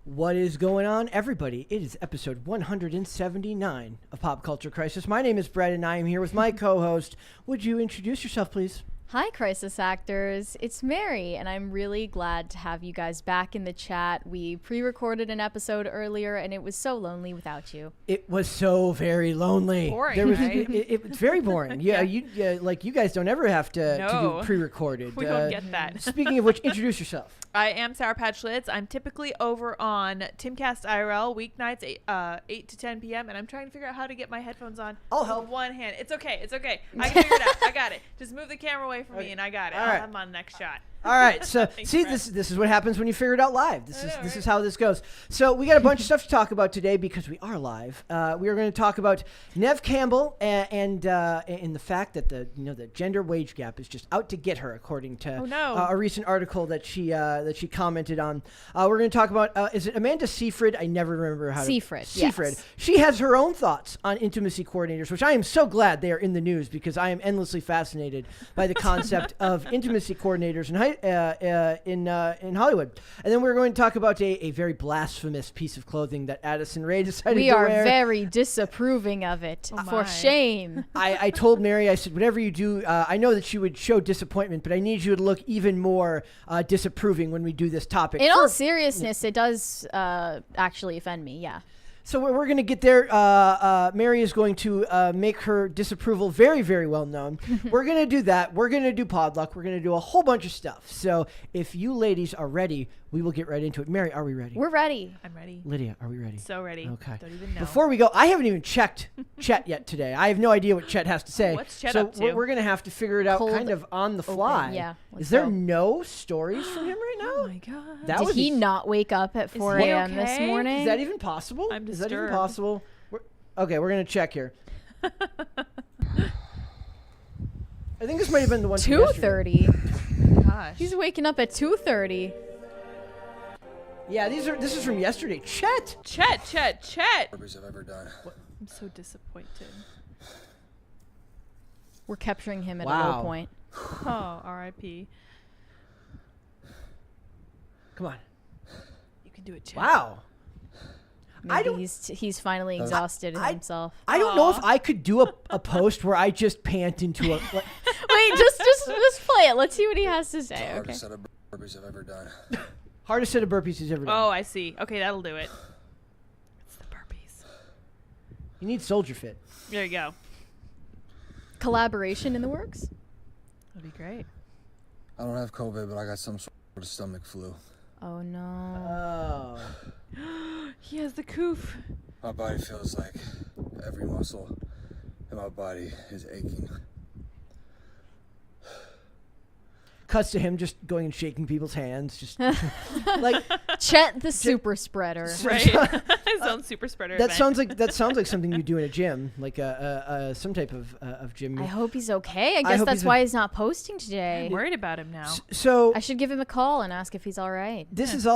What is going on, everybody? It is episode 179 of Pop Culture Crisis. My name is Brett, and I am here with my co-host. Would you introduce yourself, please? Hi, Crisis Actors. It's Mary, and I'm really glad to have you guys back in the chat. We pre-recorded an episode earlier, and it was so lonely without you. It was so very lonely. Boring, right? It's very boring. Yeah, you guys don't ever have to do pre-recorded. We don't get that. Speaking of which, introduce yourself. I am Sour Patch Lids. I'm typically over on Timcast IRL weeknights 8 to 10 p.m. and I'm trying to figure out how to get my headphones on. I'll help. With one hand. It's okay. I can figure it out. I got it. Just move the camera away from me and I got it. All I'll right. have them on the next shot. All right, so Thanks, see, Brett. this is what happens when you figure it out live. This is how this goes. So we got a bunch of stuff to talk about today because we are live. We are going to talk about Nev Campbell and the fact that the gender wage gap is just out to get her, according to a recent article that she commented on. We're going to talk about is it Amanda Seyfried? I never remember how Seyfried. Seyfried. Yes. She has her own thoughts on intimacy coordinators, which I am so glad they are in the news because I am endlessly fascinated by the concept of intimacy coordinators in Hollywood. And then we're going to talk about a very blasphemous piece of clothing that Addison Rae decided to wear. We are very disapproving of it. For shame. I told Mary, I said, whatever you do, I know that you would show disappointment, but I need you to look even more disapproving when we do this topic. In all seriousness, it does actually offend me, yeah. So we're going to get there. Mary is going to make her disapproval very, very well known. We're going to do that. We're going to do Podluck. We're going to do a whole bunch of stuff. So if you ladies are ready, we will get right into it. Mary, are we ready? We're ready. I'm ready. Lydia, are we ready? So ready. Okay. Don't even know. Before we go, I haven't even checked Chet yet today. I have no idea what Chet has to say. What's Chet so up to? we're going to have to figure it out Cold kind of on the fly. open, yeah. Is Let's there go. no stories from him right now? Oh my god. That Did would he be- not wake up at 4 he a.m. this okay? morning? Is that even possible? I'm Is that even disturbed. possible? Okay, we're going to check here. I think this might have been the one from yesterday. 2:30. Gosh. He's waking up at 2:30. Yeah, this is from yesterday. Chet! Chet. I've ever done. I'm so disappointed. We're capturing him at a Wow. low point. Oh, R.I.P. Come on. You can do it, Chet. Wow. I Maybe don't- he's finally exhausted himself. I don't know if I could do a post where I just pant into a... Like, Wait, just play it. Let's see what he has to say. The Okay. hardest set of burpees I've ever done. hardest set of burpees he's ever done. Oh, I see. Okay, that'll do it. It's the burpees. You need Soldier Fit. There you go. Collaboration in the works? That'd be great. I don't have COVID, but I got some sort of stomach flu. Oh no. Oh. He has the coof. My body feels like every muscle in my body is aching. Cuts to him just going and shaking people's hands. Just like... Chet the super spreader. Right. His own super spreader That event. sounds like something you do in a gym, like some type of gym. I hope he's okay. I I guess hope that's he's why he's not posting today. I'm worried about him now. So I should give him a call and ask if he's all right. this is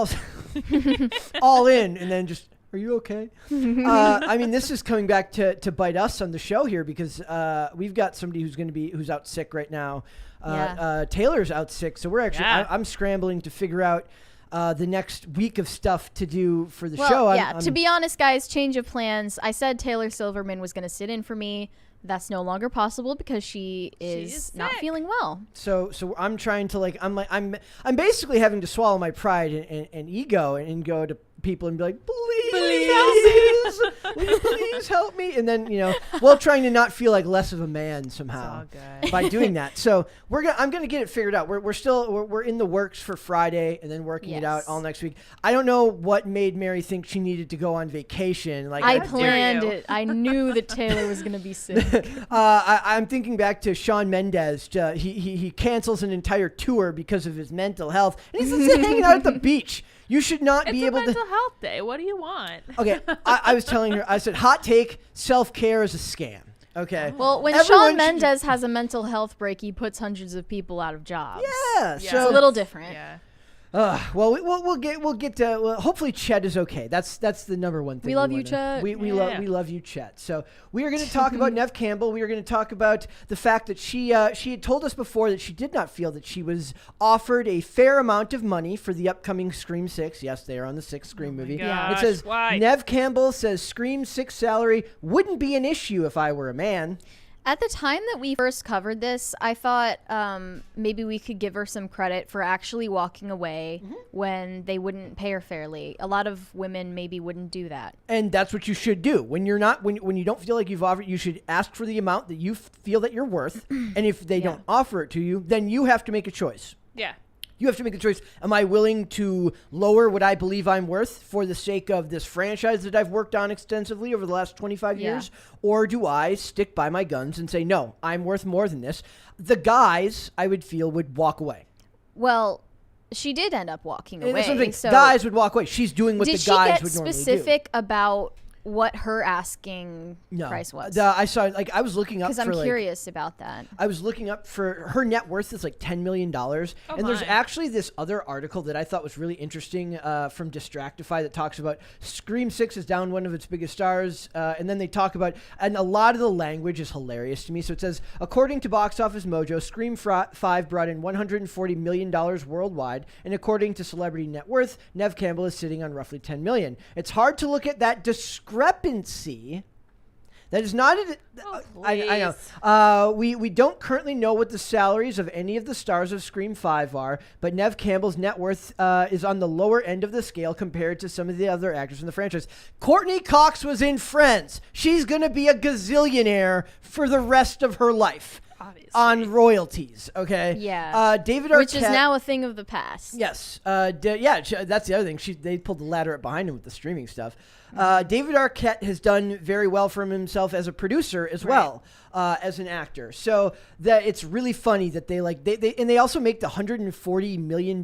all in, and then just, are you okay? I mean, this is coming back to bite us on the show here because we've got somebody who's out sick right now. Taylor's out sick, so we're actually I'm scrambling to figure out the next week of stuff to do for the show. To be honest, guys, change of plans. I said Taylor Silverman was going to sit in for me. That's no longer possible because she is not sick. feeling well. So I'm trying to I'm basically having to swallow my pride and ego and go to people and be like, please help me, and then while trying to not feel like less of a man somehow It's all good. by doing that. So I'm gonna get it figured out. We're in the works for Friday and then working it out Yes. all next week. I don't know what made Mary think she needed to go on vacation. Like I dare planned you. it. I knew that Taylor was going to be sick. I'm thinking back to Shawn Mendes. He cancels an entire tour because of his mental health, and he's just hanging out at the beach. You should not It's be a able mental to. health day. What do you want? Okay, I was telling her. I said, hot take: self-care is a scam. Okay. Well, when Everyone Shawn should- Mendes has a mental health break, he puts hundreds of people out of jobs. Yeah. Yeah. So It's a little different. Yeah. Well, we'll get to. Well, hopefully, Chet is okay. That's the number one thing. We love you, Chet. We Yeah. we love you, Chet. So we are going to talk about Nev Campbell. We are going to talk about the fact that she had told us before that she did not feel that she was offered a fair amount of money for the upcoming Scream 6. Yes, they are on the 6th Scream movie. gosh, It says why? Nev Campbell says Scream 6 salary wouldn't be an issue if I were a man. At the time that we first covered this, I thought maybe we could give her some credit for actually walking away when they wouldn't pay her fairly. A lot of women maybe wouldn't do that. And that's what you should do. When you're not, when you don't feel like you've offered, you should ask for the amount that you feel that you're worth. And if they don't offer it to you, then you have to make a choice. Yeah. You have to make a choice. Am I willing to lower what I believe I'm worth for the sake of this franchise that I've worked on extensively over the last 25 years? Or do I stick by my guns and say, no, I'm worth more than this? The guys, I would feel, would walk away. Well, she did end up walking And that's what I'm away. saying. Guys would walk away. She's doing what the did guys she would get normally do. specific about what her asking price was? I saw, like, I was looking up Because for, I'm like, curious about that. I was looking up for her net worth is like $10 million. And there's my. actually this other article that I thought was really interesting from Distractify that talks about Scream 6 is down one of its biggest stars. And then they talk about, and a lot of the language is hilarious to me. So it says, according to Box Office Mojo, Scream 5 brought in $140 million worldwide. And according to Celebrity Net Worth, Nev Campbell is sitting on roughly $10 million. It's hard to look at that discrepancy. That is not I know. We don't currently know what the salaries of any of the stars of Scream 5 are, but Nev Campbell's net worth is on the lower end of the scale compared to some of the other actors in the franchise. Courtney Cox was in Friends. She's going to be a gazillionaire for the rest of her life. Obviously. On royalties, okay? Yeah. David Arquette. Which is now a thing of the past. Yes. That's the other thing. They pulled the ladder up behind him with the streaming stuff. David Arquette has done very well for himself as a producer as well, as an actor. So that it's really funny that they also make the $140 million,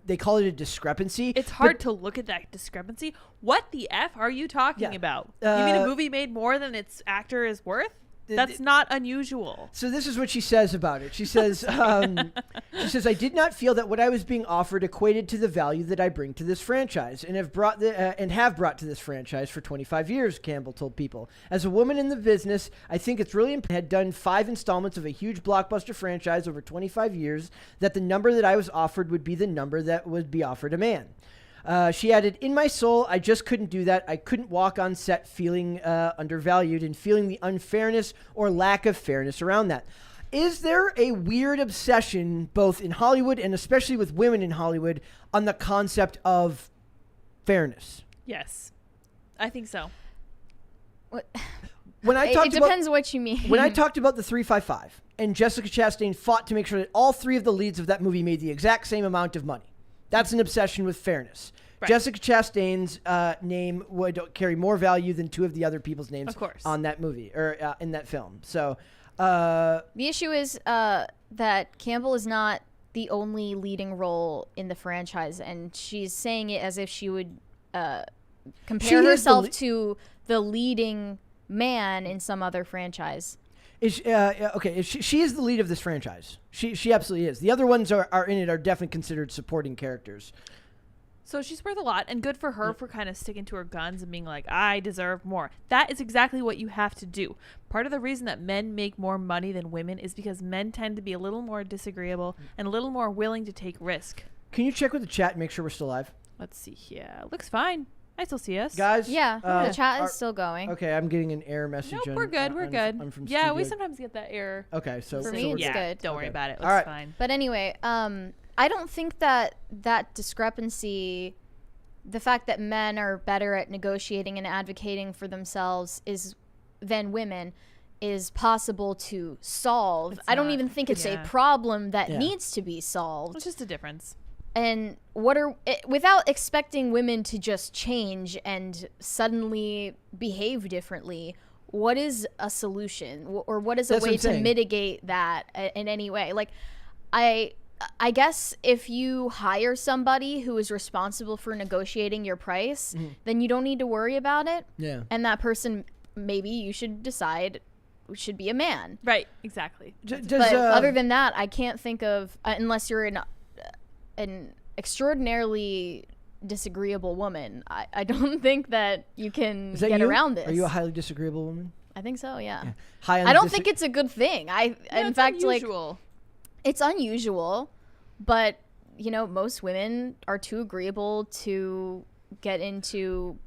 they call it a discrepancy. It's hard to look at that discrepancy. What the F are you talking about? You mean a movie made more than its actor is worth? That's not unusual. So this is what she says about it. She says, I did not feel that what I was being offered equated to the value that I bring to this franchise and have brought to this franchise for 25 years, Campbell told People. As a woman in the business, I think it's really important. Had done 5 installments of a huge blockbuster franchise over 25 years, that the number that I was offered would be the number that would be offered a man. She added, in my soul, I just couldn't do that. I couldn't walk on set feeling undervalued and feeling the unfairness or lack of fairness around that. Is there a weird obsession, both in Hollywood and especially with women in Hollywood, on the concept of fairness? Yes. I think so. What? It depends what you mean. When I talked about the 355 and Jessica Chastain fought to make sure that all 3 of the leads of that movie made the exact same amount of money. That's an obsession with fairness. Right. Jessica Chastain's name would carry more value than 2 of the other people's names on that movie or in that film. So the issue is that Campbell is not the only leading role in the franchise, and she's saying it as if she would compare herself to the leading man in some other franchise. Okay, she is the lead of this franchise. She absolutely is. The other ones are in it are definitely considered supporting characters. So she's worth a lot, and good for her for kind of sticking to her guns and being like, I deserve more. That is exactly what you have to do. Part of the reason that men make more money than women is because men tend to be a little more disagreeable and a little more willing to take risk. Can you check with the chat and make sure we're still live? Let's see here. Looks fine. I still see us. Guys? Yeah, the chat is still going. Okay, I'm getting an error message. Nope, we're good. We're good. I'm from yeah, studio. we sometimes get that error. Okay, so for me, it's good. Don't worry about it. It's All right. fine. But anyway, I don't think that discrepancy, the fact that men are better at negotiating and advocating for themselves than women, is possible to solve. I don't even think it's a problem that needs to be solved. It's just a difference. And without expecting women to just change and suddenly behave differently, what is a solution, or what is a way to mitigate that in any way? Like, I guess if you hire somebody who is responsible for negotiating your price, then you don't need to worry about it. Yeah. And that person, maybe you should decide, should be a man. Right. Exactly. But other than that, I can't think of, unless you're in extraordinarily disagreeable woman. I don't think that you can Is that get you? around this. Are you a highly disagreeable woman? I think so, yeah. High on I the don't think it's a good thing. In fact, unusual. it's unusual, but most women are too agreeable to get into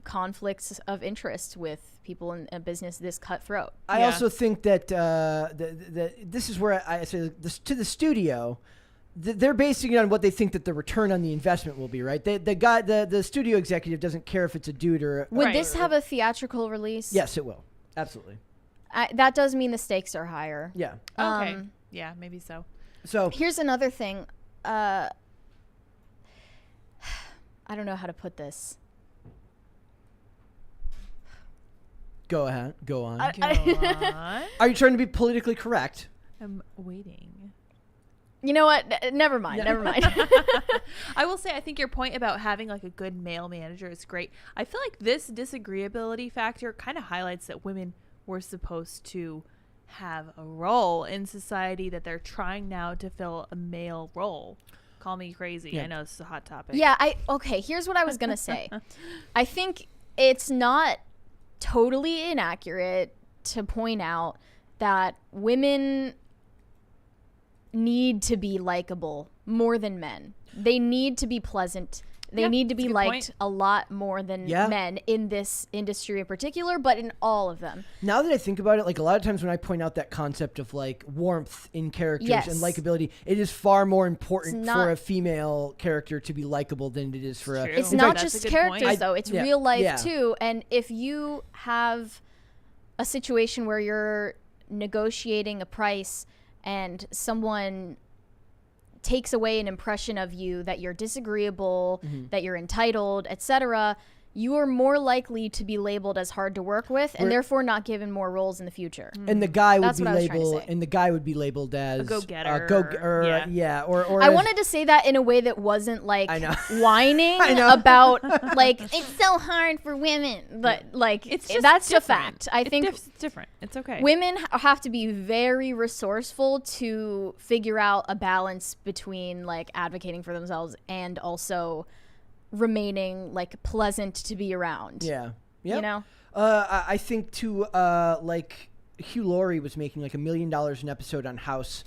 conflicts of interest with people in a business this cutthroat. I also think that this is where I say this to the studio. They're basing it on what they think that the return on the investment will be, right? The studio executive doesn't care if it's a dude or. Would this have a theatrical release? Yes, it will. Absolutely. That does mean the stakes are higher. Yeah. Okay. Yeah, maybe so. So here's another thing. I don't know how to put this. go ahead. Go on. Go on. Are you trying to be politically correct? I'm waiting. You know what? Never mind. Never mind. I will say, I think your point about having like a good male manager is great. I feel like this disagreeability factor kind of highlights that women were supposed to have a role in society, that they're trying now to fill a male role. Call me crazy. Yeah. I know this is a hot topic. Yeah. Okay. Here's what I was gonna say. I think it's not totally inaccurate to point out that women need to be likable more than men. They need to be pleasant. They need to be liked a lot more than men in this industry in particular, but in all of them. Now that I think about it, like a lot of times when I point out that concept of like warmth in characters and likability, it is far more important for a female character to be likable than it is for a. It's not just characters though; it's real life too. And if you have a situation where you're negotiating a price and someone takes away an impression of you that you're disagreeable, that you're entitled, etc., you are more likely to be labeled as hard to work with and therefore not given more roles in the future. And the guy would be labeled as a go-getter. Or I wanted to say that in a way that wasn't like whining about like it's so hard for women, but like that's the fact. I think it's different. It's okay. Women have to be very resourceful to figure out a balance between like advocating for themselves and also remaining like pleasant to be around. Yeah. You know? I think too, like Hugh Laurie was making like $1 million an episode on House.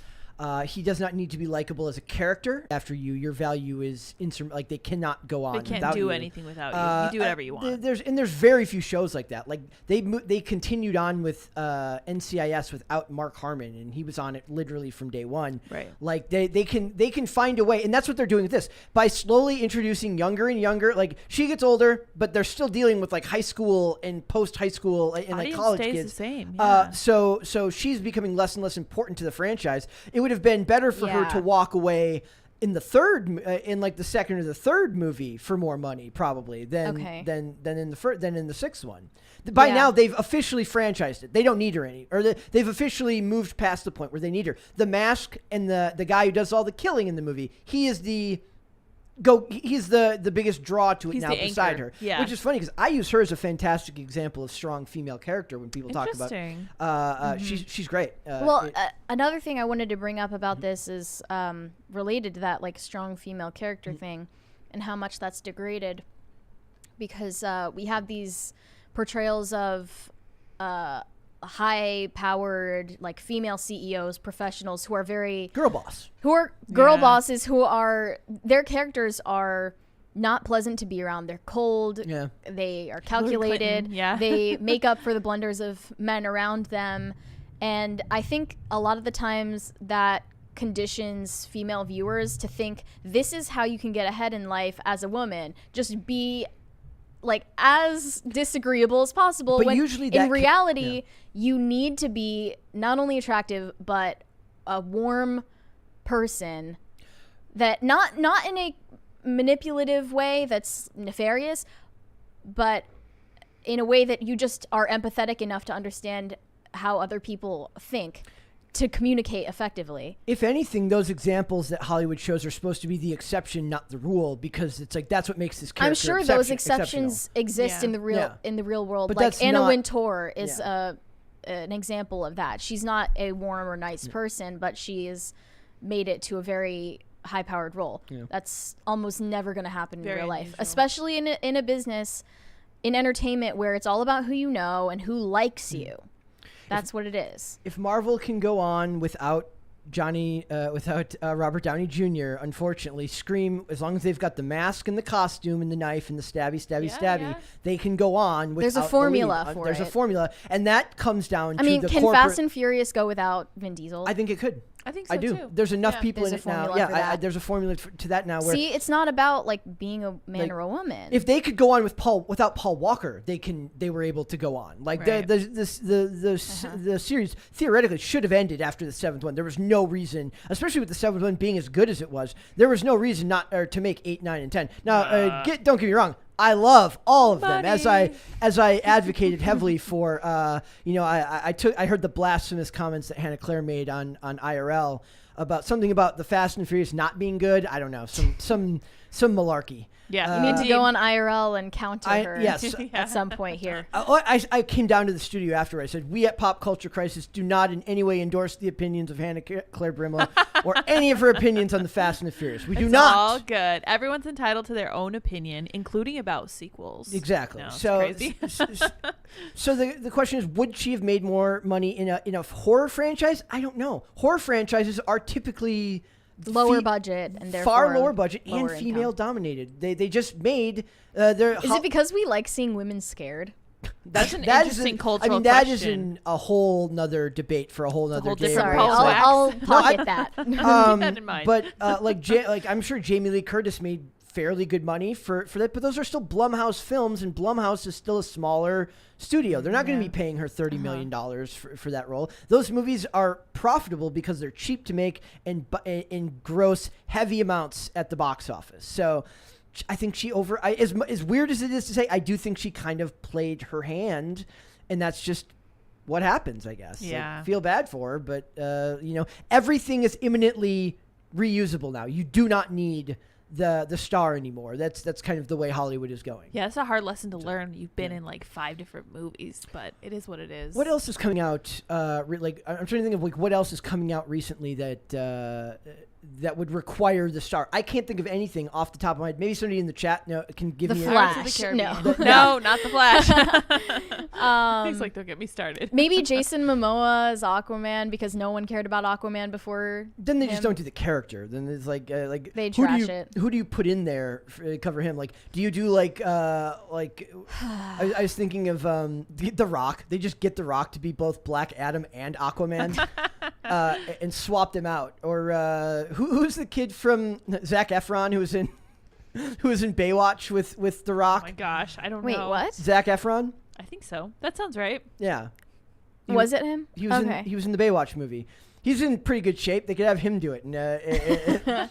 He does not need to be likable as a character. After you, your value is like they cannot go on. They can't do anything without you. You do whatever you want. There's very few shows like that. Like they continued on with NCIS without Mark Harmon, and he was on it literally from day one. Right. Like they can find a way, and that's what they're doing with this by slowly introducing younger and younger. Like she gets older, but they're still dealing with like high school and post high school and like college stays kids. The same. Yeah. So she's becoming less and less important to the franchise. It would have been better for her to walk away in the second or the third movie for more money probably than in the sixth one. By now they've officially franchised it. They don't need her they've officially moved past the point where they need her. The Mask and the guy who does all the killing in the movie, he's the biggest draw to it now beside her. Yeah. Which is funny because I use her as a fantastic example of strong female character when people talk about she's great. Another thing I wanted to bring up about this is related to that like strong female character thing and how much that's degraded, because we have these portrayals of high-powered like female CEOs, professionals who are very girl bosses who are their characters are not pleasant to be around. They're cold. Yeah. They are calculated. Yeah. They make up for the blunders of men around them, and I think a lot of the times that conditions female viewers to think this is how you can get ahead in life as a woman. Just be like as disagreeable as possible. But when usually in reality, you need to be not only attractive but a warm person that not in a manipulative way that's nefarious, but in a way that you just are empathetic enough to understand how other people think to communicate effectively. If anything, those examples that Hollywood shows are supposed to be the exception, not the rule, because it's like that's what makes this character. I'm sure those exceptions exist in the real world. But like Anna Wintour is an example of that. She's not a warm or nice person, but she is made it to a very high-powered role. Yeah. That's almost never going to happen in real life, especially in a business, in entertainment, where it's all about who you know and who likes you. That's what it is. If Marvel can go on without Robert Downey Jr., unfortunately, Scream, as long as they've got the mask and the costume and the knife and the stabby, they can go on without There's a formula for it. There's a formula, and that comes down to the can Fast and Furious go without Vin Diesel? I think it could. I think so, I do. Too. There's enough people in it now. Yeah, there's a formula to that now. Where, see, it's not about like being a man or a woman. If they could go on without Paul Walker, they were able to go on. Like the series theoretically should have ended after the 7th one. There was no reason, especially with the 7th one being as good as it was, there was no reason not to make 8, 9, and 10. Now, don't get me wrong. I love all of them, as I advocated heavily for. I heard the blasphemous comments that Hannah Claire made on IRL about something about the Fast and Furious not being good. I don't know, some malarkey. Yeah, you need to go on IRL and counter her. Yes, at some point here. I came down to the studio after. I said, we at Pop Culture Crisis do not in any way endorse the opinions of Hannah Claire Brimlow or any of her opinions on the Fast and the Furious. We do not. It's all good. Everyone's entitled to their own opinion, including about sequels. Exactly. No, so crazy. So the question is, would she have made more money in a horror franchise? I don't know. Horror franchises are typically lower budget and therefore far lower budget and lower female income. Dominated. They just made their. Is it because we like seeing women scared? That's an interesting cultural question. That is a whole nother debate for a whole nother day. Sorry, I'll pocket that. Keep that in mind. But I'm sure Jamie Lee Curtis made fairly good money for that, but those are still Blumhouse films, and Blumhouse is still a smaller studio. They're not going to be paying her $30 million for that role. Those movies are profitable because they're cheap to make and gross heavy amounts at the box office. So I think as weird as it is to say, I do think she kind of played her hand, and that's just what happens, I guess. Yeah. I feel bad for her, but everything is imminently reusable now. You do not need the star anymore. That's kind of the way Hollywood is going. Yeah, it's a hard lesson to learn. You've been in like 5 different movies, but it is what it is. What else is coming out? I'm trying to think of like what else is coming out recently that would require the star. I can't think of anything off the top of my head. Maybe somebody in the chat can give the me Flash. No, not the Flash. He's like, don't get me started. Maybe Jason Momoa's Aquaman, because no one cared about Aquaman before. Then they just don't do the character. Then it's like they trash it. Who do you put in there to cover him? Like, do you do I was thinking of The Rock. They just get The Rock to be both Black Adam and Aquaman, and swap them out. Or who's the kid from Zac Efron who was in Baywatch with The Rock? Oh my gosh, I don't know. Wait, what? Zac Efron? I think so. That sounds right. Yeah. Was it him? He was in the Baywatch movie. He's in pretty good shape. They could have him do it. And,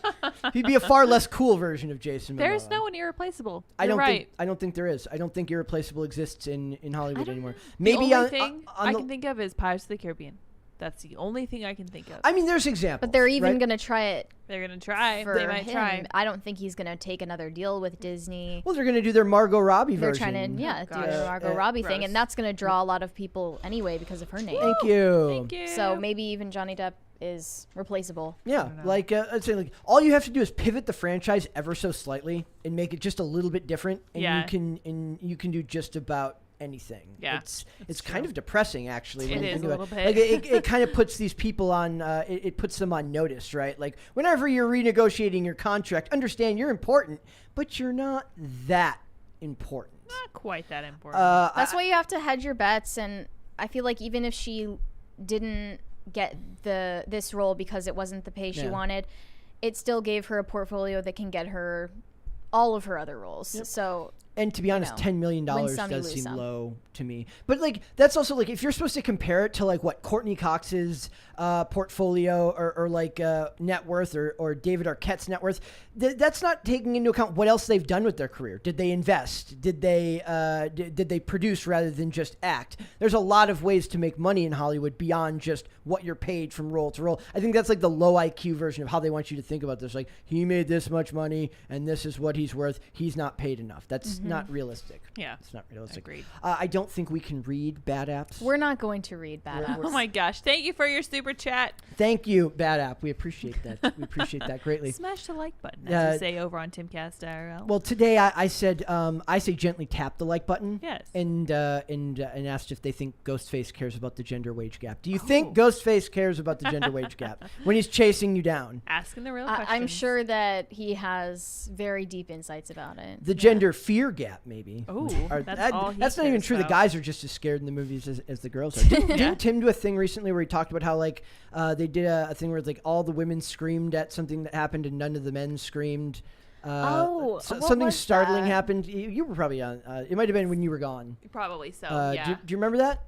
he'd be a far less cool version of Jason Momoa. There's no one irreplaceable. I don't think there is. I don't think irreplaceable exists in Hollywood anymore. Maybe the only thing I can think of is Pirates of the Caribbean. That's the only thing I can think of. I mean, there's examples. But they're even going to try it. They're going to try. They might him. try. I don't think he's going to take another deal with Disney. Well, they're going to do their Margot Robbie they're version. They're trying to do the Margot Robbie thing, and that's going to draw a lot of people anyway because of her name. Thank you. Thank you. So maybe even Johnny Depp is replaceable. Yeah, I'd say all you have to do is pivot the franchise ever so slightly and make it just a little bit different, and you can do just about anything. Yeah, it's kind of depressing, actually. It is a little bit. Like it kind of puts these people on. It puts them on notice, right? Like whenever you're renegotiating your contract, understand you're important, but you're not that important. Not quite that important. That's why you have to hedge your bets. And I feel like even if she didn't get this role because it wasn't the pay she wanted, it still gave her a portfolio that can get her all of her other roles. Yep. So. And to be honest, $10 million does seem low to me. But that's also if you're supposed to compare it to what Courtney Cox's portfolio or net worth or David Arquette's net worth, that's not taking into account what else they've done with their career. Did they invest? Did they produce rather than just act? There's a lot of ways to make money in Hollywood beyond just what you're paid from role to role. I think that's the low IQ version of how they want you to think about this. He made this much money and this is what he's worth. He's not paid enough. That's not realistic. Yeah. It's not realistic. Agreed. I don't think we can read bad apps. We're not going to read bad apps. Oh my gosh. Thank you for your super chat. Thank you, bad app. We appreciate that. We appreciate that greatly. Smash the like button, as we say over on Timcast IRL. Well, today I said I say gently tap the like button. Yes. And asked if they think Ghostface cares about the gender wage gap. Do you think Ghostface cares about the gender wage gap when he's chasing you down? Asking the real questions. I'm sure that he has very deep insights about it. The gender fear gap, maybe. Oh, that's not even true. The guys are just as scared in the movies as the girls are. Didn't Tim do a thing recently where he talked about how like they did a thing where like all the women screamed at something that happened and none of the men screamed. Something startling happened. You were probably on. It might have been when you were gone. Probably so. Yeah. Do you remember that?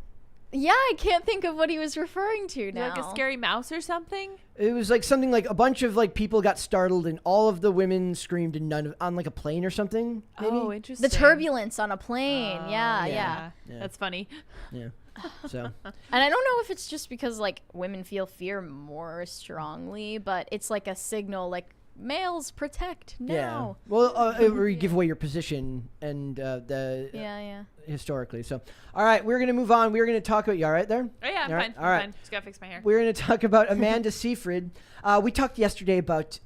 Yeah, I can't think of what he was referring to now. Like a scary mouse or something? It was like something like a bunch of like people got startled and all of the women screamed and none of on like a plane or something. Maybe? Oh, interesting. The turbulence on a plane. Yeah. That's funny. Yeah. So. And I don't know if it's just because like women feel fear more strongly, but it's like a signal like males protect now. Yeah. Well, or you give away your position and historically. So, all right, we're going to move on. We're going to talk about, you all right there? Oh, yeah, I'm fine. All right. Fine. Just got to fix my hair. We're going to talk about Amanda Seyfried. We talked yesterday about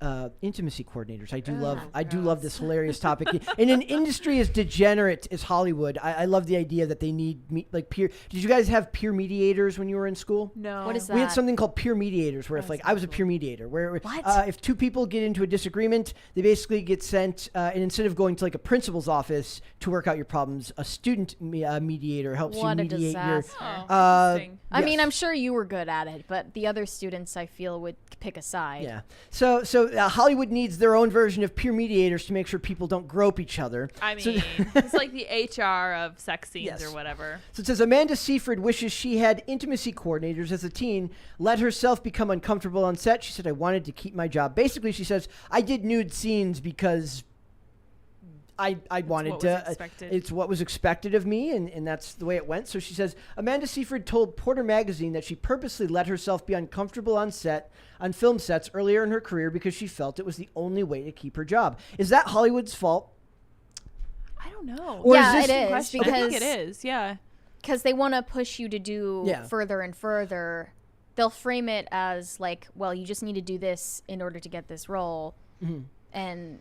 intimacy coordinators. I do love this hilarious topic. In an industry as degenerate as Hollywood, I love the idea that they need peer. Did you guys have peer mediators when you were in school? No. What is that? We had something called peer mediators, where if like I was a peer mediator, where if two people get into a disagreement, they basically get sent, and instead of going to like a principal's office to work out your problems, a student mediator helps you mediate your. I mean, I'm sure you were good at it, but the other students, I feel, would pick a side. Yeah. So Hollywood needs their own version of peer mediators to make sure people don't grope each other. I mean, it's like the HR of sex scenes or whatever. So it says Amanda Seyfried wishes she had intimacy coordinators as a teen, let herself become uncomfortable on set. She said, I wanted to keep my job. Basically, she says, I did nude scenes because I wanted to. It's what was expected of me, and that's the way it went. So she says, Amanda Seyfried told Porter Magazine that she purposely let herself be uncomfortable on film sets earlier in her career because she felt it was the only way to keep her job. Is that Hollywood's fault? I don't know. Or yeah, is this it is. Because I think it is, yeah. Because they want to push you to do further and further. They'll frame it as like, well, you just need to do this in order to get this role. Mm-hmm. And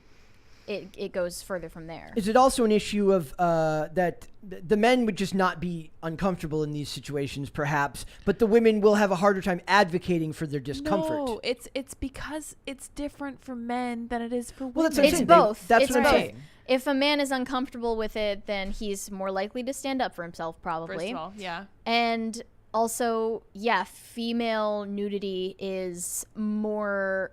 it goes further from there. Is it also an issue of that the men would just not be uncomfortable in these situations, perhaps, but the women will have a harder time advocating for their discomfort? No, it's because it's different for men than it is for women. Well, that's what I'm saying. It's both. That's what I'm saying. If a man is uncomfortable with it, then he's more likely to stand up for himself, probably. First of all, yeah. And also, female nudity is more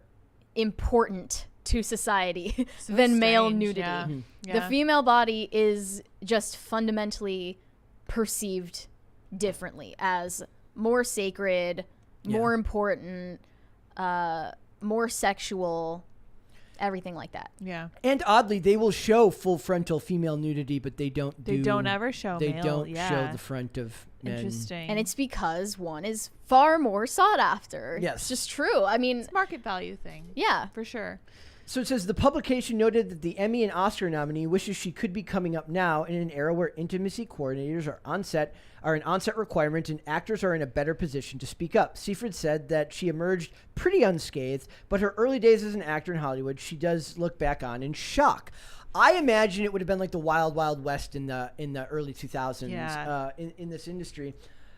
important to society than male nudity. Yeah. Mm-hmm. The female body is just fundamentally perceived differently as more sacred, more important, more sexual, everything like that. Yeah. And oddly, they will show full frontal female nudity, but they don't ever show They male, don't show the front of men. Interesting. And it's because one is far more sought after. Yes. It's just true. I mean, it's a market value thing. Yeah. For sure. So it says the publication noted that the Emmy and Oscar nominee wishes she could be coming up now in an era where intimacy coordinators are an on-set requirement and actors are in a better position to speak up. Seyfried said that she emerged pretty unscathed, but her early days as an actor in Hollywood she does look back on in shock. I imagine it would have been like the Wild Wild West in the early 2000s in this industry.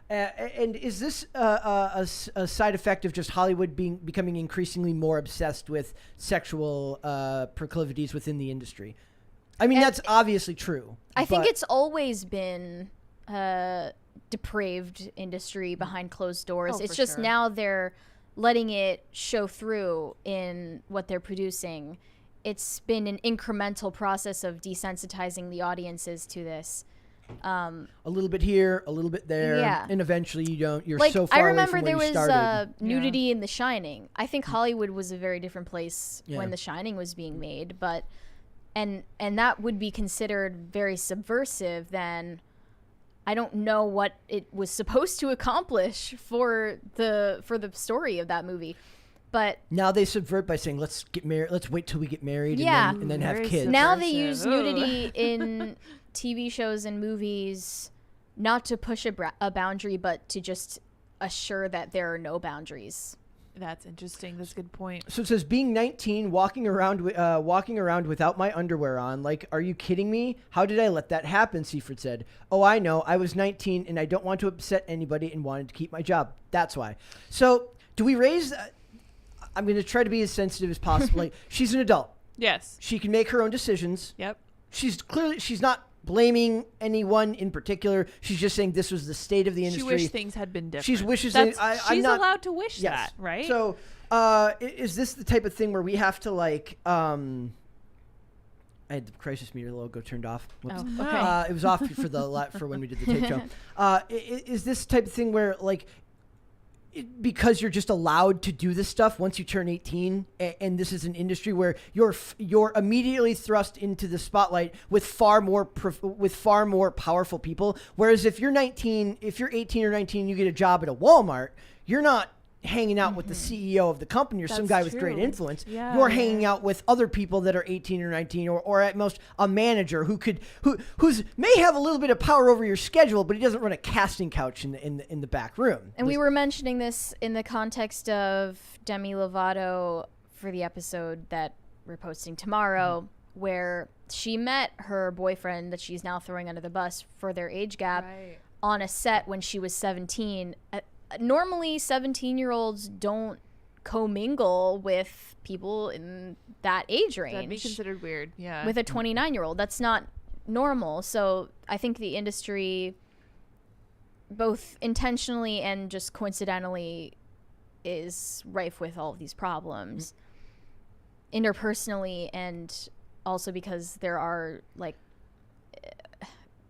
And is this a side effect of just Hollywood becoming increasingly more obsessed with sexual proclivities within the industry? I mean, that's obviously true. I think it's always been a depraved industry behind closed doors. It's just now they're letting it show through in what they're producing. It's been an incremental process of desensitizing the audiences to this. A little bit here, a little bit there, and eventually you're like, so far I remember away from where there you started. was nudity in The Shining. I think Hollywood was a very different place when The Shining was being made, but and that would be considered very subversive. Then I don't know what it was supposed to accomplish for the story of that movie. But now they subvert by saying, let's get married. Let's wait till we get married Yeah. and then have Very kids. now they Subversive. use Ooh. nudity in TV shows and movies not to push a boundary, but to just assure that there are no boundaries. That's interesting. That's a good point. So it says, being 19, walking around without my underwear on. Like, are you kidding me? How did I let that happen? Seyfried said. Oh, I know. I was 19 and I don't want to upset anybody and wanted to keep my job. That's why. So do we raise... I'm going to try to be as sensitive as possible. Like, she's an adult. Yes. She can make her own decisions. Yep. She's not blaming anyone in particular. She's just saying this was the state of the industry. She wished things had been different. She's wishes. That's, I'm she's not, allowed to wish yes. that, right? So, is this the type of thing where we have to like? I had the crisis meter logo turned off. Whoops. Oh, okay. It was off for when we did the tape show. Is this the type of thing where like? Because you're just allowed to do this stuff once you turn 18, and this is an industry where you're immediately thrust into the spotlight with far more powerful people. Whereas if you're 18 or 19, you get a job at a Walmart, you're not hanging out with the CEO of the company or some That's guy with great true. influence. Yeah. You're hanging out with other people that are 18 or 19 or at most a manager who's may have a little bit of power over your schedule, but he doesn't run a casting couch in the back room. And we were mentioning this in the context of Demi Lovato for the episode that we're posting tomorrow, where she met her boyfriend that she's now throwing under the bus for their age gap on a set when she was 17. Normally 17-year-olds don't commingle with people in that age range. That'd be considered weird. Yeah. With a 29-year-old. That's not normal. So I think the industry, both intentionally and just coincidentally, is rife with all of these problems. Interpersonally, and also because there are like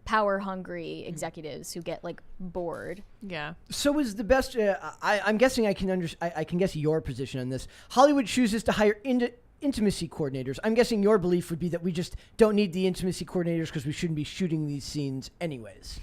power hungry executives who get like bored. Yeah. So is the best. I'm guessing I can guess your position on this. Hollywood chooses to hire intimacy coordinators. I'm guessing your belief would be that we just don't need the intimacy coordinators because we shouldn't be shooting these scenes anyways.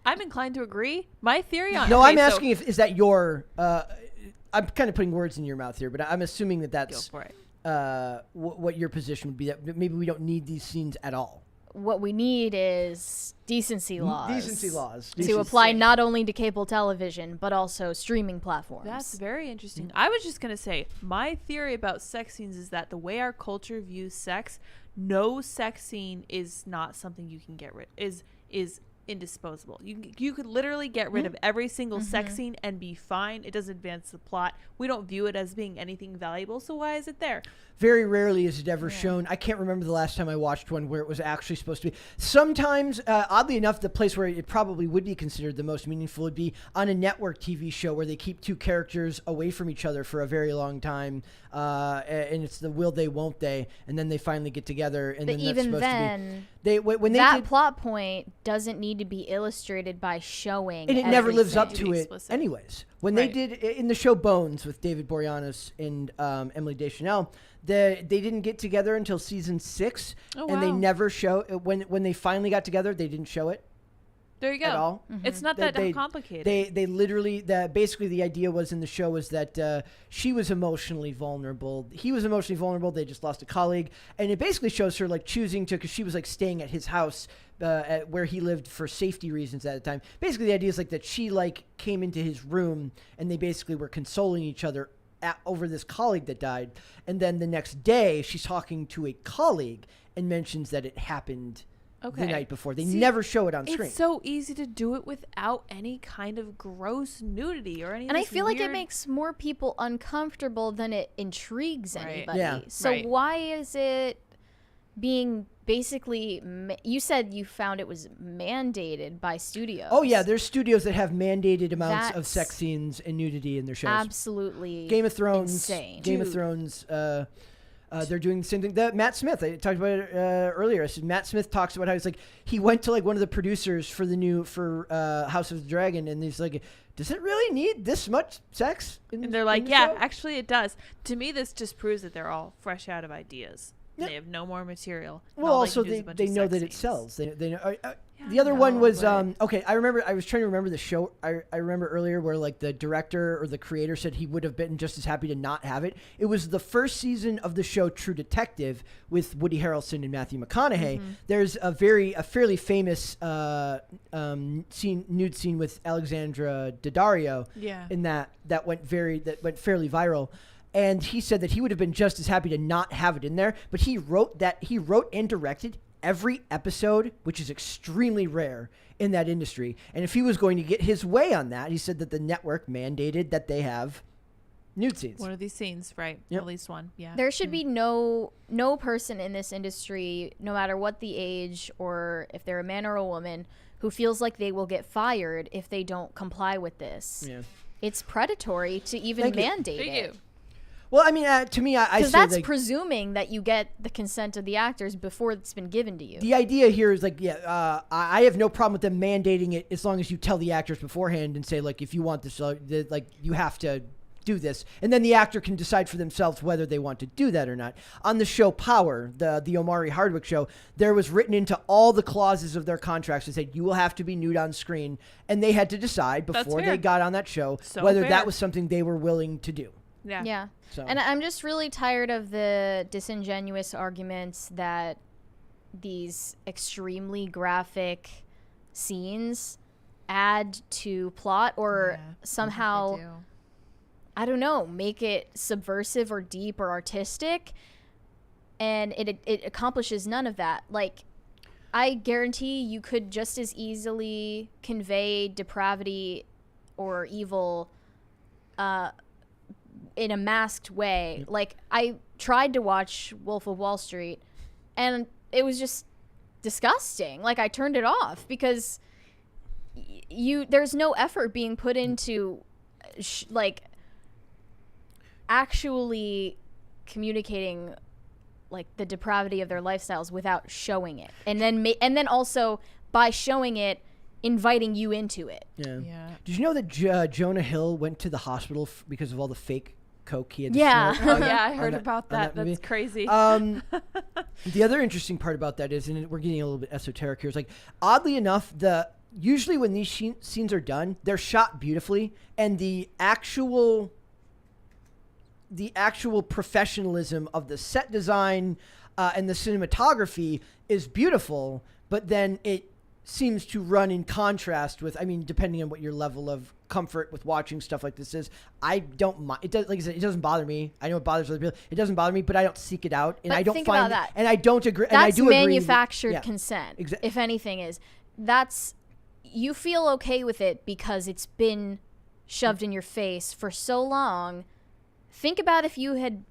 I'm inclined to agree. My theory on No, okay, I'm so- asking if is that your. I'm kind of putting words in your mouth here, but I'm assuming that that's Go for it. what your position would be. That maybe we don't need these scenes at all. What we need is decency laws. Decency laws. To apply not only to cable television, but also streaming platforms. That's very interesting. I was just going to say, my theory about sex scenes is that the way our culture views sex, no sex scene is not something you can get rid is indisposable. You could literally get rid of every single sex scene and be fine. It doesn't advance the plot. We don't view it as being anything valuable, so why is it there? Very rarely is it ever shown. I can't remember the last time I watched one where it was actually supposed to be. Sometimes, oddly enough, the place where it probably would be considered the most meaningful would be on a network TV show where they keep two characters away from each other for a very long time, and it's the will they, won't they, and then they finally get together, and But then that's even supposed then, to be. When they that did, plot point doesn't need to be illustrated by showing and it never lives up everything. to it Explicit. anyways. When they did in the show Bones with David Boreanaz and Emily Deschanel, they didn't get together until season 6, and they never show when they finally got together. They didn't show it There you go. at all. It's not that complicated. They literally basically the idea was in the show was that she was emotionally vulnerable. He was emotionally vulnerable. They just lost a colleague, and it basically shows her like choosing to, because she was like staying at his house at where he lived for safety reasons at the time. Basically, the idea is like that she like came into his room and they basically were consoling each other over this colleague that died, and then the next day she's talking to a colleague and mentions that it happened. The night before. They never show it on screen. It's so easy to do it without any kind of gross nudity or any. And I feel like it makes more people uncomfortable than it intrigues anybody. Yeah. So why is it being basically? You said you found it was mandated by studios. Oh yeah, there's studios that have mandated amounts of That's sex scenes and nudity in their shows. absolutely Game of Thrones. insane. Game of Thrones. They're doing the same thing. Matt Smith, I talked about it earlier. I said Matt Smith talks about how he's like he went to like one of the producers for House of the Dragon, and he's like, "Does it really need this much sex?" And they're like, "Yeah, actually, it does." To me, this just proves that they're all fresh out of ideas. Yep. They have no more material. Well, also they know that it sells. They know. The other one was okay. I remember. I was trying to remember the show. I remember earlier where like the director or the creator said he would have been just as happy to not have it. It was the first season of the show True Detective with Woody Harrelson and Matthew McConaughey. There's a fairly famous nude scene with Alexandra Daddario. Yeah. In that went fairly viral. And he said that he would have been just as happy to not have it in there, but he wrote and directed every episode, which is extremely rare in that industry. And if he was going to get his way on that, he said that the network mandated that they have nude scenes. One of these scenes, right? Yep. At least one. Yeah. There should be no person in this industry, no matter what the age or if they're a man or a woman, who feels like they will get fired if they don't comply with this. Yeah. It's predatory to even mandate it. Well, I mean, to me, I say because that's like, presuming that you get the consent of the actors before it's been given to you. the idea here is like, I have no problem with them mandating it as long as you tell the actors beforehand and say like, if you want this, like you have to do this, and then the actor can decide for themselves whether they want to do that or not. On the show Power, the Omari Hardwick show, there was written into all the clauses of their contracts that said you will have to be nude on screen, and they had to decide before they got on that show whether that was something they were willing to do. Yeah. So. And I'm just really tired of the disingenuous arguments that these extremely graphic scenes add to plot or somehow, I don't know, make it subversive or deep or artistic. And it accomplishes none of that. Like, I guarantee you could just as easily convey depravity or evil in a masked way. Like, I tried to watch Wolf of Wall Street and it was just disgusting. Like, I turned it off because there's no effort being put into like actually communicating like the depravity of their lifestyles without showing it, and then also by showing it, inviting you into it. Yeah. Did you know that Jonah Hill went to the hospital because of all the fake coke he had to snort? I heard about that. That's crazy. The other interesting part about that is, and we're getting a little bit esoteric here, is like, oddly enough, usually when these scenes are done, they're shot beautifully, and the actual professionalism of the set design and the cinematography is beautiful, but then it seems to run in contrast with, I mean, depending on what your level of comfort with watching stuff like this is. I don't mind. It does, like I said, it doesn't bother me. I know it bothers other people. It doesn't bother me, but I don't seek it out, and but I don't think find about that. And I don't agree. That's and I do manufactured consent. If anything, you feel okay with it because it's been shoved in your face for so long. Think about if you had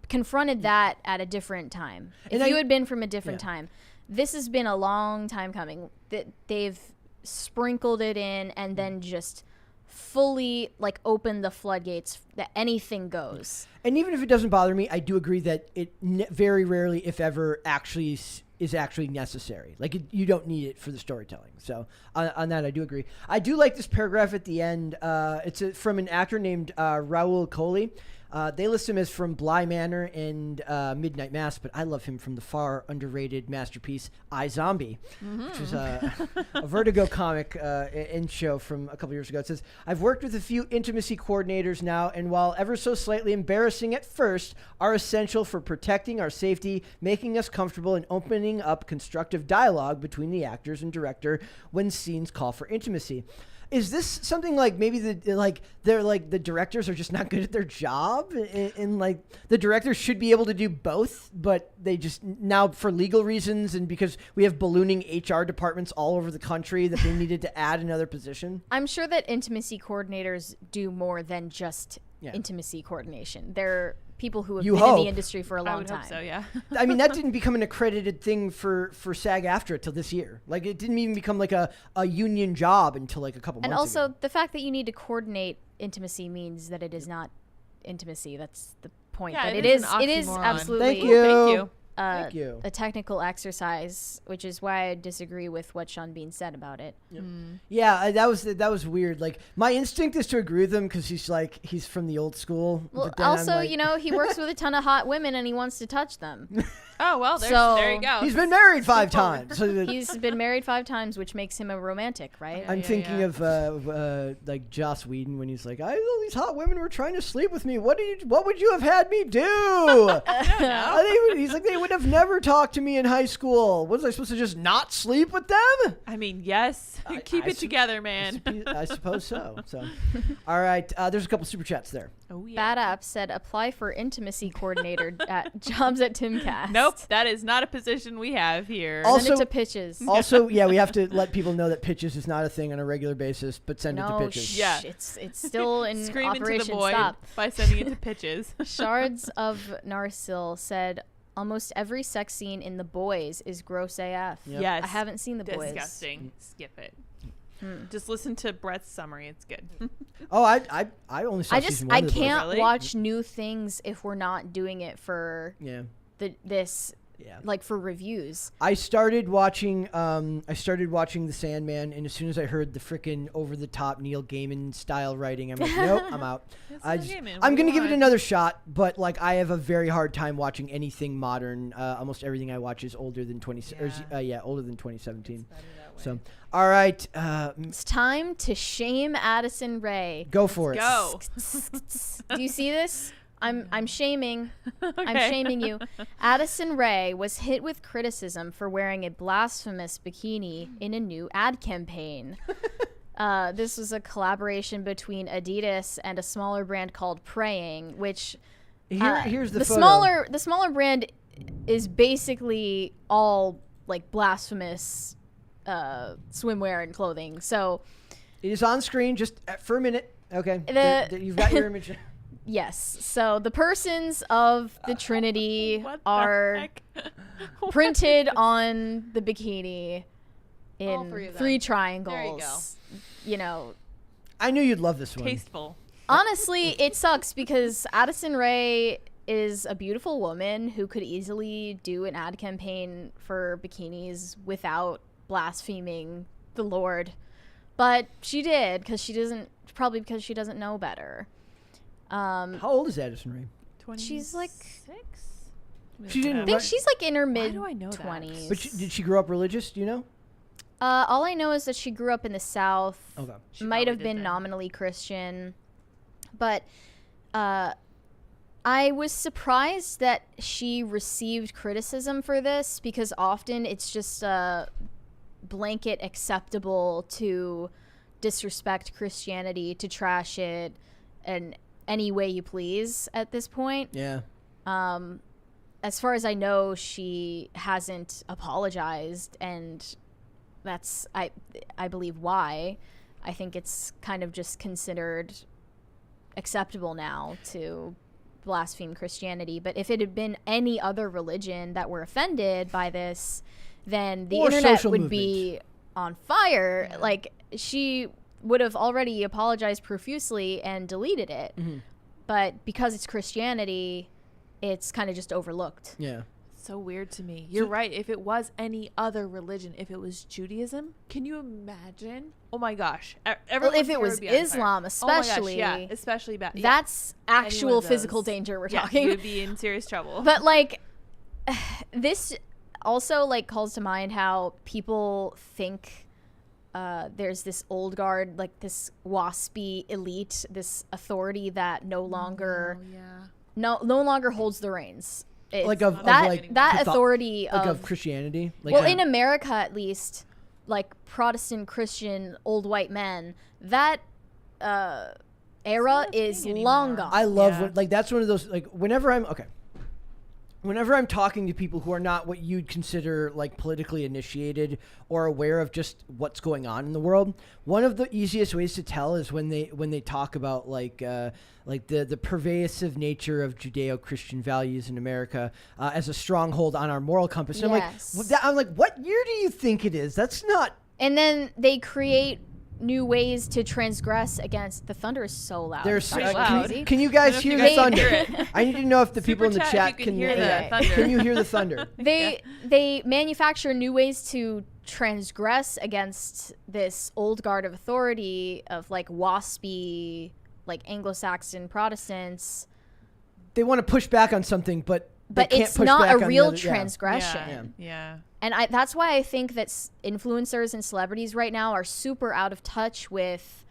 confronted that at a different time. If you had been from a different time. This has been a long time coming. That they've sprinkled it in and then just fully like opened the floodgates that anything goes. And even if it doesn't bother me, I do agree that it very rarely, if ever, actually is actually necessary. Like, you don't need it for the storytelling. So on that, I do agree. I do like this paragraph at the end. It's from an actor named Raul Coley. They list him as from Bly Manor and Midnight Mass, but I love him from the far underrated masterpiece iZombie, which was a Vertigo comic and show from a couple years ago. It says, I've worked with a few intimacy coordinators now, and while ever so slightly embarrassing at first, are essential for protecting our safety, making us comfortable, and opening up constructive dialogue between the actors and director when scenes call for intimacy. Is this something like maybe the directors are just not good at their job, and like the directors should be able to do both, but they just now, for legal reasons and because we have ballooning HR departments all over the country, that they needed to add another position? I'm sure that intimacy coordinators do more than just intimacy coordination. They're people who have been in the industry for a long time. Hope so, yeah. I mean, that didn't become an accredited thing for SAG-AFTRA until this year. Like, it didn't even become like a union job until like a couple months ago. And also, the fact that you need to coordinate intimacy means that it is not intimacy. That's the point. Yeah, that it is absolutely. Thank you. Thank you. a technical exercise, which is why I disagree with what Sean Bean said about it. Yep. Yeah, that was weird. Like, my instinct is to agree with him because he's from the old school. Well, but then also, I'm like, he works with a ton of hot women and he wants to touch them. Oh, well, there you go. he's been married 5 times. So He's been married 5 times, which makes him a romantic, right? I'm thinking of like Joss Whedon when he's like, all these hot women were trying to sleep with me. What would you have had me do? He's like, they would have never talked to me in high school. Was I supposed to just not sleep with them? I mean, yes. Keep it together, man. I suppose so. All right. There's a couple super chats there. Oh, yeah. Bad App said, apply for intimacy coordinator at jobs at Timcast. Nope, that is not a position we have here. Also- Send it to Pitches. Also, yeah, we have to let people know that Pitches is not a thing on a regular basis, but send it to Pitches. Yeah. It's still in Scream operation. into the void Stop. by sending it to Pitches. Shards of Narsil said, almost every sex scene in The Boys is gross AF. Yep. Yes. I haven't seen The Boys. Disgusting. Skip it. Just listen to Brett's summary. It's good. Oh, I only saw season 1 I of The Boys. can't Really? watch new things if we're not doing it for Yeah. this Yeah. like for reviews. I started watching The Sandman, and as soon as I heard the frickin' over the top Neil Gaiman style writing, I'm like, nope, I'm out. I'm gonna give it another shot, but like I have a very hard time watching anything modern. Almost everything I watch is older than older than 2017. So, all right, It's time to shame Addison Rae. go for it. Go. Do you see this? I'm shaming. I'm Okay. shaming you. Addison Rae was hit with criticism for wearing a blasphemous bikini in a new ad campaign. This was a collaboration between Adidas and a smaller brand called Praying, which Here's the photo. the smaller brand is basically all like blasphemous swimwear and clothing. So It is on screen just for a minute. Okay, you've got your image. yes. So the persons of the Trinity What the are heck? printed on the bikini All in three of them. 3 triangles. There you go. You know, I knew you'd love this one. Tasteful. honestly, it sucks because Addison Rae is a beautiful woman who could easily do an ad campaign for bikinis without blaspheming the Lord. But she did because she doesn't know better. How old is Addison Rae? She's like, She didn't. I think she's like in her mid do I know that? 20s. But did she grow up religious? Do you know? All I know is that she grew up in the South. Okay. She Might have probably did been then. nominally Christian. But I was surprised that she received criticism for this because often it's just blanket acceptable to disrespect Christianity, to trash it in any way you please at this point. Yeah. As far as I know, she hasn't apologized, and that's I believe why. I think it's kind of just considered acceptable now to blaspheme Christianity. But if it had been any other religion that were offended by this, then the Or internet social would be on fire. Yeah. Like, she would have already apologized profusely and deleted it. Mm-hmm. But because it's Christianity, it's kind of just overlooked. Yeah. So weird to me. You're right. If it was any other religion, if it was Judaism, can you imagine? Oh my gosh. Well, if it was Islam, especially, yeah, especially bad. that's Any one actual of physical those. danger we're Yeah, talking. you would be in serious trouble. But like, this also like calls to mind how people think there's this old guard, like this waspy elite, this authority that no longer no longer holds the reins. It's Like of that like that Catho- authority like of of Christianity. Like well, how- in America at least, like Protestant Christian old white men, that era not a is thing long anymore. gone. I love Yeah. when, like that's one of those like whenever I'm talking to people who are not what you'd consider like politically initiated or aware of just what's going on in the world, one of the easiest ways to tell is when they talk about like the pervasive nature of Judeo-Christian values in America as a stronghold on our moral compass. And Yes. I'm like, what year do you think it is? That's not. And then they create new ways to transgress against. The thunder is so loud. There's It's actually can you guys hear the thunder? I need to know if the Super people in the chat can hear the thunder. Can you hear the thunder? They manufacture new ways to transgress against this old guard of authority of like waspy, like Anglo-Saxon Protestants. They want to push back on something, but can't it's push not back a on real the other, transgression. Yeah. And that's why I think that influencers and celebrities right now are super out of touch with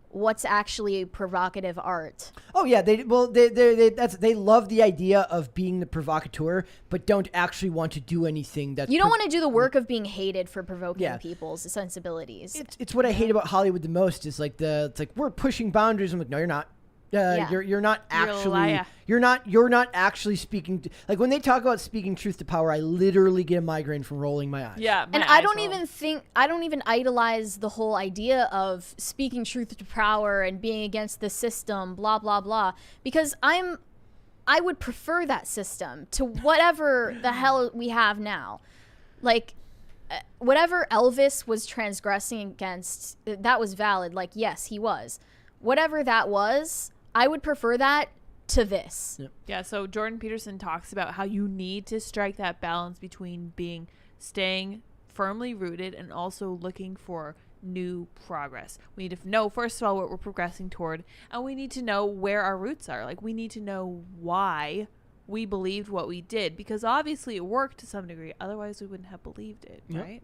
what's actually provocative art. Oh yeah, they love the idea of being the provocateur, but don't actually want to do anything that you don't want to do the work of being hated for provoking people's sensibilities. It's what I hate about Hollywood the most is like it's like we're pushing boundaries. I'm like, no, you're not. You're not actually you're not actually speaking like when they talk about speaking truth to power, I literally get a migraine from rolling my eyes. Yeah, and I don't even idolize the whole idea of speaking truth to power and being against the system, blah blah blah, because I would prefer that system to whatever the hell we have now. Like whatever Elvis was transgressing against, that was valid. Like yes, he was. Whatever that was, I would prefer that to this. Yep. Yeah, so Jordan Peterson talks about how you need to strike that balance between staying firmly rooted and also looking for new progress. We need to know, first of all, what we're progressing toward, and we need to know where our roots are. Like, we need to know why we believed what we did, because obviously it worked to some degree. Otherwise, we wouldn't have believed it, right?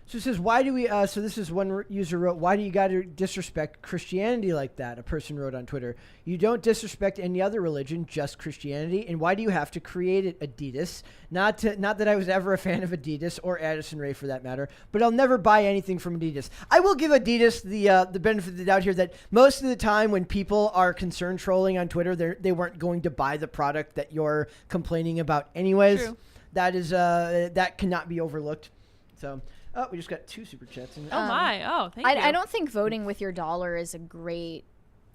So it says, why do we, so this is one user wrote, why do you got to disrespect Christianity like that? A person wrote on Twitter, you don't disrespect any other religion, just Christianity. And why do you have to create it, Adidas? Not that I was ever a fan of Adidas or Addison Rae for that matter, but I'll never buy anything from Adidas. I will give Adidas the benefit of the doubt here that most of the time when people are concerned trolling on Twitter, they weren't going to buy the product that you're complaining about anyways. True. That is, that cannot be overlooked. So... Oh, we just got 2 super chats. Oh, my. Oh, thank you. I don't think voting with your dollar is a great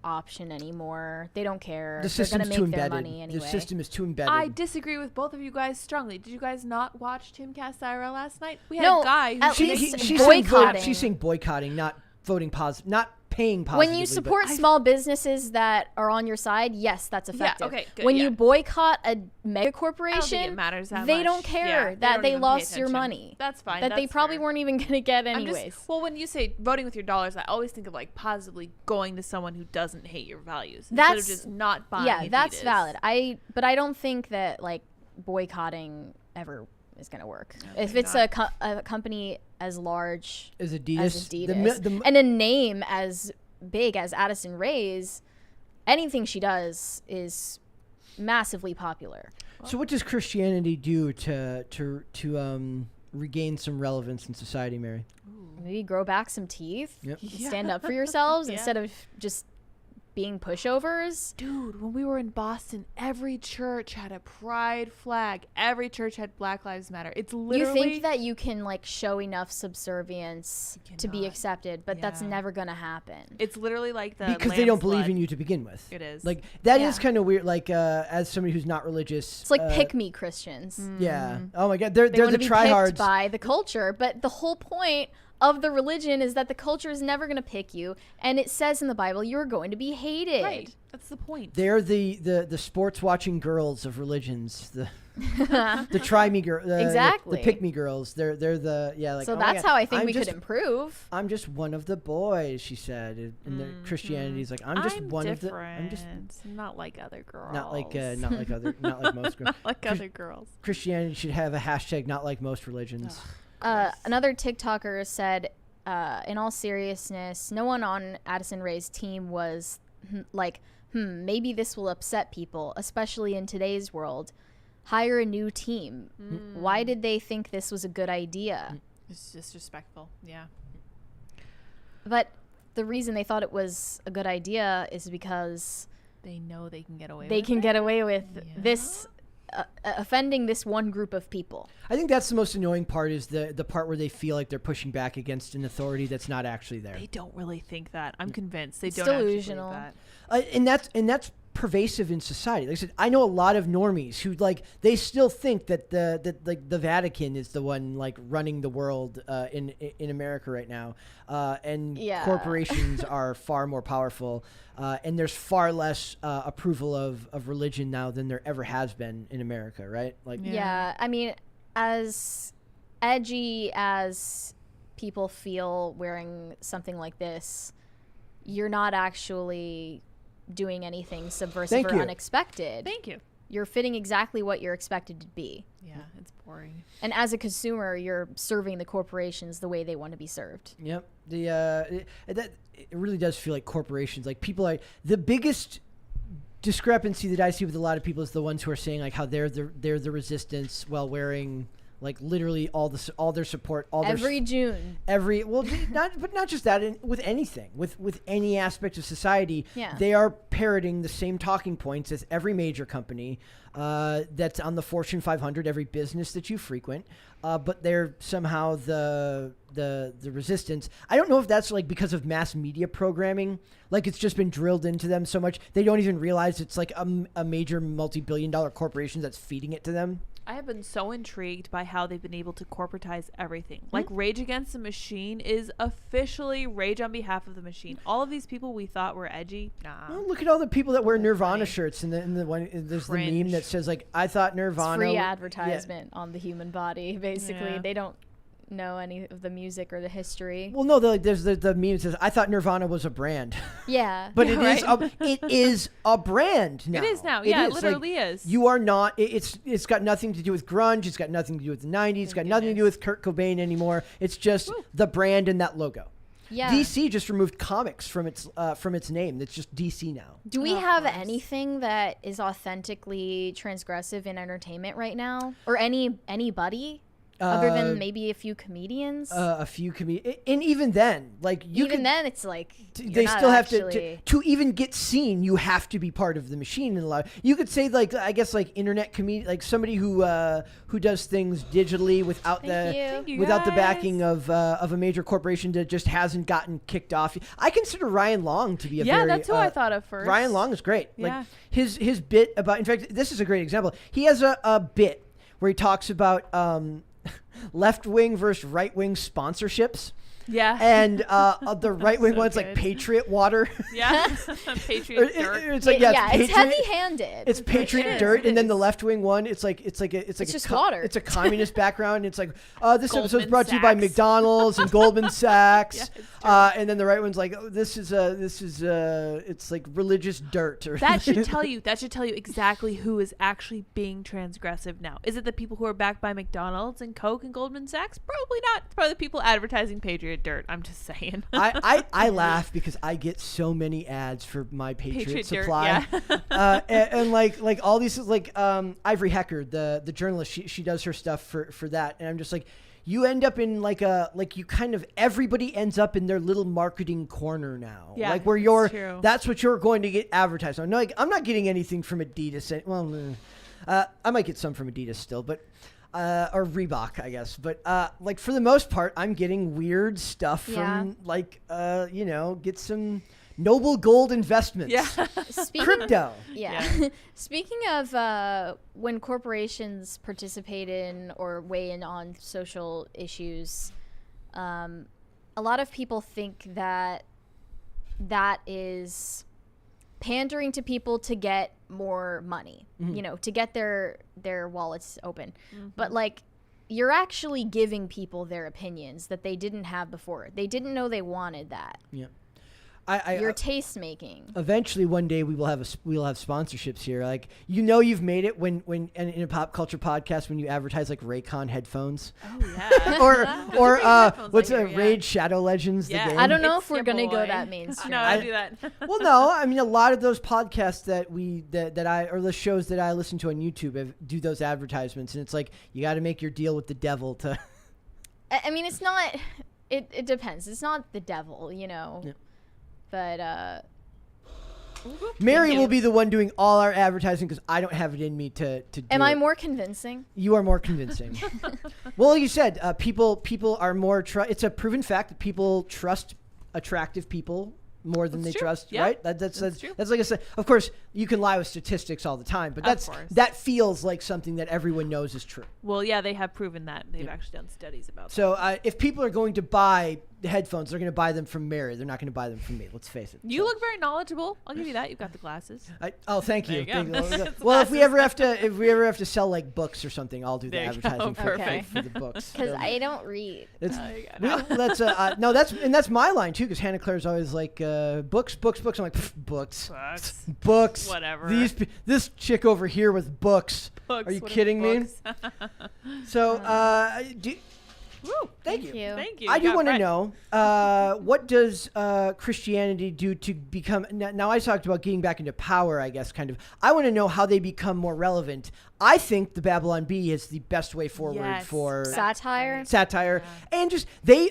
option anymore. They don't care. The system's too embedded. Money anyway. The system is too embedded. I disagree with both of you guys strongly. Did you guys not watch Tim Cassira last night? We had a guy who... She's boycotting. She's saying boycotting, not voting positive, not paying positively. When you support small businesses that are on your side, yes, that's effective. Yeah, okay, good, when you boycott a mega corporation, it matters that they much. don't care that they lost your money. That's fine. That they probably weren't even going to get anyways. Well, when you say voting with your dollars, I always think of like positively going to someone who doesn't hate your values instead of just not buying. Yeah, that's Adidas. valid. But I don't think that like boycotting ever is going to work. No, if it's a company as large as Adidas, and a name as big as Addison Rae's, anything she does is massively popular. So what does Christianity do to regain some relevance in society, Mary? Maybe grow back some teeth. Yep. Stand up for yourselves instead of just being pushovers. Dude, when we were in Boston, every church had a pride flag. Every church had Black Lives Matter. It's literally... You think that you can like show enough subservience to be accepted, but that's never going to happen. It's literally like the because they don't believe in you to begin with. It is. Like that is kind of weird. Like as somebody who's not religious, it's like pick me Christians. Yeah. Oh my God, they're they the be tryhards picked by the culture, but the whole point of the religion is that the culture is never going to pick you, and it says in the Bible you're going to be hated. Right. That's the point. They're the sports watching girls of religions. The try me girl. Exactly. The pick me girls. They're the like. So that's how I think we could improve. I'm just one of the boys, she said. And the Christianity is like I'm just one of the. I'm just not like other girls. Not like most girls. Not like other girls. Christianity should have a hashtag not like most religions. Another TikToker said, in all seriousness, no one on Addison Rae's team was like, maybe this will upset people, especially in today's world. Hire a new team. Why did they think this was a good idea? It's disrespectful. Yeah. But the reason they thought it was a good idea is because they know they can get away with this offending this one group of people. I think that's the most annoying part is the part where they feel like they're pushing back against an authority that's not actually there. They don't really think that. I'm convinced they it's don't delusional. actually believe that. And that's pervasive in society. Like I said, I know a lot of normies who like they still think that the Vatican is the one like running the world in America right now, and corporations are far more powerful, and there's far less approval of religion now than there ever has been in America, right? Like I mean, as edgy as people feel wearing something like this, you're not actually doing anything subversive or unexpected. Thank you. You're fitting exactly what you're expected to be. Yeah, it's boring. And as a consumer, you're serving the corporations the way they want to be served. Yep. It really does feel like corporations, like people are the biggest discrepancy that I see with a lot of people is the ones who are saying like how they're the resistance while wearing like literally all their support, June. Not just that, with anything, with any aspect of society, they are parroting the same talking points as every major company that's on the Fortune 500, every business that you frequent, but they're somehow the resistance. I don't know if that's like because of mass media programming, like it's just been drilled into them so much they don't even realize it's like a major multi-billion-dollar corporation that's feeding it to them. I have been so intrigued by how they've been able to corporatize everything. Like Rage Against the Machine is officially Rage on behalf of the machine. All of these people we thought were edgy, nah. Well, look at all the people that wear Nirvana shirts, and the one there's Cringe. the meme that says like, "I thought Nirvana." It's free advertisement on the human body. Basically, they don't know any of the music or the history. Well, no, there's the meme that says, "I thought Nirvana was a brand." Yeah, but it is a brand now. It is now. It literally is. You are not. It's got nothing to do with grunge. It's got nothing to do with the '90s. It's got nothing to do with Kurt Cobain anymore. It's just the brand and that logo. Yeah. DC just removed comics from its name. It's just DC now. Do we have anything that is authentically transgressive in entertainment right now, or anybody? Other than maybe a few comedians? A few comedians. And even then, like then it's like they still have to even get seen, you have to be part of the machine. And you could say like, I guess like internet comedian, like somebody who does things digitally without the backing of a major corporation that just hasn't gotten kicked off. I consider Ryan Long to be that's who I thought of first. Ryan Long is great. Yeah. Like his bit about, in fact, this is a great example. He has a bit where he talks about left-wing versus right-wing sponsorships. Yeah. And the right-wing one's like Patriot Water. Yeah. Patriot Dirt. It's like, it's heavy-handed. It's Patriot Dirt. And then the left-wing one, it's just water. It's a communist background. It's like, this Goldman episode's brought to you by McDonald's and Goldman Sachs. And then the right one's like, it's like religious dirt. Or that should tell you exactly who is actually being transgressive now. Is it the people who are backed by McDonald's and Coke and Goldman Sachs? Probably not. It's probably the people advertising Patriot Dirt. I'm just saying. I laugh because I get so many ads for my Patriot Supply. Dirt, yeah. and like all these, like Ivory Hecker, the journalist, she does her stuff for that, and I'm just like, you end up in everybody ends up in their little marketing corner now. Yeah, like where that's what you're going to get advertised on. No, like I'm not getting anything from Adidas. Well, I might get some from Adidas still, but or Reebok, I guess. But like for the most part, I'm getting weird stuff from get some Noble Gold Investments. Yeah. Crypto. Yeah. Speaking of when corporations participate in or weigh in on social issues, a lot of people think that is pandering to people to get more money, to get their wallets open. Mm-hmm. But like, you're actually giving people their opinions that they didn't have before. They didn't know they wanted that. Yeah. You're taste making. Eventually, one day we'll have sponsorships here. Like you've made it when in a pop culture podcast when you advertise like Raycon headphones. Oh yeah. or what's Raid Shadow Legends? Yeah. The game? I don't know if we're gonna go that mainstream. No, I do that. Well, no. I mean, a lot of those podcasts that the shows that I listen to on YouTube do those advertisements, and it's like you got to make your deal with the devil to. I mean, it's not. It depends. It's not the devil, Yeah. But Mary will be the one doing all our advertising because I don't have it in me to do Am I more convincing? You are more convincing. Well, like you said, people are more it's a proven fact that people trust attractive people more than they true. trust, Yeah. right? That's true. That's like I said. Of course, you can lie with statistics all the time, but Of course. that feels like something that everyone knows is true. Well, yeah, they have proven that. They've actually done studies about that. So if people are going to buy the headphones, they're going to buy them from Mary. They're not going to buy them from me. Let's face it. You look very knowledgeable. I'll give you that. You've got the glasses. Thank you. There you go. Thank you. It's Well, if we ever glasses. have to sell like books or something, I'll do the There you go. advertising Perfect. for the books. Because I don't read. It's, No. that's my line too. Because Hannah Claire's always like books. I'm like books. Books. Whatever. This chick over here with books. Books. Are you What are kidding me? books? So Woo. thank you. Thank you. I You do got want to Brett. know what does Christianity do to become? Now I talked about getting back into power, I guess, kind of. I want to know how they become more relevant. I think the Babylon Bee is the best way forward Yes. for Satire. and just they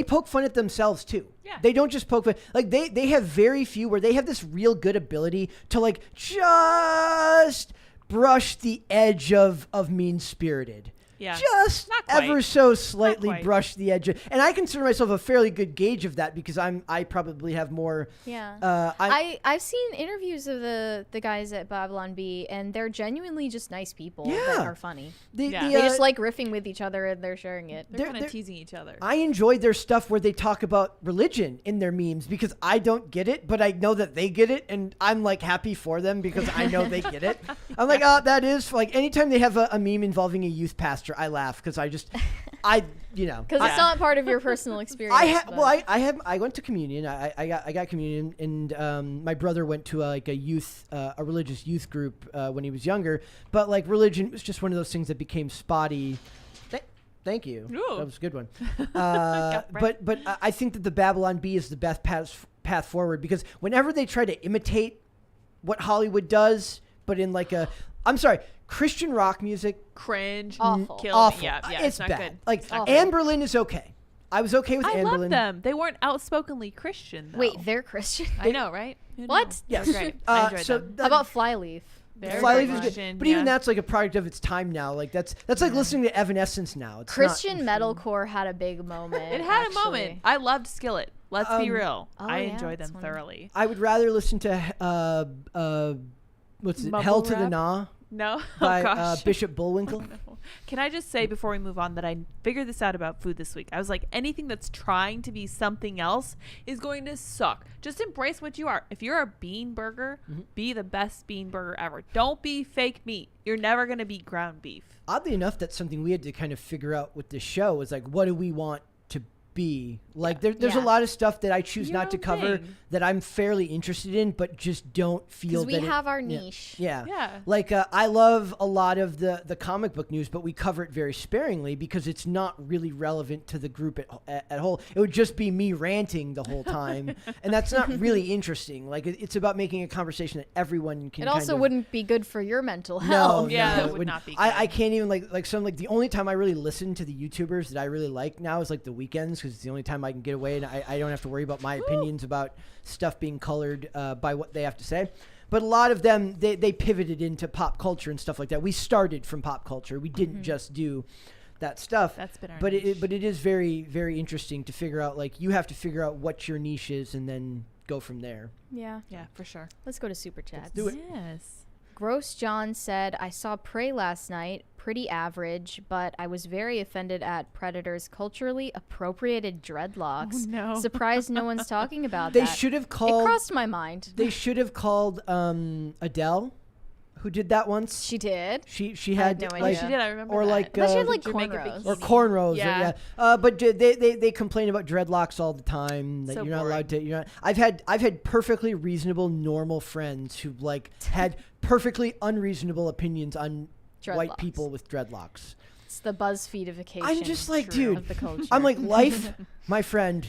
poke fun at themselves too. Yeah. They don't just poke fun. Like they have very few where they have this real good ability to like just brush the edge of mean-spirited. Yeah. Just Not quite. ever so slightly quite. brush the edge. And I consider myself a fairly good gauge of that because I probably have more. Yeah. I've seen interviews of the guys at Babylon Bee, and they're genuinely just nice people that Yeah. are funny. Yeah. They just like riffing with each other, and they're sharing it. They're They're- kind of teasing each other. I enjoy their stuff where they talk about religion in their memes because I don't get it, but I know that they get it, and I'm like happy for them because I know they get it. I'm like, oh, that is like anytime they have a meme involving a youth pastor, I laugh because Because I it's not part of your personal experience. I went to communion. I got communion, and my brother went to a religious youth group when he was younger. But like religion was just one of those things that became spotty. Thank you. Ooh. That was a good one. Right. But I think that the Babylon Bee is the best path forward because whenever they try to imitate what Hollywood does, but in like Christian rock music, Cringe. Awful. Kill. awful. Yeah, It's not bad. good. Like It's not awful. Anne Boleyn is okay. I was okay with I Anne love Boleyn. them. They weren't outspokenly Christian, though. Wait, they're Christian. I know, right? Who What? knew? Yes. That was great. I enjoyed so them. How about Flyleaf? Very Flyleaf good is Christian, good, but even yeah. that's like a product of its time now. Like that's like listening to Evanescence now. It's Christian not, metalcore had a big moment. It had actually. a moment. I loved Skillet. Let's be real. Oh, I yeah, enjoyed that's them one. thoroughly. I would rather listen to what's it? Mumble Hell to the rap? Nah No? by oh, gosh. Bishop Bullwinkle. No. Can I just say before we move on that I figured this out about food this week? I was like, anything that's trying to be something else is going to suck. Just embrace what you are. If you're a bean burger, be the best bean burger ever. Don't be fake meat. You're never going to be ground beef. Oddly enough, that's something we had to kind of figure out with this show. Was like, what do we want to be? Like, there's a Yeah. lot of stuff that I choose Your not to own cover thing. that I'm fairly interested in, but just don't feel Because we that have our yeah. niche. Yeah. Yeah. Like, I love a lot of the comic book news, but we cover it very sparingly because it's not really relevant to the group at whole. It would just be me ranting the whole time, and that's not really interesting. Like, it's about making a conversation that everyone can It also kind of, wouldn't be good for your mental No, health. Yeah, no, that it would wouldn't. not be I good. can't even like the only time I really listen to the YouTubers that I really like now is like the weekends because it's the only time I can get away and I don't have to worry about my opinions about stuff being colored by what they have to say. But a lot of them they pivoted into pop culture and stuff like that. We started from pop culture. We didn't just do that stuff. That's been our but niche. it is very, very interesting to figure out. Like, you have to figure out what your niche is and then go from there. Yeah. Yeah, for sure. Let's go to Super Chats. do it. Yes. Gross John said, I saw Prey last night. Pretty average, but I was very offended at Predator's culturally appropriated dreadlocks. Oh, no. Surprised no one's talking about They that. should have It called. crossed my mind. They should have called Adele, who did that once. She did. She I had had no like idea. She did, I remember or that. like But she had like Jamaica cornrows. or bikini. cornrows. Yeah. But they complain about dreadlocks all the time. That So you're not boring. allowed to. You're not. I've had perfectly reasonable, normal friends who like had perfectly unreasonable opinions on white Dreadlocks. people with dreadlocks. It's the BuzzFeedification. I'm just like, True. dude. of the culture. I'm like, life, my friend,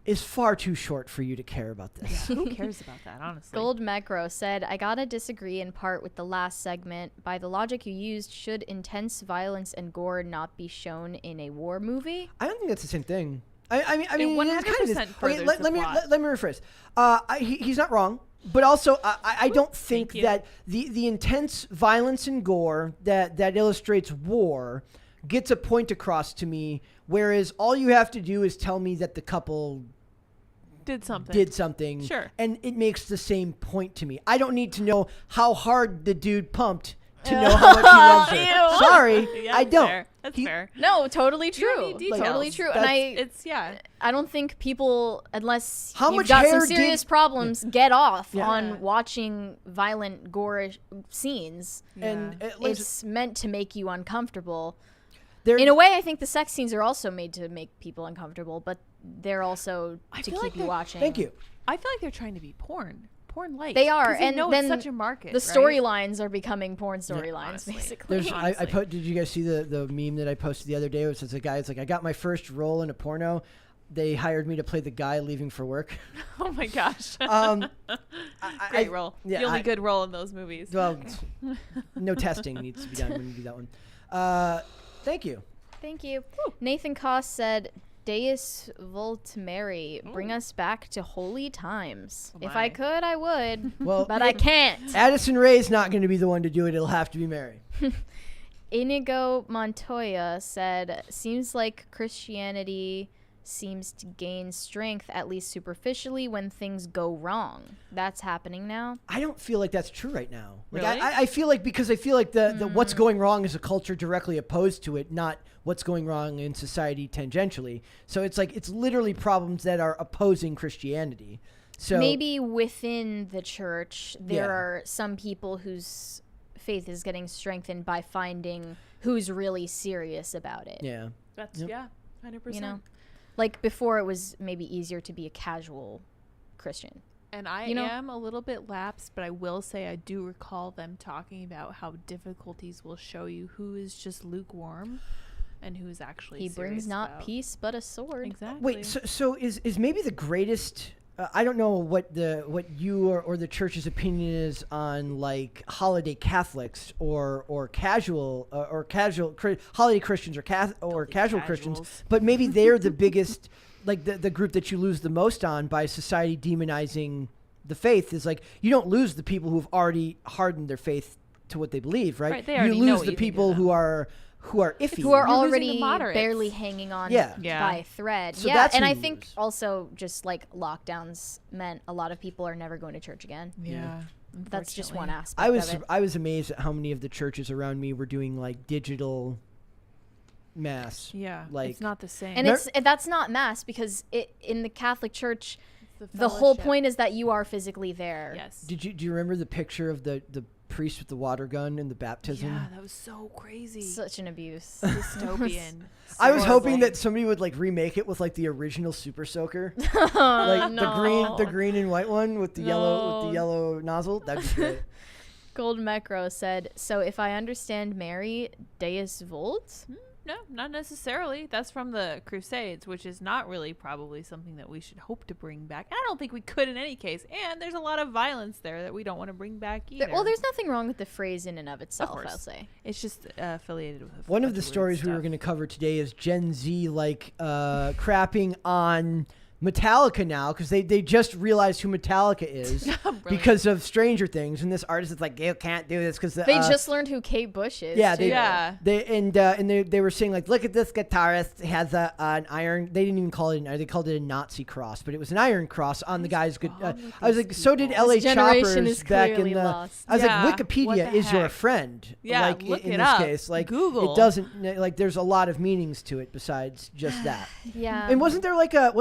is far too short for you to care about this. Who cares about that, honestly? Gold Macro said, I gotta disagree in part with the last segment. By the logic you used, should intense violence and gore not be shown in a war movie? I don't think that's the same thing. I mean, it kind of is. 100% Okay, furthers let the me plot. let me rephrase. He's not wrong, but also I don't think Thank you. that the intense violence and gore that illustrates war gets a point across to me. Whereas all you have to do is tell me that the couple did something. Sure. And it makes the same point to me. I don't need to know how hard the dude pumped to know how much he loves her. Ew. Sorry, Yeah, I don't. fair. That's fair. No, totally You true. don't need details. Totally true. That's- And I don't think people, unless How you've much got some hair serious did- problems, get off Yeah. on watching violent, gore scenes. And It's meant to make you uncomfortable. there, In a way, I think the sex scenes are also made to make people uncomfortable, but they're also to feel keep like you they're- watching. thank you. I feel like they're trying to be porn light. They are, 'Cause they and know then it's such a market. The right? storylines are becoming porn storylines, honestly. basically. There's, I put. Did you guys see the meme that I posted the other day? It says a guy. It's like, I got my first role in a porno. They hired me to play the guy leaving for work. Oh my gosh. I- Great role. yeah, the only I- good role in those movies. Well, no testing needs to be done when you do that one. Thank you. Thank you. Nathan Koss said, Deus Vult Mary, bring us back to holy times. Oh if my. I could, I would, Well, but I can't. Addison Rae is not going to be the one to do it. It'll have to be Mary. Inigo Montoya said, seems like Christianity seems to gain strength, at least superficially, when things go wrong. That's happening now. I don't feel like that's true right now. Like, Really? I feel like, because I feel like the what's going wrong is a culture directly opposed to it, not what's going wrong in society tangentially. So it's like, it's literally problems that are opposing Christianity. So Maybe within the church, there Yeah. are some people whose faith is getting strengthened by finding who's really serious about it. yeah. That's, Yep. yeah, 100%. You know, like before it was maybe easier to be a casual Christian. And I You know? am a little bit lapsed, but I will say I do recall them talking about how difficulties will show you who is just lukewarm and who is actually He serious brings not about. peace but a sword. Exactly. Wait, so is maybe the greatest? I don't know what you or the church's opinion is on like holiday Catholics or casual holiday Christians or casual Christians, casuals. but maybe they're the biggest, like the group that you lose the most on by society demonizing the faith. Is like, you don't lose the people who've already hardened their faith to what they believe, right? Right, they You already know lose what the you think of people them. who are iffy. Who are You're losing the already moderates. barely hanging on Yeah. Yeah. by a thread. So yeah, that's and who I you think lose. also just like lockdowns meant a lot of people are never going to church again. Yeah. That's just one unfortunately. aspect of it. I was amazed at how many of the churches around me were doing like digital mass. Yeah. Like- it's not the same. And that's not mass because in the Catholic Church, It's the whole fellowship. point is that you are physically there. Yes. Do you remember the picture of the priest with the water gun in the baptism? Yeah, that was so crazy. Such an abuse. Dystopian. I was hoping horrible. that somebody would like remake it with like the original Super Soaker, like no. the green and white one with the yellow nozzle. That'd be great. Gold Mecro said, so if I understand Mary, Deus Vult? No, not necessarily. That's from the Crusades, which is not really probably something that we should hope to bring back. And I don't think we could in any case. And there's a lot of violence there that we don't want to bring back either. Well, there's nothing wrong with the phrase in and of itself, course. I'll say. It's just affiliated with One of bunch the weird stories we were stuff. going to cover today is Gen Z like crapping on Metallica now, because they just realized who Metallica is because of Stranger Things, and this artist is like, you can't do this because They just learned who Kate Bush is. yeah, too. they were saying like, look at this guitarist, he has an iron. They didn't even call it they called it a Nazi cross, but it was an iron cross on the guy's good. I was like, so did L.A. This generation Choppers is back in clearly the. lost. I was Yeah, like, Wikipedia what the is your heck? friend. Yeah, like look in it this up. case, like Google. it doesn't like. There's a lot of meanings to it besides just that. Yeah. And wasn't there like a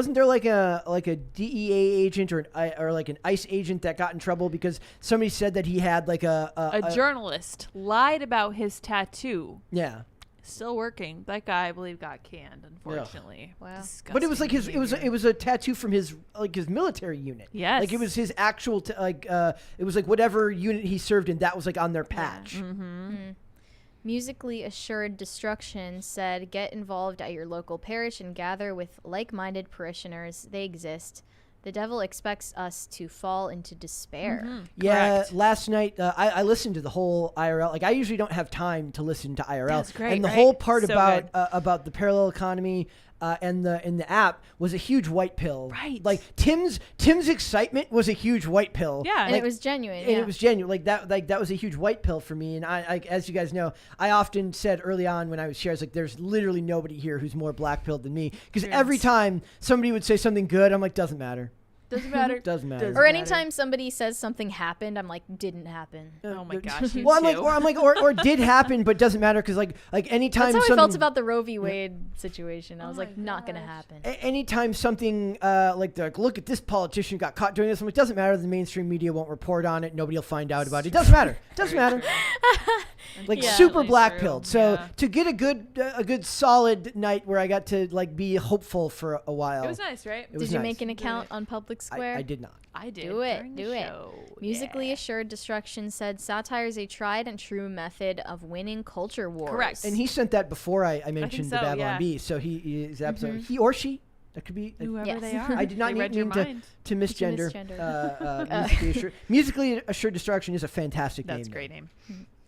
DEA agent or like an ICE agent that got in trouble because somebody said that he had like A journalist lied about his tattoo. yeah. Still working. That guy, I believe, got canned, unfortunately. Wow. But it was like Disgusting it behavior. was a tattoo from his military unit. Yes. Like it was his actual it was like whatever unit he served in, that was like on their patch. Musically Assured Destruction said, get involved at your local parish and gather with like-minded parishioners. They exist. The devil expects us to fall into despair. Yeah, Correct. last night I listened to the whole IRL. Like I usually don't have time to listen to IRL. That's great, and the right? whole part So about the parallel economy and the app was a huge white pill. Right. Like Tim's excitement was a huge white pill. Yeah. And Like, it was genuine. and yeah. it was genuine. Like that was a huge white pill for me. And I as you guys know, I often said early on when I was shares, like there's literally nobody here who's more black pilled than me. Because every time somebody would say something good, I'm like, doesn't matter. Doesn't matter. Doesn't matter. Doesn't Or matter. anytime somebody says something happened, I'm like, didn't happen. Oh my gosh. Well, or did happen, but doesn't matter because like anytime That's how I something, felt about the Roe v. Wade situation. I was like, not gonna happen. anytime something like look at this politician got caught doing this, I'm like, doesn't matter. The mainstream media won't report on it. Nobody will find out about it. It doesn't matter. Doesn't matter. Like Yeah. super Really black true. pilled. So Yeah. to get a good solid night where I got to like be hopeful for a while. It was nice, right? It was Did you nice. make an account on Public Square? I did not. I did. Do it, during the do it. show. Musically Yeah. Assured Destruction said satire is a tried and true method of winning culture wars. Correct. And he sent that before I mentioned the so, Babylon yeah. Bee. So he is absolutely Mm-hmm. he or she. That could be. Whoever Yes. they are. I did not They read mean your to mind. misgender. Musically Assured Destruction is a fantastic name. That's a great name.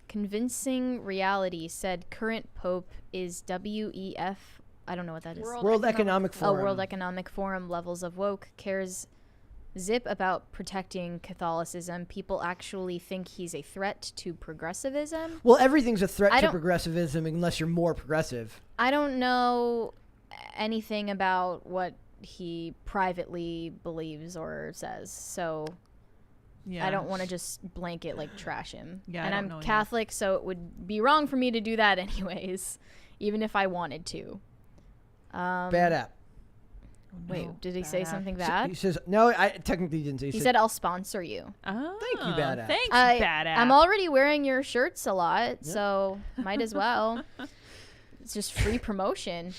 Convincing Reality said current pope is WEF. I don't know what that is. World Economic Oh, Forum. World Economic Forum levels of woke cares zip about protecting Catholicism. People actually think he's a threat to progressivism. Well, everything's a threat I to don't- progressivism unless you're more progressive. I don't know anything about what he privately believes or says, so Yeah. I don't want to just blanket like trash him. Yeah, I and don't I'm know enough. Catholic, so it would be wrong for me to do that anyways, even if I wanted to. Bad app. Wait, did he bad say app. something He bad? says no. I technically didn't say. He said, "I'll sponsor you." Oh, Thank you, Bad App. Thanks, I- Bad App. I'm already wearing your shirts a lot, so might as well. It's just free promotion.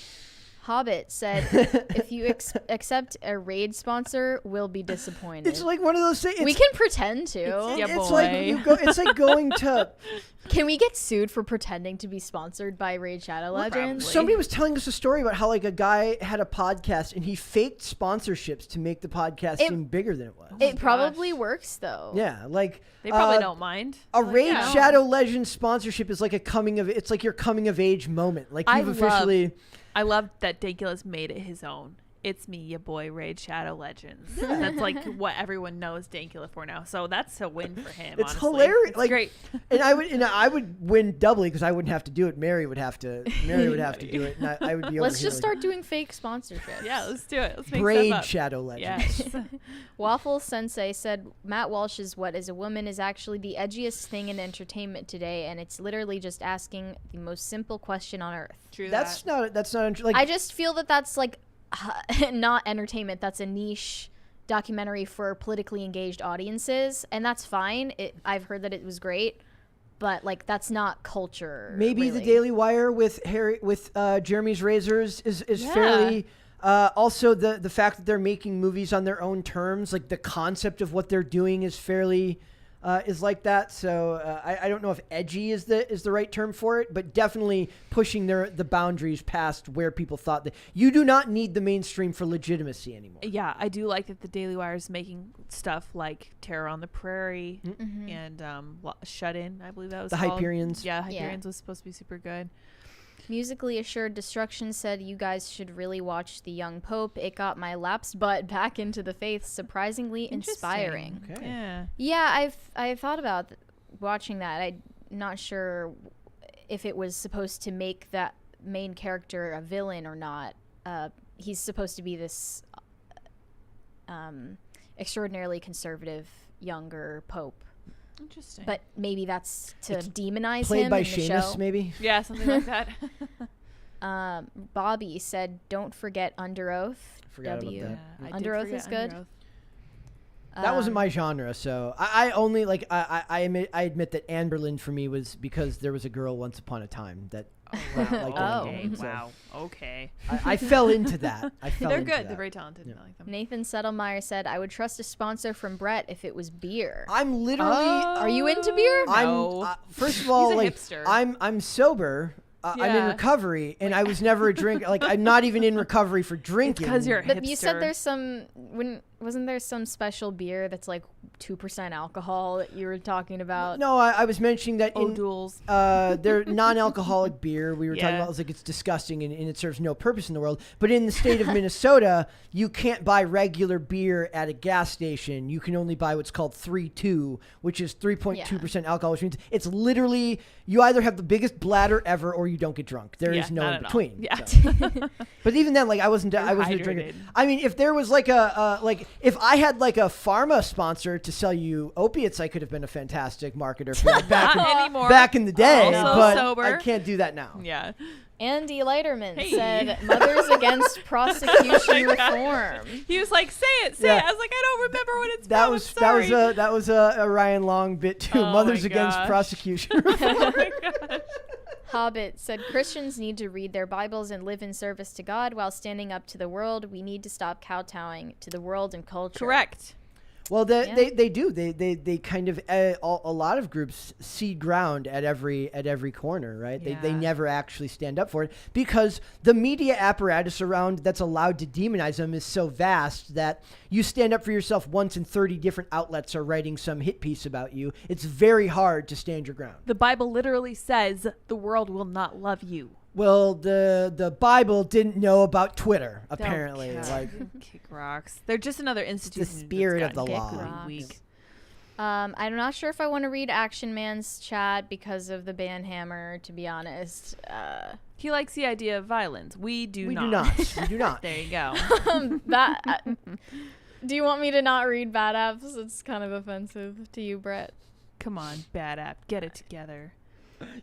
Hobbit said, "If you accept a raid sponsor, we'll be disappointed." It's like one of those things. We can pretend to. Yeah, It's boy. like it's like going to. Can we get sued for pretending to be sponsored by Raid Shadow Legends? probably. Somebody was telling us a story about how like a guy had a podcast and he faked sponsorships to make the podcast seem bigger than it was. It probably works though. Yeah, like They probably uh, don't mind. A Like, Raid yeah. Shadow Legends sponsorship is like it's like your coming of age moment. Like I you've love- officially. I love that Dankulus made it his own. It's me, your boy, Raid Shadow Legends. That's like what everyone knows Dankula for now. So that's a win for him. It's honestly. hilarious. It's Like, great. and I would win doubly because I wouldn't have to do it. Mary would have to do it, and I would be. Let's over just here start doing fake sponsorships. Yeah, let's do it. Let's like make Braid stuff up. Shadow Legends. Yes. Waffle Sensei said Matt Walsh's "What is a Woman" is actually the edgiest thing in entertainment today, and it's literally just asking the most simple question on earth. True. That's not like I just feel that that's like not entertainment. That's a niche documentary for politically engaged audiences, and that's fine. I've heard that it was great, but like that's not culture. maybe the really. Daily Wire with Jeremy's Razors is Yeah. fairly. Also, the fact that they're making movies on their own terms, like the concept of what they're doing, is fairly is like that. So I don't know if edgy is the right term for it, but definitely pushing the boundaries past where people thought that you do not need the mainstream for legitimacy anymore. Yeah, I do like that the Daily Wire is making stuff like Terror on the Prairie and Shut In. I believe that was The called. Hyperions. Yeah, Yeah. Hyperions was supposed to be super good. Musically Assured Destruction said, "You guys should really watch The Young Pope. It got my lapsed butt back into the faith. Surprisingly inspiring." Interesting. Okay. Yeah. Yeah, I've thought about watching that. I'm not sure if it was supposed to make that main character a villain or not. He's supposed to be this extraordinarily conservative younger pope, Interesting. but maybe that's to demonize Played him by in the Seamus, show. maybe. yeah, something like that. Bobby said, "Don't forget Under Oath." Forgot about Yeah, that. I did Under Oath forget is good. Under Oath. That wasn't my genre, so I only like I admit that Anberlin for me was because there was a girl once upon a time that liked Oh, Anberlin, okay. so Wow. Okay. I fell into that. They're good. They're very talented. Yeah. I like them. Nathan Settlemeyer said, "I would trust a sponsor from Brett if it was beer." I'm literally. Are you into beer? No. I'm first of all He's a like hipster. I'm sober. I'm in Yeah. recovery, and I was never a drinker. Like I'm not even in recovery for drinking. Because you're a But you said hipster. there's some wasn't there some special beer that's like 2% alcohol that you were talking about? No, I was mentioning that in O'Doul's. they're non-alcoholic beer. We were talking Yeah. about it was like it's disgusting and it serves no purpose in the world. But in the state of Minnesota, you can't buy regular beer at a gas station. You can only buy what's called 3.2, which is 3.2% alcohol, which means it's literally you either have the biggest bladder ever or you don't get drunk. There is no not in at all. between. Yeah. So. But even then, like I wasn't a drinker. hydrated. I mean, if there was like a like if I had like a pharma sponsor to sell you opiates, I could have been a fantastic marketer for that back in the day. Also but sober. I can't do that now. Yeah. Andy Leiterman said, "Mothers against prosecution reform." He was like, "Say it." I was like, "I don't remember what it's from." That was a Ryan Long bit too. Oh Mothers my against gosh. prosecution. Oh my gosh. Hobbit said, "Christians need to read their Bibles and live in service to God while standing up to the world. We need to stop kowtowing to the world and culture." Correct. Well, they do. They kind of a lot of groups cede ground at every corner, right? Yeah. They never actually stand up for it because the media apparatus around that's allowed to demonize them is so vast that you stand up for yourself once and 30 different outlets are writing some hit piece about you. It's very hard to stand your ground. The Bible literally says the world will not love you. Well, the Bible didn't know about Twitter, apparently. Kick rocks. They're just another institution. The spirit of the that's law. gotten weak. I'm not sure if I want to read Action Man's chat because of the ban hammer, to be honest. He likes the idea of violence. We do We not. do not. We do not. There you go. Do you want me to not read Bad Apps? It's kind of offensive to you, Brett. Come on, bad app. Get it together.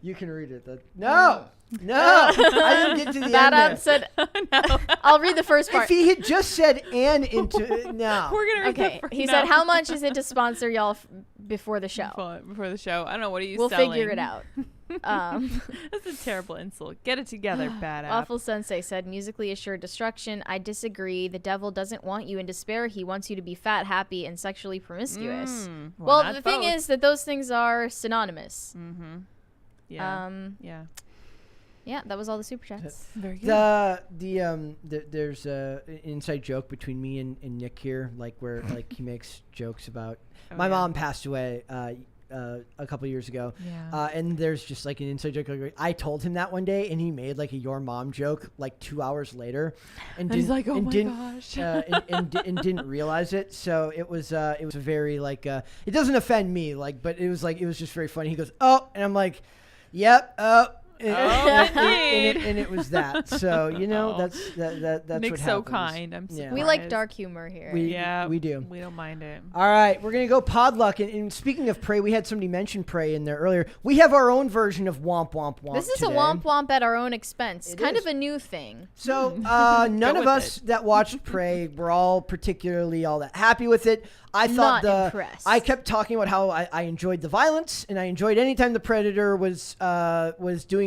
You can read it. No, I didn't get to the Bad end App there. said, No. I'll read the first If part. he had just said "and" into no. We're going to read Okay, the he said, "How much is it to sponsor y'all before the show?" Before the show. I don't know. What are you We'll selling? figure it out. That's a terrible insult. Get it together, bad app. Awful Sensei said, "Musically assured destruction. I disagree. The devil doesn't want you in despair. He wants you to be fat, happy, and sexually promiscuous." Well, Well, the thing is that those things are synonymous. Mm-hmm. Yeah. Yeah, that was all the super chats. Very good. There's an inside joke between me and Nick here, like where like he makes jokes about my mom passed away a couple years ago, and there's just like an inside joke. Like, I told him that one day, and he made like a "your mom" joke like 2 hours later, and he's like, "Oh my gosh," and didn't realize it. So it was a very like it doesn't offend me, like, but it was just very funny. He goes, "Oh," and I'm like, "Yep, oh." And it was that. So that's Nick's what happens. so kind. I'm surprised. We like dark humor here. We do. We don't mind it. All right, we're gonna go Podluck. And speaking of Prey, we had somebody mention Prey in there earlier. We have our own version of Womp Womp Womp. This is today. a womp womp at our own expense. It Kind is. of a new thing. So none Go of with us that watched Prey were all particularly all that happy with it. I thought Not impressed. I kept talking about how I enjoyed the violence, and I enjoyed anytime the Predator was doing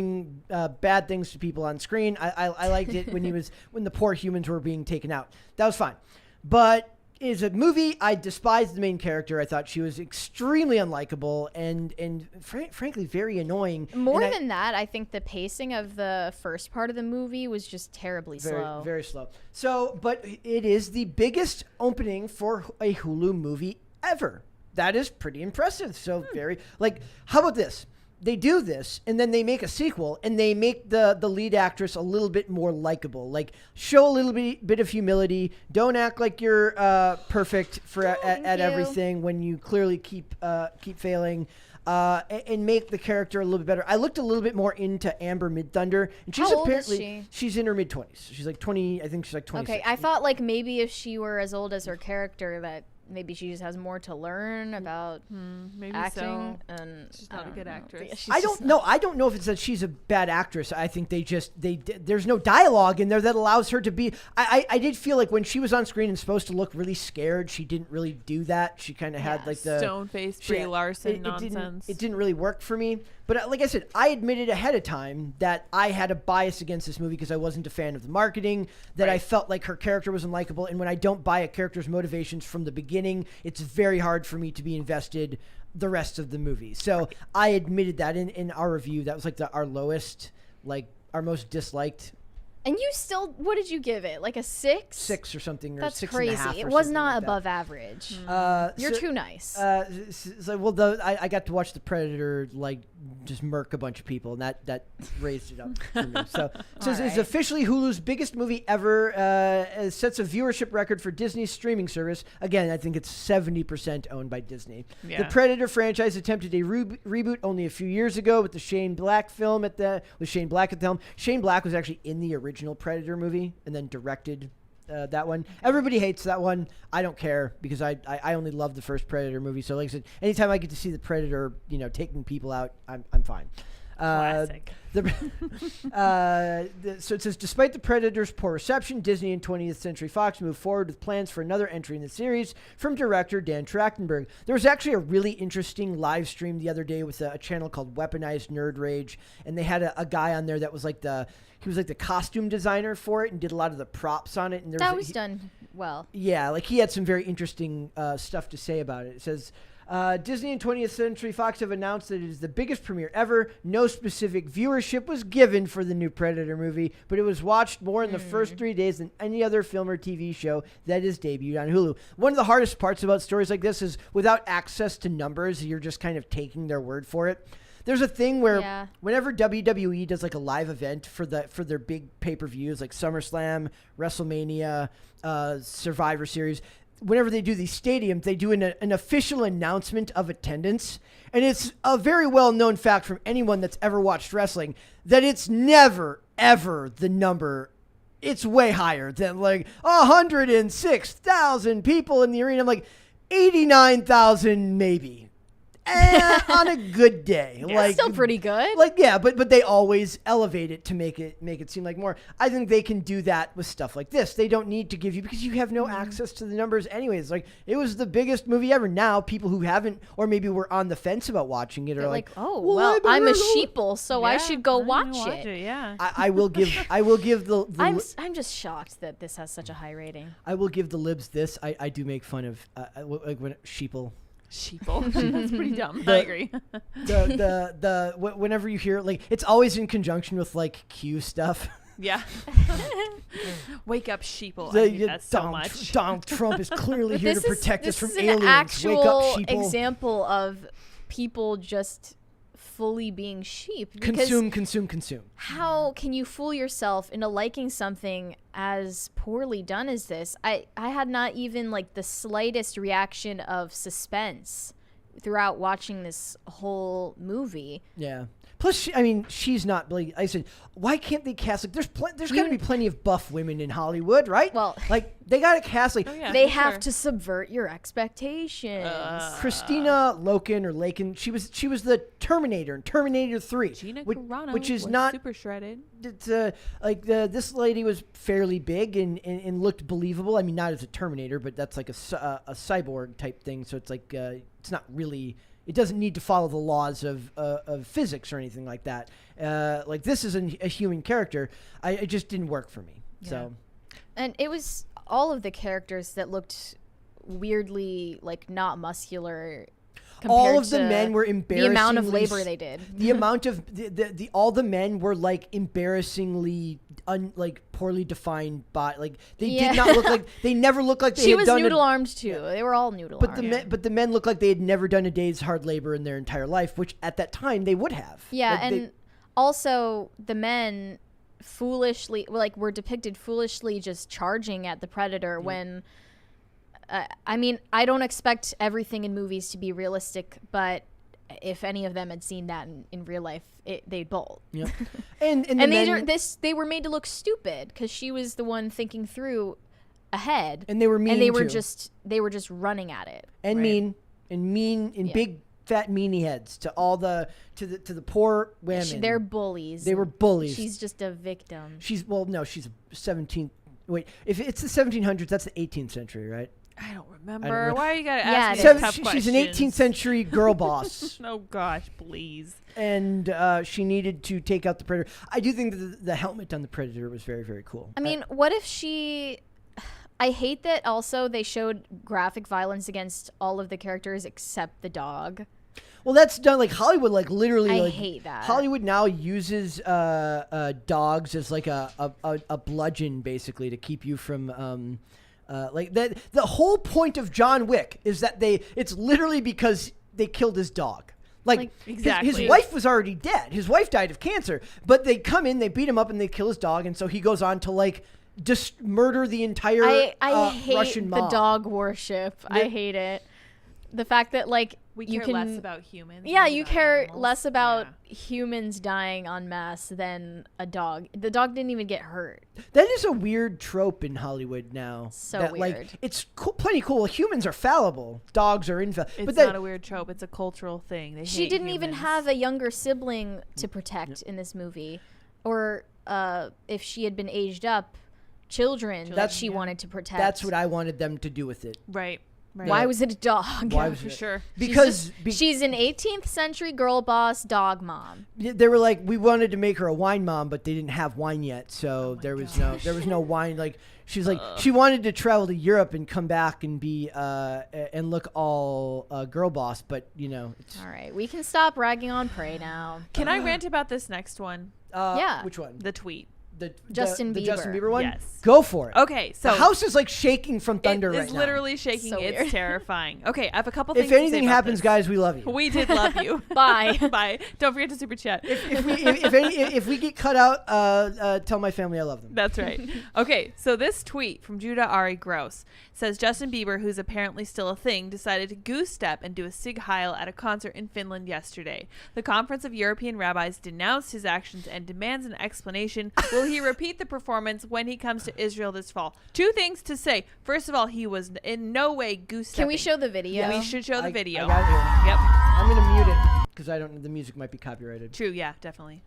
bad things to people on screen. I liked it when the poor humans were being taken out. That was fine. But as a movie, I despised the main character. I thought she was extremely unlikable and frankly very annoying. More And than that, I think the pacing of the first part of the movie was just terribly slow. Very slow. So, but it is the biggest opening for a Hulu movie ever. That is pretty impressive. So how about this? They do this, and then they make a sequel, and they make the lead actress a little bit more likable. Like, show a little bit of humility. Don't act like you're perfect at everything when you clearly keep failing. And make the character a little bit better. I looked a little bit more into Amber Midthunder, and she's How old is apparently she? She's in her mid-20s. She's like 20. I think she's like 26. Okay, I thought like maybe if she were as old as her character, that maybe she just has more to learn about Maybe acting. so. And She's not a good actress. I don't know. I don't know if it's that she's a bad actress. I think there's no dialogue in there that allows her to be. I did feel like when she was on screen and supposed to look really scared, she didn't really do that. She kind of had like the stone-faced Brie Larson nonsense. nonsense. It didn't really work for me. But like I said, I admitted ahead of time that I had a bias against this movie because I wasn't a fan of the marketing, that I felt like her character was unlikable. And when I don't buy a character's motivations from the beginning, it's very hard for me to be invested the rest of the movie. So I admitted that in our review. That was like our lowest, like our most disliked. And you still, what did you give it? Like a 6? 6 or something. Or That's 6.5 crazy. or It was something not like above average. You're too nice. I got to watch the Predator like just murk a bunch of people, and that raised it up for me. So it's officially Hulu's biggest movie ever. It sets a viewership record for Disney's streaming service. Again, I think it's 70% owned by Disney. Yeah. The Predator franchise attempted a reboot only a few years ago with the Shane Black film with Shane Black at the helm. Shane Black was actually in the original Predator movie and then directed that one. Everybody hates that one. I don't care because I only love the first Predator movie. So like I said, anytime I get to see the Predator, taking people out, I'm fine. Classic. So it says, despite the Predator's poor reception, Disney and 20th Century Fox moved forward with plans for another entry in the series from director Dan Trachtenberg. There was actually a really interesting live stream the other day with a channel called Weaponized Nerd Rage, and they had a guy on there that was like the costume designer for it and did a lot of the props on it. And that was done well. Yeah, like he had some very interesting stuff to say about it. It says, Disney and 20th Century Fox have announced that it is the biggest premiere ever. No specific viewership was given for the new Predator movie, but it was watched more in the first 3 days than any other film or TV show that is debuted on Hulu. One of the hardest parts about stories like this is without access to numbers, you're just kind of taking their word for it. There's a thing where whenever WWE does like a live event for their big pay-per-views like SummerSlam, WrestleMania, Survivor Series, whenever they do these stadiums, they do an official announcement of attendance. And it's a very well-known fact from anyone that's ever watched wrestling that it's never, ever the number. It's way higher than like 106,000 people in the arena. I'm like 89,000 maybe. On a good day. Yeah, like still pretty good. Like, yeah, but they always elevate it to make it seem like more. I think they can do that with stuff like this. They don't need to give you, because you have no access to the numbers anyways. Like, it was the biggest movie ever. Now people who haven't, or maybe were on the fence about watching it, are like, oh, well, I'm a sheeple, so I should go watch it. Yeah. I will give the I'm just shocked that this has such a high rating. I will give the libs this. I do make fun of like when sheeple. Sheeple. That's pretty dumb. I agree. Whenever you hear, like, it's always in conjunction with like Q stuff. Yeah. Wake up, sheeple. I hate that so much. Donald Trump is clearly here to protect us from aliens. This is an actual Wake up, sheeple. example of people just fully being sheep. Consume. How can you fool yourself into liking something as poorly done as this? I had not even like the slightest reaction of suspense throughout watching this whole movie. Yeah. Plus, she's not. Like I said, why can't they cast? Like, there's got to be plenty of buff women in Hollywood, right? Well, like they got to cast like they have to subvert your expectations. Christina Loken or Laken, she was the Terminator in Terminator 3, Gina Carano, which is not super shredded. It's this lady was fairly big and looked believable. I mean, not as a Terminator, but that's like a cyborg type thing. So it's like it's not really. It doesn't need to follow the laws of physics or anything like that. Like, this is a human character. It just didn't work for me. Yeah. So, and it was all of the characters that looked weirdly like not muscular. All of the men were embarrassingly. The amount of labor they did. The amount of all the men were like embarrassingly poorly defined body. Like they did not look like they never looked like they she had was done noodle armed too. Yeah. They were all noodle armed. But the men looked like they had never done a day's hard labor in their entire life, which at that time they would have. Yeah, also the men foolishly were depicted foolishly just charging at the Predator when. I don't expect everything in movies to be realistic, but if any of them had seen that in real life, they'd bolt. Yep. and they were made to look stupid because she was the one thinking through ahead, and they were mean. And they were just running at it, and right? mean, big fat meanie heads to all the poor women. They're bullies. They were bullies. She's just a victim. She's 17th. Wait, if it's the 1700s, that's the 18th century, right? I don't remember. Why are you gotta ask me tough questions? She's an 18th century girl boss. Oh gosh, please. And she needed to take out the Predator. I do think that the helmet on the Predator was very, very cool. I mean, what if she... I hate that also they showed graphic violence against all of the characters except the dog. Well, that's done like Hollywood, like literally. I like, hate that. Hollywood now uses dogs as like a bludgeon, basically, to keep you from... like that, the whole point of John Wick is that it's literally because they killed his dog. Like exactly. His wife was already dead. His wife died of cancer, but they come in, they beat him up, and they kill his dog, and so he goes on to like just murder the entire I hate Russian mob. The dog worship. I hate it. The fact that like We care less about humans. Yeah, than you about care animals. less about humans dying en masse than a dog. The dog didn't even get hurt. That is a weird trope in Hollywood now. So that, weird. Like, it's plenty cool. Humans are fallible. Dogs are infallible. It's But not a weird trope. It's a cultural thing. They She hate didn't even humans. have a younger sibling to protect in this movie. Or if she had been aged up, children that she wanted to protect. That's what I wanted them to do with it. Right. Why was it a dog? Why was For it? sure. Because She's an 18th century girl boss dog mom. they were like, we wanted to make her a wine mom, but they didn't have wine yet, so there was no wine. Like, she's like, she wanted to travel to Europe and come back and be and look all girl boss, but it's All right, we can stop ragging on Prey now. Can I rant about this next one? Yeah. Which one? The tweet. The Justin the Bieber. Justin Bieber one. Yes. Go for it. Okay, so The house is like shaking from thunder right it's now. literally shaking. So it's weird. terrifying. Okay, I have a couple things. If to say anything about happens, this. guys, we love you. We did love you. Bye. Bye. Don't forget to super chat. if we get cut out, tell my family I love them. That's right. Okay, so this tweet from Judah Ari Gross says Justin Bieber, who's apparently still a thing, decided to goose step and do a Sig Heil at a concert in Finland yesterday. The Conference of European Rabbis denounced his actions and demands an explanation. Will he repeat the performance when he comes to Israel this fall? Two things to say. First of all, he was in no way goose stepping. Can we show the video? We should show the video. I got it here. Yep. I'm gonna mute it because the music might be copyrighted. True. Yeah, definitely.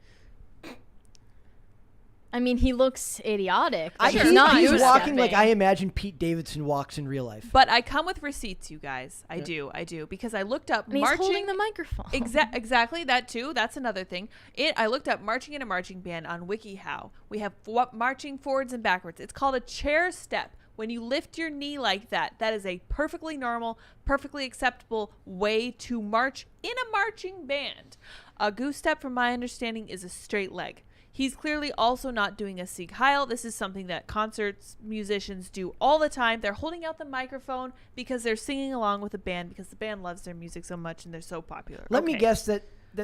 I mean, he looks idiotic. I, But he- not he's goose walking like stepping. I imagine Pete Davidson walks in real life. But I come with receipts, you guys. I do, because I looked up And he's marching. holding the microphone. Exactly, that too. That's another thing. I looked up marching in a marching band on WikiHow. We have marching forwards and backwards. It's called a chair step. When you lift your knee like that, that is a perfectly normal, perfectly acceptable way to march in a marching band. A goose step, from my understanding, is a straight leg. He's clearly also not doing a Sieg Heil. This is something that concerts musicians do all the time. They're holding out the microphone because they're singing along with the band because the band loves their music so much and they're so popular. Let me guess that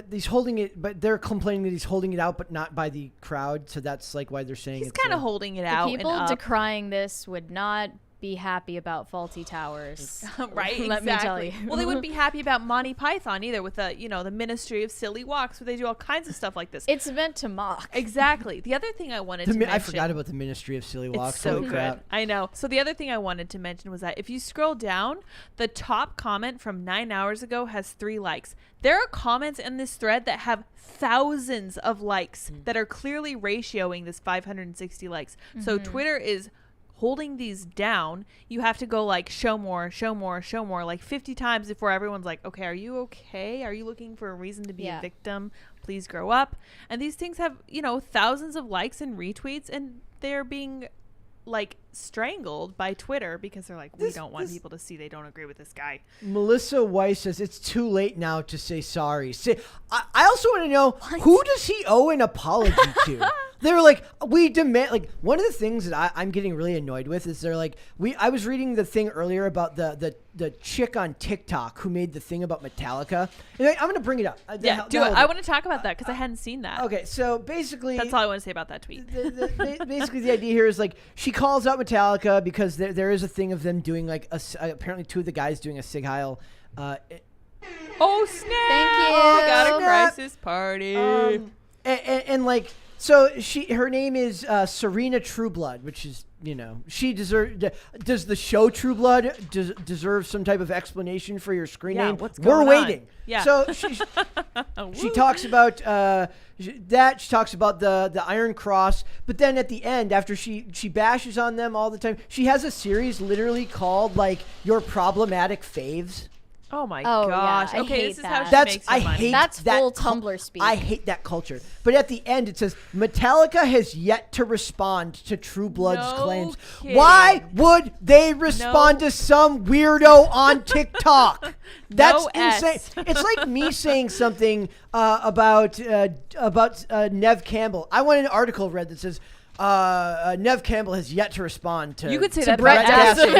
he's holding it, but they're complaining that he's holding it out, but not by the crowd. So that's like why they're saying He's it's kind of holding it out. The people and up. decrying this would not be happy about faulty towers. Right, Let me tell you. Well, they wouldn't be happy about Monty Python either with the Ministry of Silly Walks where they do all kinds of stuff like this. It's meant to mock. Exactly. The other thing I wanted to mention. I forgot about the Ministry of Silly Walks. It's so Holy good. crap. I know. So the other thing I wanted to mention was that if you scroll down, the top comment from 9 hours ago has 3 likes. There are comments in this thread that have thousands of likes that are clearly ratioing this 560 likes. So Twitter is holding these down. You have to go like show more like 50 times before everyone's like, okay, are you okay? Are you looking for a reason to be a victim? Please grow up. And these things have, thousands of likes and retweets, and they're being like strangled by Twitter because they're like, we don't want people to see they don't agree with this guy. Melissa Weiss says it's too late now to say sorry. I also want to know, who does he owe an apology to? They're like, we demand, like, one of the things that I'm getting really annoyed with is they're like, I was reading the thing earlier about the chick on TikTok who made the thing about Metallica. And I'm going to bring it up. Do it. I want to talk about that because I hadn't seen that. Okay, so basically, that's all I want to say about that tweet. Basically, the idea here is like she calls out Metallica because there is a thing of them doing like apparently 2 of the guys doing a Sig Heil. Oh snap! Thank you. Oh, I got a Snap. crisis party. And like, so her name is Serena Trueblood, which is, she does the show True Blood deserve some type of explanation for your screen name? What's We're going on? waiting. Yeah. So she talks about that. She talks about the Iron Cross, but then at the end, after she bashes on them all the time, she has a series literally called like Your Problematic Faves. Oh my Oh, gosh. yeah, I Okay, hate this is that. how she makes her I money. hate That's that full Tumblr speak. I hate that culture. But at the end, it says Metallica has yet to respond to True Blood's No claims. kidding. Why would they respond to some weirdo on TikTok? That's insane. S. It's like me saying something about Nev Campbell. I want an article read that says Nev Campbell has yet to respond to. You could say To that Brett about Dawson.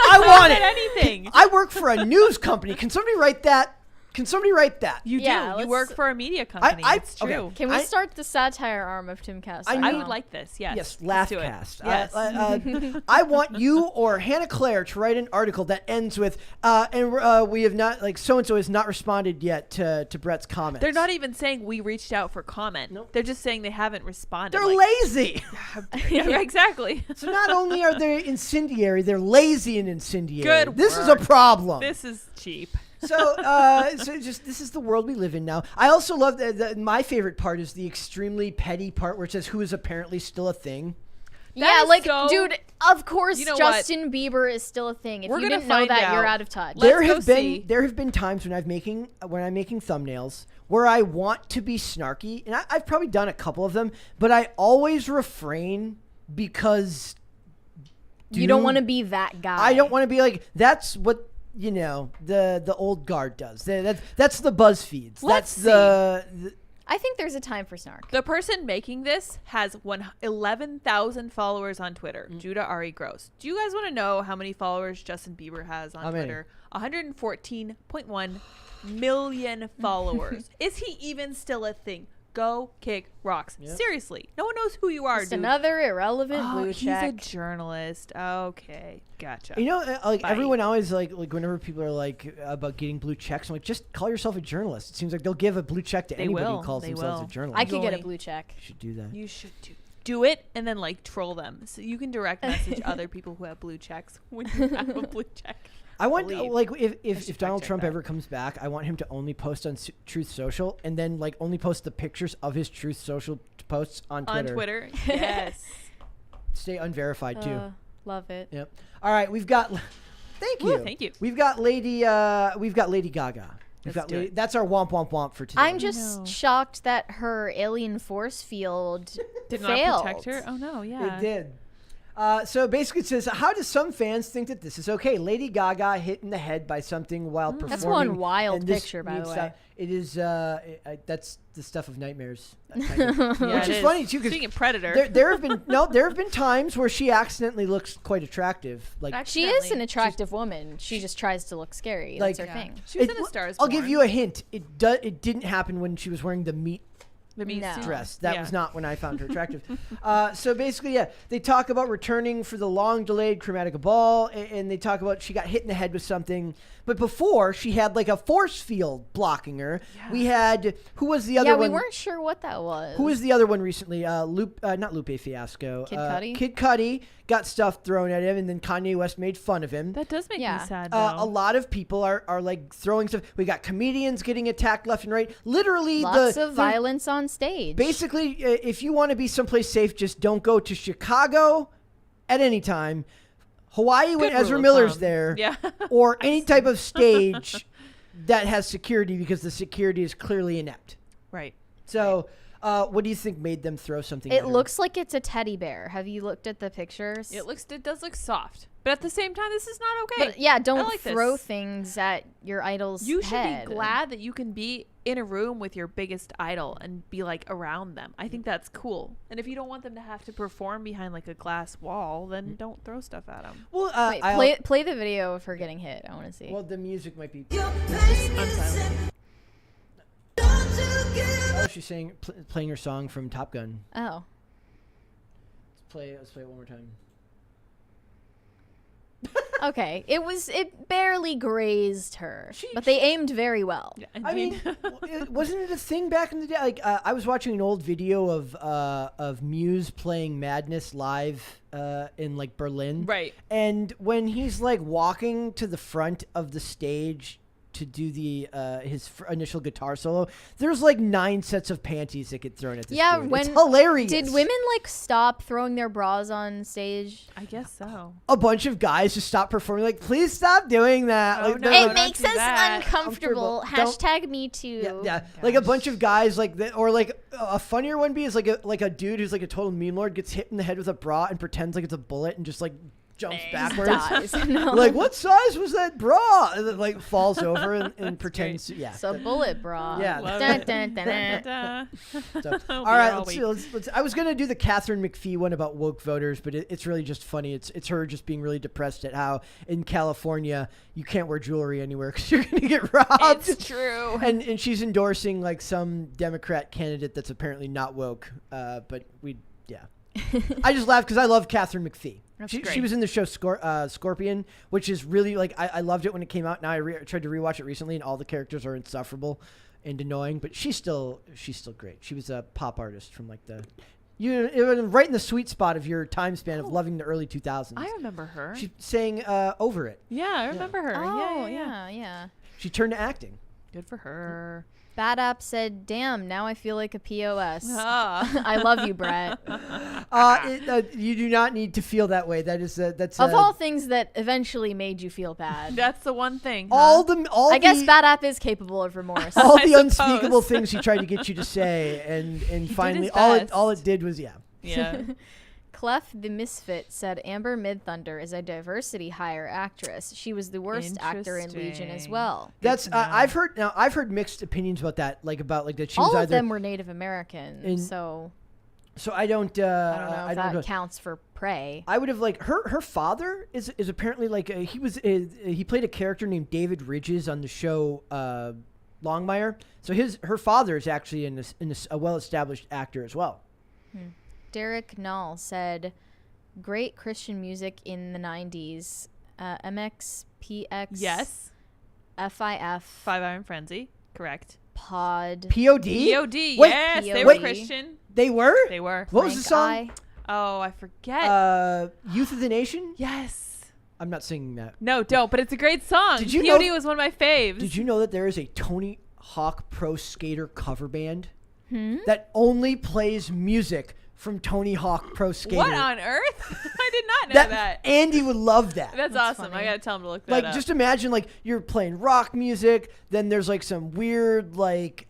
I want it. anything. I work for a news company. Can somebody write that? Can somebody write that? You Yeah, do. You let's- work for a media company. It's true. okay. Can we start the satire arm of Timcast? I would like this. Yes. Yes, Let's do it. Laughcast. Yes. I want you or Hannah Claire to write an article that ends with, we have not, like, so-and-so has not responded yet to Brett's comments. They're not even saying we reached out for comment. Nope. They're just saying they haven't responded. They're like, lazy. yeah, exactly. So not only are they incendiary, they're lazy and incendiary. Good This is a word. problem. This is cheap. So just this is the world we live in now. I also love my favorite part is the extremely petty part where it says who is apparently still a thing. Yeah, is like, so- dude, of course You know Justin Bieber is still a thing. If We're you gonna didn't know find that, you're out. out of touch. Let's go see. There have been times when I'm making thumbnails where I want to be snarky, and I've probably done a couple of them, but I always refrain because You don't want to be that guy. I don't want to be like, that's what, the old guard does. That's the BuzzFeeds. Let's That's the I think there's a time for snark. The person making this has 11,000 followers on Twitter. Judah Ari Gross. Do you guys want to know how many followers Justin Bieber has on How many? Twitter? 114.1 million followers. Is he even still a thing? Go kick rocks. Yep. Seriously. No one knows who you are, Just dude. another irrelevant blue he's check. a journalist. Okay. Gotcha. like Bye. everyone always like whenever people are like about getting blue checks, I'm like, just call yourself a journalist. It seems like they'll give a blue check to They anybody will. who calls They themselves will. a journalist. I could get a Only- blue check. You should do that. You should do it and then like troll them. So you can direct message other people who have blue checks when you have a blue check. I want believe. like I if should Donald fact-check Trump that. ever comes back, I want him to only post on Truth Social and then like only post the pictures of his Truth Social posts on Twitter. On Twitter. Yes. Stay unverified too. Love it. Yep. All right, we've got. Thank you. Woo, thank you. We've got Lady Gaga. Let's do it. That's our womp womp womp for today. I'm just shocked that her alien force field Did failed. not protect her. Oh no, yeah. It did. So basically, it says, how do some fans think that this is okay? Lady Gaga hit in the head by something while performing. That's one wild and this picture, by the needs way. to- It is. That's the stuff of nightmares. Yeah, Which it is funny too, Speaking because of Predator. there have been times where she accidentally looks quite attractive. Like She is an attractive woman. She just tries to look scary. Like- That's her thing. She was in A Star Is I'll give Born. you a hint. It didn't happen when she was wearing the meat The meat No. suit. dress. That Yeah. was not when I found her attractive. So basically, yeah, they talk about returning for the long-delayed Chromatica Ball, and they talk about she got hit in the head with something. But before, she had like a force field blocking her. Yeah. We had, who was the other Yeah, one? we weren't sure what that was. Who was the other one recently? Not Lupe Fiasco. Kid Cudi? Kid Cudi got stuff thrown at him, and then Kanye West made fun of him. That does make Yeah. me sad though. A lot of people are like throwing stuff. We got comedians getting attacked left and right. Literally, Lots of violence on stage. Basically, if you want to be someplace safe, just don't go to Chicago at any time. Hawaii when Good Ezra rule of Miller's thumb. there, Yeah. or any type of stage that has security, because the security is clearly inept. Right. So, what do you think made them throw something at It her? looks like it's a teddy bear. Have you looked at the pictures? It does look soft. But at the same time, this is not okay. But yeah, don't I like throw this. things at your idol's You should head. be glad that you can be in a room with your biggest idol and be like around them. I think that's cool. And if you don't want them to have to perform behind like a glass wall, then don't throw stuff at them. Well, Wait, play the video of her getting hit. I want to see. well, the music might be. Unsilent. Oh, she's saying playing her song from Top Gun. Oh. Let's play it one more time. Okay. It barely grazed her. She- but they aimed very well. Yeah, I mean, wasn't it a thing back in the day? Like, I was watching an old video of Muse playing Madness live in like Berlin, right. and when he's like walking to the front of the stage to do the his initial guitar solo, there's like 9 sets of panties that get thrown at this Yeah, dude. when it's hilarious. Did women like stop throwing their bras on stage? I guess so. A bunch of guys just stop performing. Like, please stop doing that. Oh, like, no, they're It don't makes do us that. uncomfortable. Comfortable. Hashtag me too. Yeah, like a bunch of guys like that, or like a funnier one is like a dude who's like a total meme lord gets hit in the head with a bra and pretends like it's a bullet and just like jumps He backwards. dies. No. Like, what size was that bra? And then, like, falls over and pretends. Yeah. So bullet bra. Yeah. Love Dun, it. dun, dun, dun. Da-da. So, all We right, are let's see. weak. Let's, I was gonna do the Catherine McPhee one about woke voters, but it's really just funny. It's her just being really depressed at how in California you can't wear jewelry anywhere because you're gonna get robbed. It's true. And she's endorsing like some Democrat candidate that's apparently not woke. But I just laughed because I love Catherine McPhee. That's She great. was in the show Scorpion, which is really like I loved it when it came out. Now I tried to rewatch it recently, and all the characters are insufferable and annoying, but she's still great. She was a pop artist from like it was right in the sweet spot of your time span of loving the early 2000s. I remember her. She sang Over It. Yeah, I remember her. Oh, yeah. yeah. She turned to acting. Good for her. Bad App said, damn, now I feel like a POS. Ah. I love you, Brett. You do not need to feel that way. That's Of all things that eventually made you feel bad. That's the one thing. all I guess Bad App is capable of remorse. all the I unspeakable suppose. things he tried to get you to say, and finally his best. all it did was Yeah. Clef the Misfit said Amber Midthunder is a diversity hire actress. She was the worst actor in Legion as Interesting. well. That's to know. I've heard mixed opinions about that, about that she was All of either. them were Native American, in- so So I don't. I don't know I if don't that know. counts for prey. I would have her father is apparently he played a character named David Ridges on the show Longmire. So her father is actually a well-established actor as well. Derek Null said, great Christian music in the 90s. MX, PX, Yes. FIF, Five Iron Frenzy. Correct. POD. Pod, POD. Wait, Yes, they were POD. Christian. They were. They were. What was the song? Frank Oh, I forget. Youth of the Nation. Yes. I'm not singing that. No, don't. But it's a great song. Did you POD know- was one of my faves. Did you know that there is a Tony Hawk Pro Skater cover band Hmm? that only plays music from Tony Hawk Pro Skater? What on earth? I did not know that. Andy would love that. That's That's awesome. funny. I gotta tell him to look that Like, up. just imagine like you're playing rock music, then there's like some weird like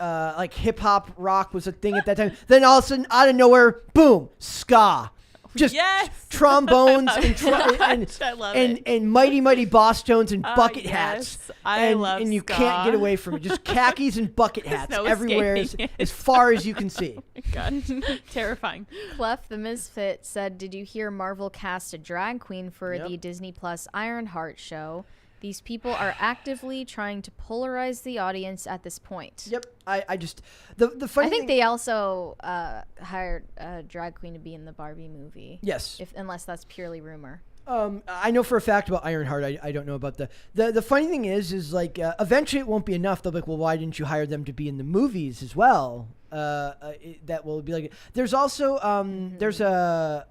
hip hop rock was a thing at that time. Then all of a sudden, out of nowhere, boom, ska. Just Yes. trombones I love it. and mighty boss tones and bucket yes. hats. I and, love and you ska. can't get away from it. Just khakis and bucket hats no everywhere escaping as far as you can see. God, terrifying. Clef the Misfit said, did you hear Marvel cast a drag queen for Yep. the Disney Plus Ironheart show? These people are actively trying to polarize the audience at this point. Yep. I just the funny I think thing, they also hired a drag queen to be in the Barbie movie. yes. Unless that's purely rumor. I know for a fact about Ironheart. I don't know about the funny thing is like eventually it won't be enough. They'll be like, well, why didn't you hire them to be in the movies as well? That will be like. There's also there's a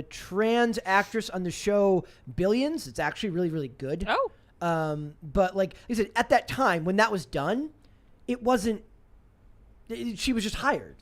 trans actress on the show Billions. It's actually really good. Oh, But like I said, at that time when that was done, it wasn't. She was just hired.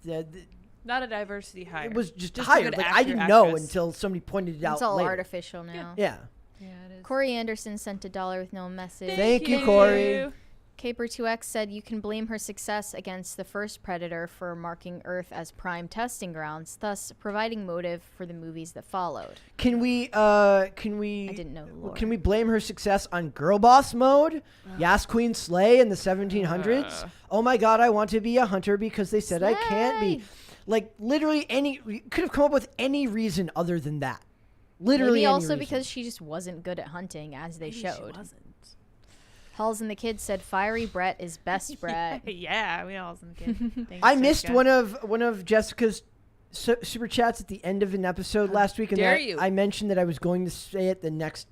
not a diversity hire. It was just a hired. good Like I actor, didn't know actress. until somebody pointed it out. It's all later. artificial now. Yeah. Yeah, it is. Corey Anderson sent $1 with no message. Thank you, Corey. Caper2X said you can blame her success against the first Predator for marking Earth as prime testing grounds, thus providing motive for the movies that followed. Can we I didn't know the lore. Can we blame her success on girl boss mode? Yas Queen Slay in the 1700s? Oh my god, I want to be a hunter because they said I can't be. Slay! Like literally we could have come up with any reason other than that. Literally Maybe any also reason. because she just wasn't good at hunting as they Maybe she showed. wasn't. Halls and the Kid said Fiery Brett is best Brett. Yeah, we all was kid. Thanks, I missed Jessica. one of Jessica's super chats at the end of an episode last week, and dare that you. I mentioned that I was going to say it the next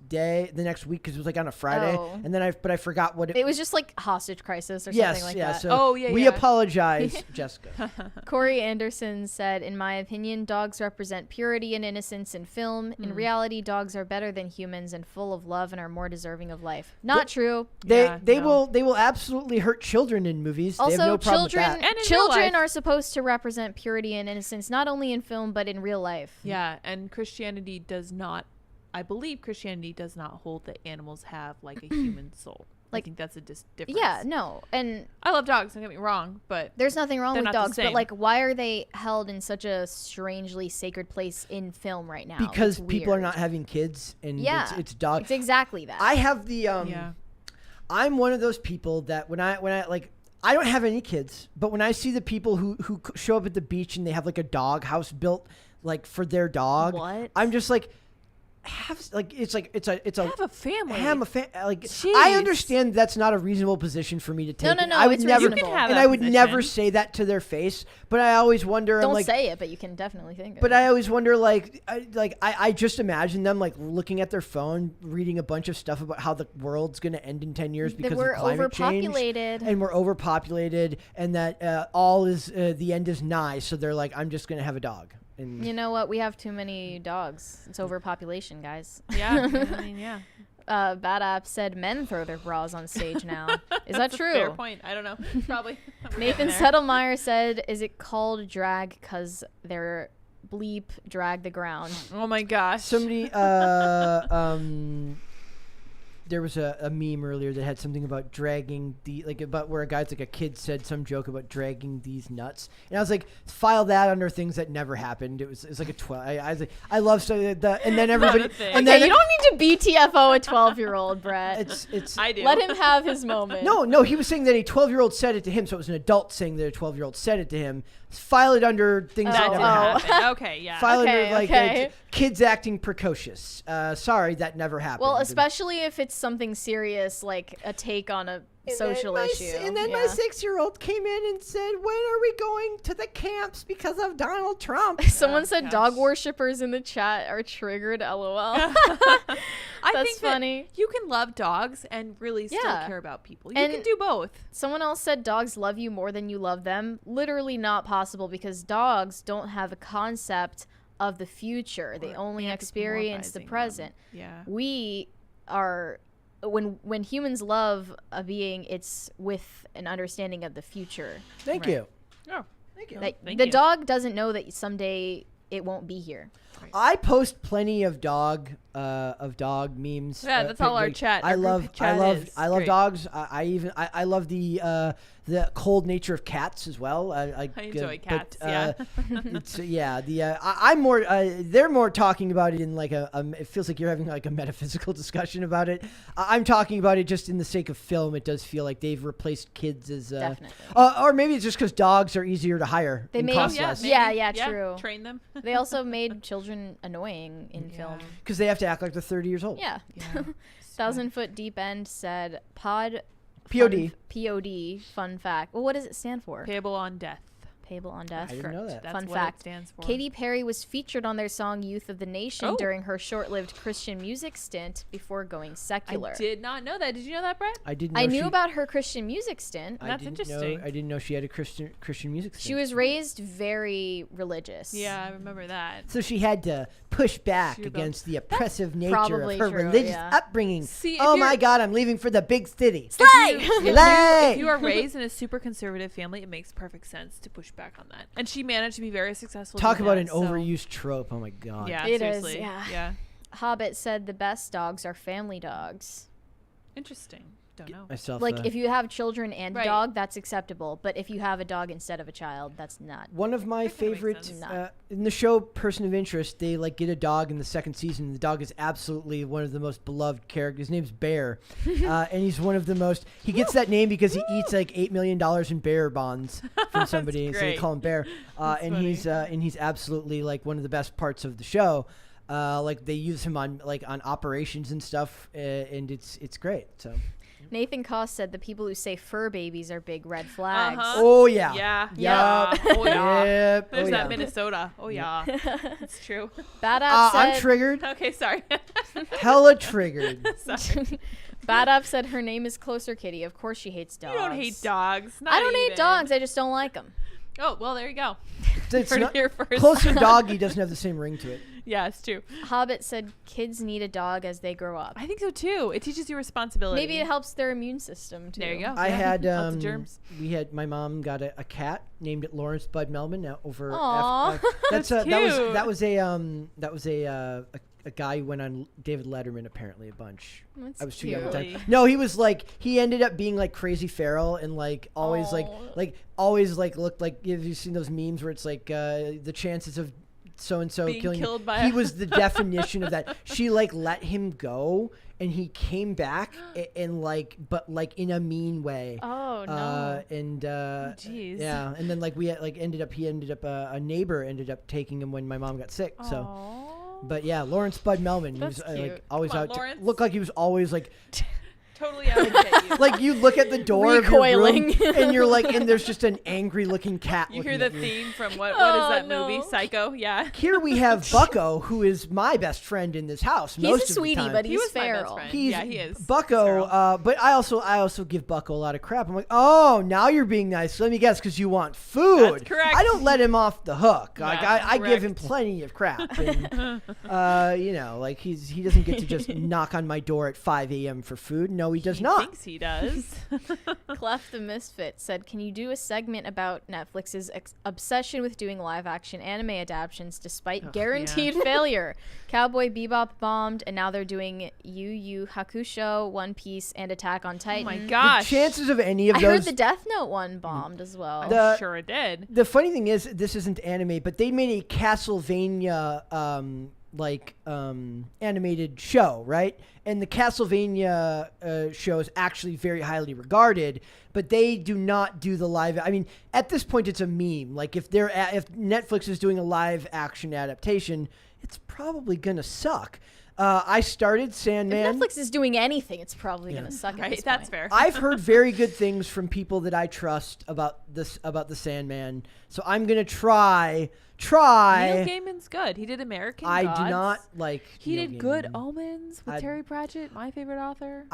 week because it was like on a Friday, Oh. and then I forgot what It was just like hostage crisis or yes, something like yeah. that. So Oh, yeah, we yeah. apologize, Jessica. Corey Anderson said, in my opinion, dogs represent purity and innocence in film. In reality, dogs are better than humans and full of love and are more deserving of life. Not true. Yeah, They no. will absolutely hurt children in movies. They have Also, no problem children with that. And in real children life. are supposed to represent purity and innocence, not only in film but in real life. Yeah, and Christianity does not. I believe Christianity does not hold that animals have like a human soul. I think that's a difference. Yeah, no. And I love dogs, don't get me wrong, but there's nothing wrong they're with not the dogs, but same. like, why are they held in such a strangely sacred place in film right now? Because It's people are weird. not having kids, and Yeah, it's dog. It's exactly that. I have the yeah. I'm one of those people that when I like, I don't have any kids, but when I see the people who show up at the beach and they have like a dog house built like for their dog, What? I'm just like, it's a Have a family. like Jeez. I understand that's not a reasonable position for me to take. No, I would it's never, reasonable. You can have and that I would never position. say that to their face. But I always wonder. Don't I'm like, say it, but you can definitely think of but it. I always wonder, I just imagine them like looking at their phone, reading a bunch of stuff about how the world's going to end in 10 years because we're of climate change. overpopulated. And we're overpopulated, and that all is the end is nigh. So they're like, I'm just going to have a dog. And You know what? We have too many dogs. It's overpopulation, guys. Yeah. I mean, yeah. Bad App said men throw their bras on stage now. Is that That's a true? fair point. I don't know. Probably. Nathan Settlemeyer said, "Is it called drag because they're bleep drag the ground?" Oh my gosh. somebody, there was a meme earlier that had something about dragging about where a guy's like a kid said some joke about dragging these nuts, and I was like, file that under things that never happened. It's like a 12. I was like, I love so and then everybody, Not a thing. and Okay, then you don't need to BTFO a 12-year-old, Brett. it's I do. Let him have his moment. No, he was saying that a 12-year-old said it to him, so it was an adult saying that a 12-year-old said it to him. File it under things That that didn't never happened. happen. Okay, yeah. File it Okay, under like okay. kids acting precocious. Sorry, that never happened. Well, especially if it's something serious like a take on a social issue. And then my Yeah. 6-year-old came in and said, "When are we going to the camps because of Donald Trump?" Someone Oh, said gosh. dog worshippers in the chat are triggered. LOL. I That's think that funny. you can love dogs and really still Yeah. care about people. You And- can do both. Someone else said dogs love you more than you love them. Literally not possible because dogs don't have a concept of the future. They Or only experience the anthropomorphizing them. present. Yeah. We are when humans love a being, it's with an understanding of the future. Thank Right. you. Oh. Thank you. Like Thank the you. dog doesn't know that someday it won't be here. I post plenty of dog memes. Yeah, that's all our like, chat- I our group love chat is. I love Great. dogs. I love the cold nature of cats as well. I enjoy but, cats, yeah. It's I'm more. They're more talking about it in like it feels like you're having like a metaphysical discussion about it. I'm talking about it just in the sake of film. It does feel like they've replaced kids as Definitely. or maybe it's just because dogs are easier to hire. They and made- cost yeah, less. maybe. yeah, true. Train them. They also made children annoying in Yeah. film. Because they have to act like they're 30 years old. Yeah. Yeah. 1,000 Foot Deep End said POD. POD. POD. Fun fact. Well, what does it stand for? Payable on death. Payable on death. I didn't know that. That's Fun what fact. it stands for. Katy Perry was featured on their song Youth of the Nation Oh. during her short-lived Christian music stint before going secular. I did not know that. Did you know that, Brett? I didn't. Know I knew she- about her Christian music stint. I That's didn't interesting. Know, I didn't know she had a Christian music. She stint. was raised very religious. Yeah, I remember that. So she had to push back She rebelled. against the oppressive nature probably of her true, religious yeah. upbringing. See, if Oh my you're- God, I'm leaving for the big city. Slay! If you are raised in a super conservative family, it makes perfect sense to push back on that. And she managed to be very successful. Talk doing about that, an so- overused trope. Oh my God. Yeah, It is, seriously. yeah. Hobbit said the best dogs are family dogs. Interesting. Don't know. Myself. Like if you have children and a Right. dog, that's acceptable. But if you have a dog instead of a child, that's not. one of my That kinda makes favorite sense. in the show Person of Interest, they like get a dog in the second season. The dog is absolutely one of the most beloved characters. His name's Bear, and he's one of the most. He gets that name because he eats like $8 million in bear bonds from somebody, so they great. call him Bear. And he's absolutely like one of the best parts of the show. Like they use him on operations and stuff, and it's great. So. Nathan Koss said the people who say fur babies are big red flags. Uh-huh. Oh yeah. Yeah. Yeah. Oh yeah. Yep. There's oh, that yeah. Minnesota. Oh yeah. It's true. Bad App I'm said. triggered. Okay, sorry. Hella triggered. Sorry. Bad App said her name is Closer Kitty. Of course she hates dogs. You don't hate dogs. I don't hate even. dogs. I just don't like them. Oh, well, there you go. It's Heard it not, here first. closer doggy doesn't have the same ring to it. Yeah, it's true. Hobbit said kids need a dog as they grow up. I think so too. It teaches you responsibility. Maybe it helps their immune system too. There you go. I Yeah. had Lots of germs. we had my mom got a cat named it Lawrence Bud Melvin over Aw. that's That's that was cute. that was a a guy who went on David Letterman apparently a bunch. That's I was too young at the cute. time. No, he was like he ended up being like crazy feral and like always always looked like. Have you seen those memes where it's like the chances of so and so Being killing killed him? by He was the definition of that. She like let him go and he came back and but in a mean way. Oh no. Jeez. Yeah, and then like he ended up a neighbor ended up taking him when my mom got sick. So. Aw. But yeah, Lawrence Bud Melman, he That's was cute. like always Come on, out. Lawrence. Looked like he was always like, Totally out to get you. like you look at the door of your room Recoiling. and you're like, and there's just an angry looking cat. You hear looking the at you. theme from what is Oh, that no. movie? Psycho. Yeah. Here we have Bucko, who is my best friend in this house. He's most a of the sweetie, time. but He he's was my best feral. friend. He's Yeah, he is. Bucko, Feral. but I also give Bucko a lot of crap. I'm like, oh, now you're being nice. Let me guess, because you want food. That's correct. I don't let him off the hook. Like That's I give him correct. plenty of crap. And, like he doesn't get to just knock on my door at 5 a.m. for food. No, he does He not. thinks he does. Clef the Misfit said, "Can you do a segment about Netflix's obsession with doing live-action anime adaptations despite guaranteed failure? Cowboy Bebop bombed, and now they're doing Yu Yu Hakusho, One Piece, and Attack on Oh Titan. my The gosh. chances of any of I those. heard the Death Note one bombed as well. I'm sure it did. The funny thing is, this isn't anime, but they made a Castlevania animated show, right? And the Castlevania show is actually very highly regarded, but they do not do the live. I mean, at this point, it's a meme. Like if if Netflix is doing a live action adaptation, it's probably gonna suck. I started Sandman. If Netflix is doing anything, it's probably going to suck at Right. this That's point. fair. I've heard very good things from people that I trust about the Sandman, so I'm gonna try. Neil Gaiman's good. He did American I Gods. do not like. He Neil did Good Gaiman. Omens with Terry Pratchett, my favorite author.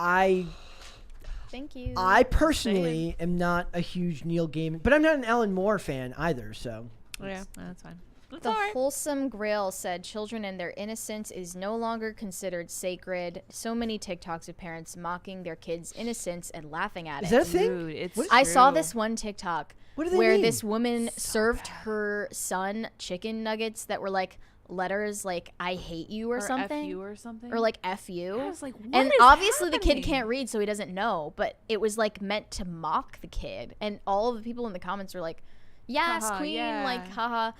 Thank you. I personally am not a huge Neil Gaiman, but I'm not an Alan Moore fan either. So Yeah, that's fine. That's The all right. Wholesome Grail said children and their innocence is no longer considered sacred. So many TikToks of parents mocking their kids' innocence and laughing at is it. that a thing? Dude, it's I saw true. this one TikTok What do they where mean? this woman served her son chicken nuggets that were like letters like I hate you or something. F-U or something. Or like F you. I was like, what and is obviously the kid happening? can't read, so he doesn't know. But it was like meant to mock the kid. And all of the people in the comments were like, yes, Haha, queen, yeah. like, haha.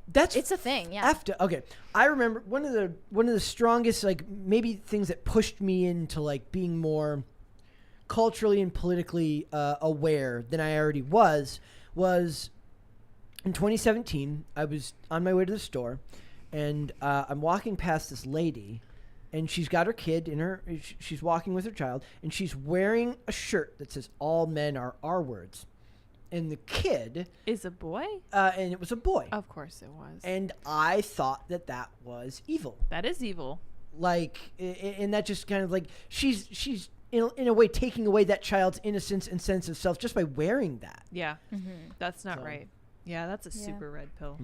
That's It's a thing, yeah. Okay, I remember one of the strongest like maybe things that pushed me into like being more culturally and politically aware than I already was in 2017. I was on my way to the store, and I'm walking past this lady, and she's got her kid in her. She's walking with her child, and she's wearing a shirt that says "All men are R words." And the kid, Is a boy? and it was a boy. Of course it was. And I thought that was evil. That is evil. Like, and that just kind of like, she's in a way taking away that child's innocence and sense of self just by wearing that. Yeah. Mm-hmm. That's not So- right. Yeah, that's a Yeah. super red pill.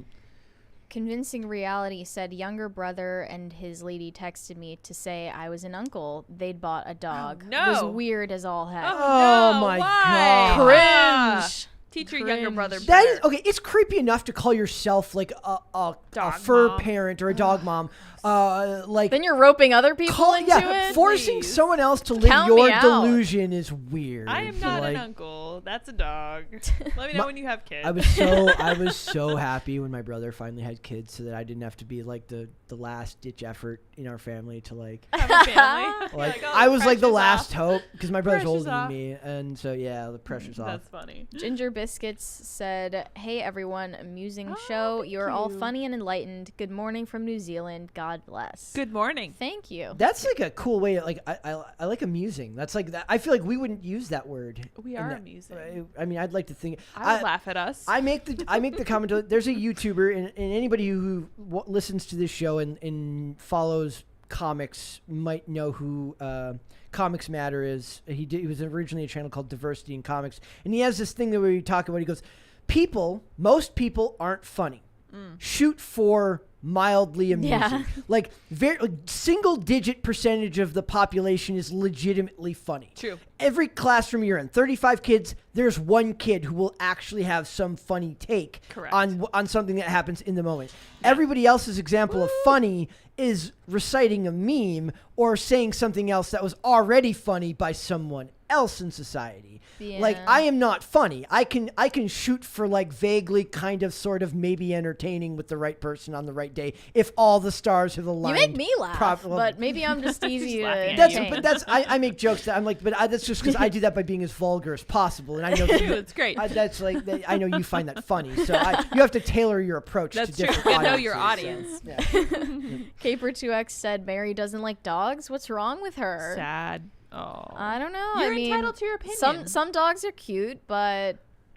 Convincing Reality said younger brother and his lady texted me to say I was an uncle. They'd bought a dog. no. Was weird as all heck. Oh, no, my why? God. Cringe. Teach your younger brother Cringe. That better. is okay. It's creepy enough to call yourself like a Dog fur mom. parent or a dog mom. Like Then you're roping other people into it. forcing Please. someone else to live Count your me out. delusion is weird. I am not Like, an uncle. That's a dog. Let me know when you have kids. I was so happy when my brother finally had kids, so that I didn't have to be like the last ditch effort in our family to like. have a family. You're Like, oh, I was like the pressure's last off. hope because my brother's Pressure's older off. than me, and so yeah, the pressure's off. That's funny. Ginger Biscuits said, "Hey everyone, amusing Oh, show. thank You're all you. funny and enlightened. Good morning from New Zealand. God bless." Good morning. Thank you. That's like a cool way. Like I like amusing. That's like that. I feel like we wouldn't use that word. We in are that- amusing. I mean, I'd like to think. I would laugh at us. I make the comment. There's a YouTuber and anybody who listens to this show and follows comics might know who Comics Matter is. He was originally a channel called Diversity in Comics, and he has this thing that where he talk about. He goes, most people aren't funny. Shoot for mildly amusing. Yeah. Like single digit percentage of the population is legitimately funny. True. Every classroom you're in, 35 kids, there's one kid who will actually have some funny take Correct. on something that happens in the moment. Everybody else's example of funny is reciting a meme or saying something else that was already funny by someone else in society. Yeah. Like, I am not funny. I can shoot for like vaguely kind of sort of maybe entertaining with the right person on the right day if all the stars have You aligned. make me laugh, but maybe I'm just easy to laughing at entertain. I make jokes that I'm like, that's just because I do that by being as vulgar as possible, and I know It's great. that's like I know you find that funny, so you have to tailor your approach That's to true. different You know your audiences. audience. Caper2X said Mary doesn't like dogs. What's wrong with her? Sad. Oh. I don't know. You're I mean, entitled to your opinion. Some dogs are cute, but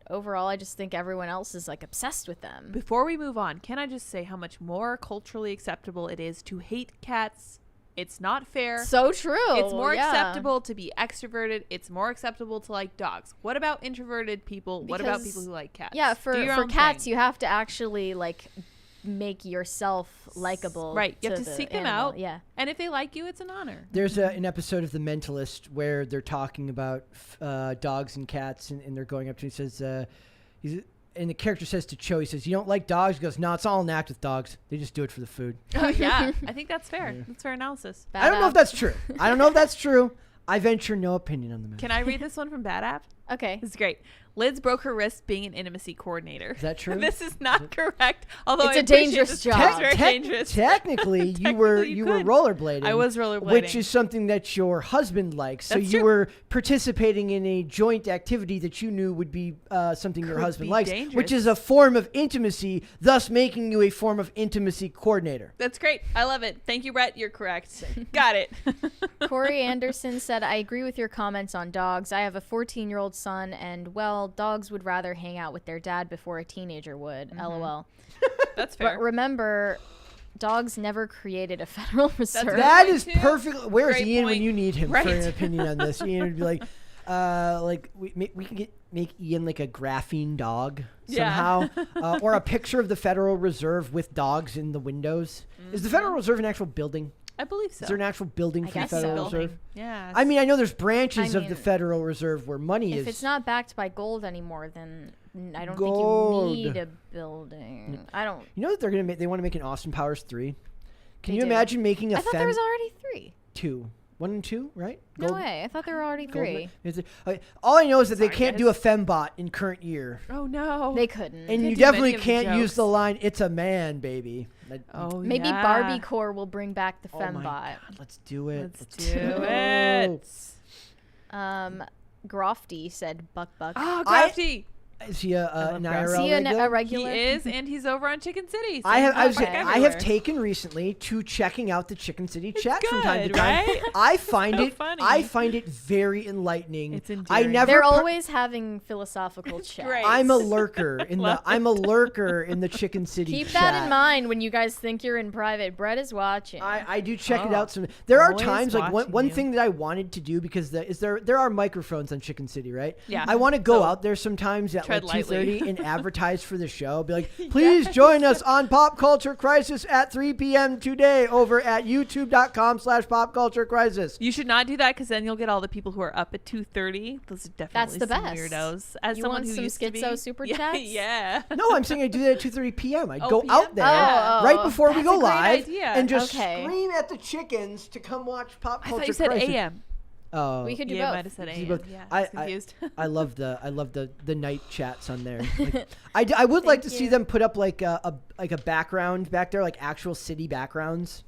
overall, I just think everyone else is like obsessed with them. Before we move on, can I just say how much more culturally acceptable it is to hate cats? It's not fair. So true. It's more yeah. acceptable to be extroverted. It's more acceptable to like dogs. What about introverted people? What about Because- people who like cats? Yeah, Do for your own cats, thing. you have to actually like make yourself likable. Right. You have to the seek them animal. out. Yeah. And if they like you, it's an honor. There's an episode of The Mentalist where they're talking about dogs and cats, and they're going up to him. He says, and the character says to Cho, he says, "You don't like dogs?" He goes, "No, it's all an act with dogs. They just do it for the food." Oh, yeah. I think that's fair. That's fair analysis. I don't know if that's true. I don't know if that's true. I venture no opinion on the matter. Can I read this one from Bad App? Okay. This is great. Liz broke her wrist being an intimacy coordinator. Is that true? This is not correct. Although It's I a appreciate dangerous this. job. It's very dangerous. Technically, you were Technically, you could. rollerblading. I was rollerblading. which is something that your husband likes. So That's you true. were participating in a joint activity that you knew would be something your Could husband be likes, dangerous. which is a form of intimacy, thus making you a form of intimacy coordinator. That's great. I love it. Thank you, Brett. You're correct. Got it. Corey Anderson said, I agree with your comments on dogs. I have a 14-year-old son, and, well, dogs would rather hang out with their dad before a teenager would. LOL. That's fair. But remember, dogs never created a Federal Reserve. That point is too. perfect. Where's Great Ian point. when you need him Right. for an opinion on this? Ian would be like we can make Ian like a graphene dog Yeah. somehow, or a picture of the Federal Reserve with dogs in the windows. Is the Federal Reserve an actual building? I believe so. Is there an actual building for the guess so. Federal Building. Reserve? Yeah. I mean, I know there's branches I of the mean, Federal Reserve where money is. If it's not backed by gold anymore, then I don't Gold. think you need a building. I don't. You know that they're gonna make? They want to make an Austin Powers 3. Can They you do. imagine making a I thought there was already 3. 2, 1 and 2, right? No Gold- way. I thought there were already Gold- 3. is it- okay, all I know is that they Sorry, can't guys. do a fembot in current year, oh, no. They couldn't. and Can't you do definitely many of the can't use jokes. the line "It's a man, baby." oh, Maybe yeah. Barbie Core will bring back the Oh my fembot. God, let's do it. Let's do do it. it. Grofty said Buck. Oh, Crafty. Is he an love IRL Is he a regular? regular? He is, and he's over on Chicken City. So I have he's I back have everywhere. taken recently to checking out the Chicken City chat from time to good, time. right? I find So it funny. I find it very enlightening. It's I endearing. never They're par- always having philosophical chat. great. I'm a lurker in the Love I'm a lurker in the Chicken City Keep chat. that in mind when you guys think you're in private. Brett is watching. I do check it Oh, out. There are always times like watching one you. thing that I wanted to do because there are microphones on Chicken City, right? Yeah. I want to go So, out there sometimes at like tread lightly. 2:30 and advertise for the show. Be like, please join us on Pop Culture Crisis at 3 p.m. today over at youtube.com/Pop Culture Crisis. You should not do that because then you'll get all the people who are up at 2:30. Those are definitely the some best. weirdos. As You someone want who some used to be, schizo super yeah, chats? Yeah. No, I'm saying I do that at 2:30 p.m. I Oh, go PM? out there Oh, right before we that's go a great live idea. and just Okay. scream at the chickens to come watch Pop I Culture thought you said Crisis. AM. Oh, we could do Yeah, both. might have said See, AM. but Yeah, I- I was confused. I love the night chats on there. Like, I would like to Thank see you. them put up like a background back there, like actual city backgrounds,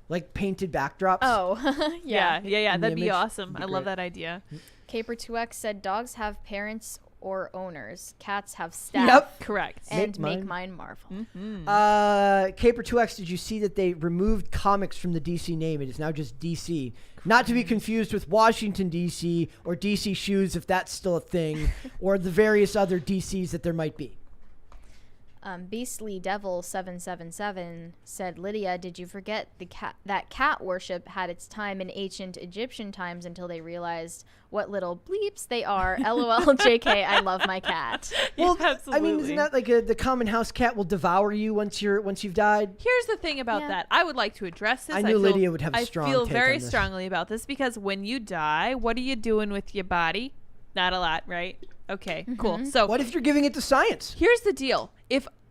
like painted backdrops. Oh, yeah, yeah. In the That'd be image. awesome. Be I love great. that idea. Caper2X said dogs have parents or owners. Cats have staff. Yep. Correct. And Make make mine. mine Marvel. Mm-hmm. Caper2X, did you see that they removed comics from the DC name? It is now just DC. Not to be confused with Washington, DC, or DC Shoes, if that's still a thing, or the various other DCs that there might be. Beastly Devil 777 said, Lydia, did you forget that cat worship had its time in ancient Egyptian times until they realized what little bleeps they are? LOL, JK, I love my cat. Well, Yeah, I mean, isn't that like the common house cat will devour you once you've died? Here's the thing about that. I would like to address this. I knew Lydia would have a strong I feel take very on this. strongly about this because when you die, what are you doing with your body? Not a lot, right? Okay, cool. So What if you're giving it to science? here's the deal.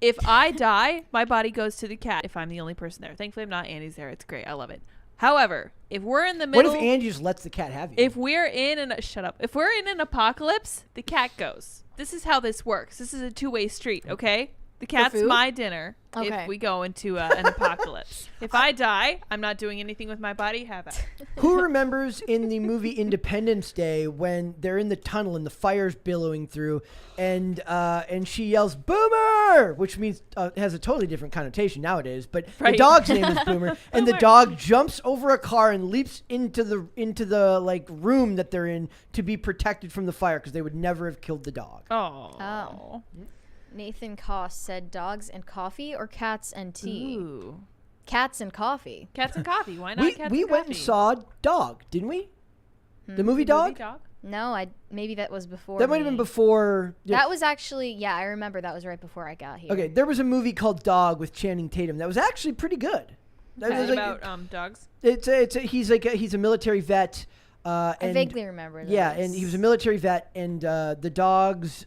If I die, my body goes to the cat if I'm the only person there. Thankfully, I'm not. Andy's there. It's great. I love it. However, if we're in the middle... What if Andy just lets the cat have you? If we're in an... Shut up. If we're in an apocalypse, the cat goes. This is how this works. This is a two-way street, okay? The cat's food? my dinner Okay. if we go into an apocalypse. If I die, I'm not doing anything with my body. Have at it. Who remembers in the movie Independence Day when they're in the tunnel and the fire's billowing through and she yells "Boomer," which means has a totally different connotation nowadays, but the Right. dog's name is Boomer, and the Boomer. dog jumps over a car and leaps into the like room that they're in to be protected from the fire because they would never have killed the dog. Oh. Nathan Koss said, dogs and coffee or cats and tea? Ooh. Cats and coffee. Cats and coffee. Why not cats We and went coffee? and saw Dog, didn't we? The movie Dog? No, maybe that was before. That might have been me. before. That was actually, yeah, I remember that was right before I got here. Okay, there was a movie called Dog with Channing Tatum that was actually pretty good. That Is was it like- about dogs? he's a military vet. I And vaguely remember that. yeah, and he was a military vet, and the dog's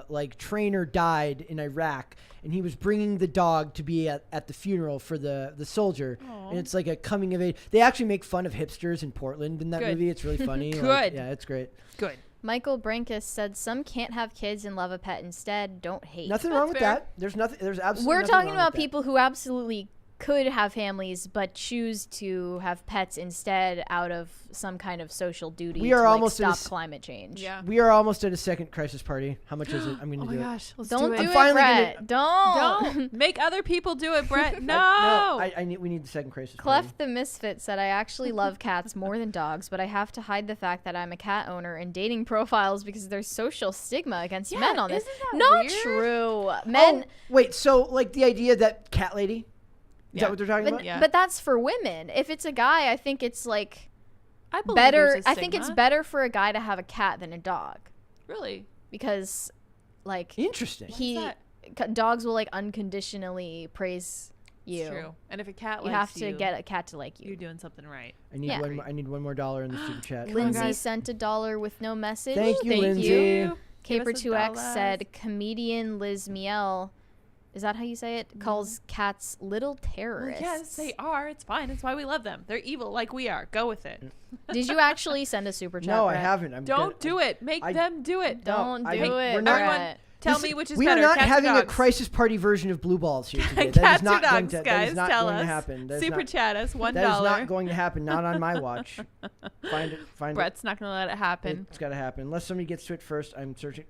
like trainer died in Iraq, and he was bringing the dog to be at the funeral for the soldier, and it's like a coming of age. They actually make fun of hipsters in Portland in that Good. movie. It's really funny. Good. Like, yeah, it's great. Good. Michael Brankus said, some can't have kids and love a pet instead. Don't hate. Nothing That's wrong with fair. that. There's nothing. There's absolutely. We're nothing talking wrong about with that. people who absolutely could have families but choose to have pets instead out of some kind of social duty We are to almost at a stop s- climate change. Yeah. We are almost at a second crisis party. How much is it? I'm going Oh to my do gosh. Let's Don't do do it. it, finally Brett. Don't. Don't make other people do it, Brett. it. No. We need the second crisis party. Cleft the Misfit said, I actually love cats more than dogs, but I have to hide the fact that I'm a cat owner in dating profiles because there's social stigma against men on this. isn't that Not weird? true. Men, Oh, wait, so like the idea that cat lady? Is Yeah. that what they're talking but, about? Yeah. but that's for women. If it's a guy, I think it's like I believe better. there's a I think it's stigma. better for a guy to have a cat than a dog Really? because, like, Interesting. dogs will like unconditionally praise you. It's true. And if a cat You likes have to get a cat to like you're you. doing something right. I need Yeah. I need $1 more in the super chat. Lindsay guys. sent $1 with no message. Thank you, Thank Lindsay. you. Give us Caper2X $1. said comedian Liz Miele, is that how you say it? Calls cats little Well, terrorists. yes, they are. It's fine. It's why we love them. They're evil like we are. Go with it. Did you actually send a super chat? No, I Brett? haven't. Don't do it. Make I- them do it. Don't I- do it. we're not- Everyone, Brett. tell This me which is we better. are not cats or having a dogs? crisis party version of Blue Balls here today. Cats that is or not going dogs, to. That guys? is not Tell going to us. happen. That is Super not, chat us $1. That is not going to happen. Not on my watch. Find it. Brett's not gonna let it happen. It's got to happen unless somebody gets to it first. I'm searching.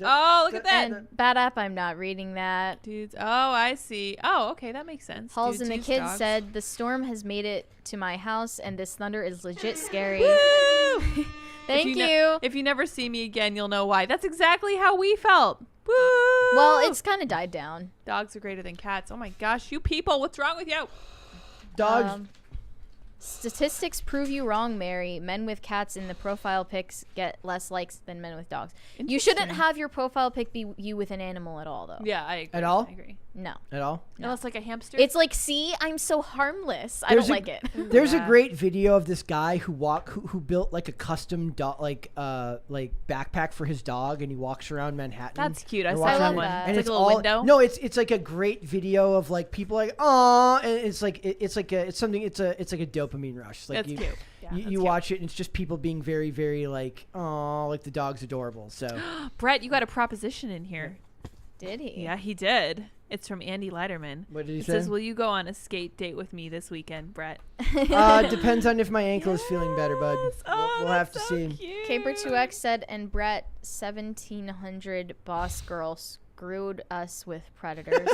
Oh, look at that. And bad app, I'm not reading that. Dudes. Oh, I see. Oh, okay, that makes sense. Halls Dudes and the use kids dogs. said the storm has made it to my house and this thunder is legit scary. Woo! Thank If you. If you never see me again, you'll know why. That's exactly how we felt. Woo! Well, it's kind of died down. dogs are greater than cats. Oh my gosh, you people, what's wrong with you? Dogs. Statistics prove you wrong, Mary. Men with cats in the profile pics get less likes than men with dogs. You shouldn't Interesting. have your profile pic be you with an animal at all, though. Yeah, I agree. At all? I agree. No. At all? Unless like a hamster. It's like, see, I'm so harmless. I There's don't a- like it. There's a Yeah. great video of this guy who built like a custom like backpack for his dog, and he walks around Manhattan. That's cute. I and saw walks that around- one. And It's it's like a little all window. no, it's like a great video of like people like aw, and it's like it's like a dopamine rush. Like That's you, cute. Yeah, you, that's you cute. watch it and it's just people being very very like aw, like the dog's adorable. So Brett, you got a proposition in here. Did he? Yeah, he did. It's from Andy Leiterman. what did he It say? says, "Will you go on a skate date with me this weekend, Brett?" Depends on if my ankle is feeling better, bud. Yes. Oh, we'll have to that's so see. cute. Caper2X said, and Brett, 1700 boss girl screwed us with predators.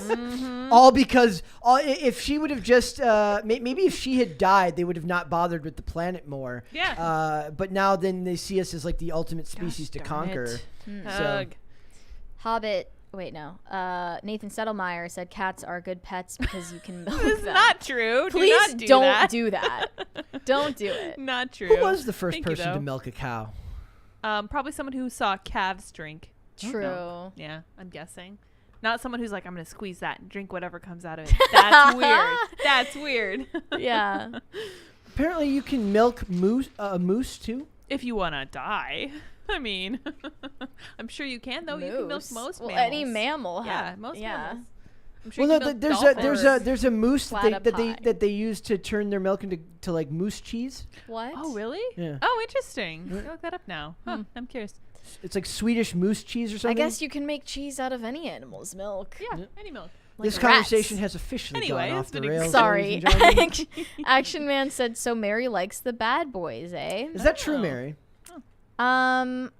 All because if she would have just maybe if she had died, they would have not bothered with the planet more. Yeah. But now then they see us as like the ultimate species to darn conquer. it. So Ugh. Hobbit Wait, no. Nathan Settlemeyer said cats are good pets because you can milk It's them. not true. Please don't do that. Don't do it. Not true. Who was the first Thank you, person to though. milk a cow? Probably someone who saw calves drink. True. Yeah, I'm guessing. Not someone who's like, I'm going to squeeze that and drink whatever comes out of it. That's weird. That's weird. Yeah. Apparently, you can milk a moose too. If you want to die. I mean, I'm sure you can, though. You can milk most mammals. Any mammal. Yeah, most mammals. I'm sure Well, you no, can milk there's a moose Platypi. that they use to turn their milk into like moose cheese. What? Oh, really? Yeah. Oh, interesting. I'll look that up now. Huh, I'm curious. It's like Swedish moose cheese or something. I guess you can make cheese out of any animal's milk. Yeah, any milk. This Like conversation rats. has officially Anyway, gone it's off the been rails. Sorry. ladies and gentlemen. Action Man said, so Mary likes the bad boys, eh? Is that true, Oh. Mary? I'm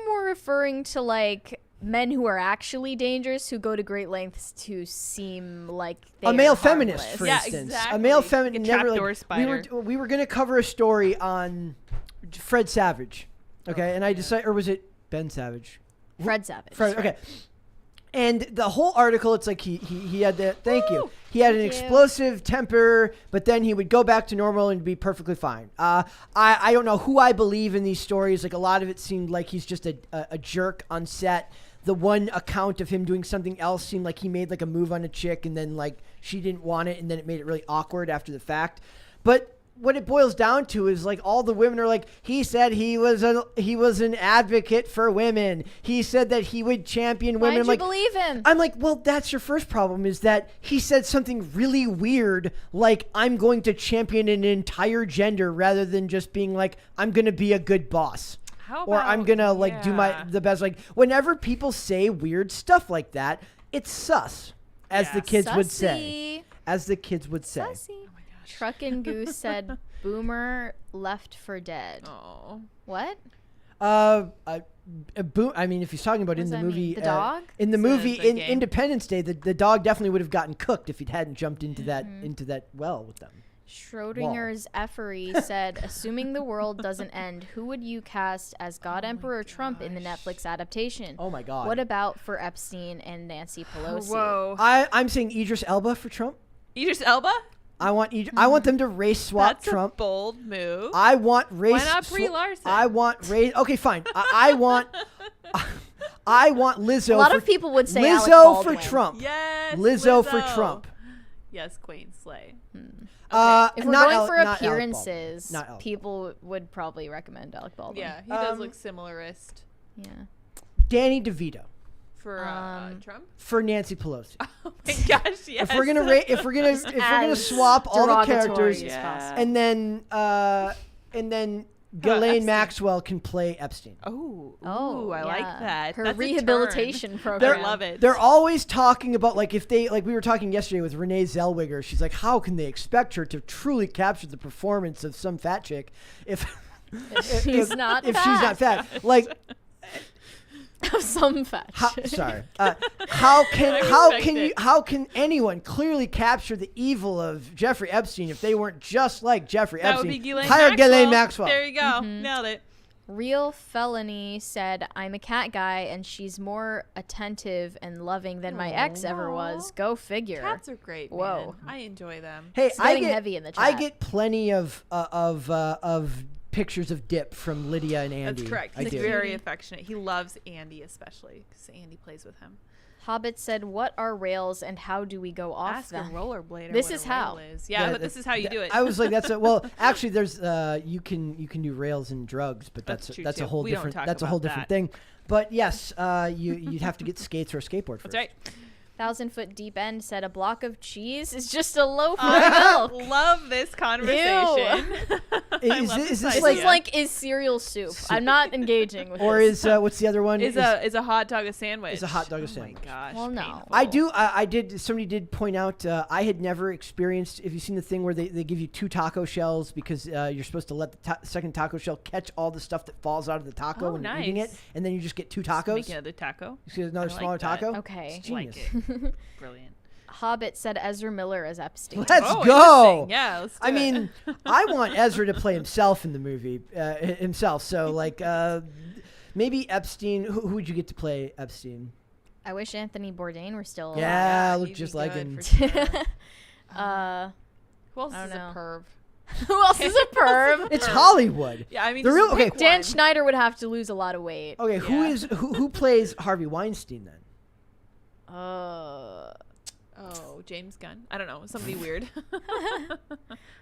more referring to like men who are actually dangerous who go to great lengths to seem like they A male are feminist, harmless. for Yeah, instance. exactly. A male Like a feminist. Never trapdoor like, spider. we were going to cover a story on Fred Savage, okay, and I decided, or was it Ben Savage? Fred Savage. Fred, okay. And the whole article, it's like he had that. Thank you. He had an Thank you. explosive temper, but then he would go back to normal and be perfectly fine. I don't know who I believe in these stories. Like a lot of it seemed like he's just a jerk on set. The one account of him doing something else seemed like he made like a move on a chick and then like she didn't want it and then it made it really awkward after the fact. But what it boils down to is like all the women are like, he said he was an advocate for women. He said that he would champion women. Why'd I'm you like, believe him? I'm like, well, that's your first problem is that he said something really weird, like I'm going to champion an entire gender rather than just being like, I'm going to be a good boss. How Or I'm about- going to like do yeah. the best. Like whenever people say weird stuff like that, it's sus, as Yeah. the kids would say. Sussy. As the kids would say. Sussy. Oh my gosh. Truckin' Goose said, Boomer left for dead. Oh. What? I mean, if he's talking about What in does the that mean? movie, The dog? in the It's movie the in game. Independence Day, the dog definitely would have gotten cooked if he hadn't jumped into that Mm-hmm. into that well with them. Schrodinger's Effery said, assuming the world doesn't end, who would you cast as God Emperor Trump in the Netflix adaptation? Oh my God! What about for Epstein and Nancy Pelosi? Whoa. I'm saying Idris Elba for Trump. Idris Elba? I want them to race swap That's Trump. a bold move. I want race. Why not Brie Larson? I want race. Okay, fine. I want. I want Lizzo. A lot for, of people would say Alec Lizzo for Baldwin. Trump. Yes. Lizzo for Trump. Yes, Queen Slay. If we're not going Alec- for not Alec appearances, Baldwin. Not Alec people would probably recommend Alec Baldwin. Yeah, he does look similarist Yeah. Danny DeVito for Trump. for Nancy Pelosi. Oh my gosh, yes. If we're gonna if we're gonna as swap all the derogatory characters, as Yeah. possible. and then about Ghislaine Epstein? Maxwell can play Epstein. Oh, Oh, I like yeah. that. Her That's a rehabilitation turn. program. I love it. They're always talking about like if they like we were talking yesterday with Renee Zellweger. She's like, how can they expect her to truly capture the performance of some fat chick if She's not if fat. she's not fat? Like, Some fat shit. sorry, how respect can anyone clearly capture the evil of Jeffrey Epstein if they weren't just like Jeffrey That would Epstein? be Ghislaine Hire Maxwell. Ghislaine Maxwell. There you go. Mm-hmm. Nailed it. Real Felony said, I'm a cat guy and she's more attentive and loving than my ex ever was. Go figure. Cats are great. Whoa. Man. I enjoy them. Hey, It's getting heavy in the I chat. get plenty of pictures of dip from Lydia and Andy. That's correct. I He's do. very affectionate. He loves Andy especially because Andy plays with him. Hobbit said, what are rails and how do we go off Ask a them? rollerblader. This what is a how. rail is. Yeah, but this is how you do it. I was like, that's a, well, actually, there's you can do rails and drugs, but That's that's true, a too. whole We don't different talk that's a whole about different that. thing. But yes, you'd have to get skates or a skateboard first. That's right. 1,000-foot deep end said, a block of cheese is just a loaf of milk. Love this conversation. Is this This like is like, is cereal soup. I'm not engaging with or this. is what's the other one? Is a hot dog a sandwich? Is a hot dog a Oh sandwich. my gosh. Well, no. painful. I do. I did. Somebody did point out. I had never experienced. Have you seen the thing where they give you 2 taco shells because you're supposed to let the second taco shell catch all the stuff that falls out of the taco Oh, when you're eating it, nice. and then you just get 2 Just tacos. Make another taco. You see another I like smaller that. taco. Okay. It's genius. Like it. Brilliant. Hobbit said Ezra Miller as Epstein. Let's Oh, go. interesting. Yeah, let's do I it. mean, I want Ezra to play himself in the movie himself. So like maybe Epstein. Who would you get to play Epstein? I wish Anthony Bourdain were still alive. Yeah, look he'd just be like good him. for sure. Who Who else I is don't a know. perv? else is a perv? It's Hollywood. Yeah, I mean, The just real- okay. pick Dan one. Schneider would have to lose a lot of weight. Okay, who plays Harvey Weinstein then? Oh, James Gunn. I don't know. Somebody weird.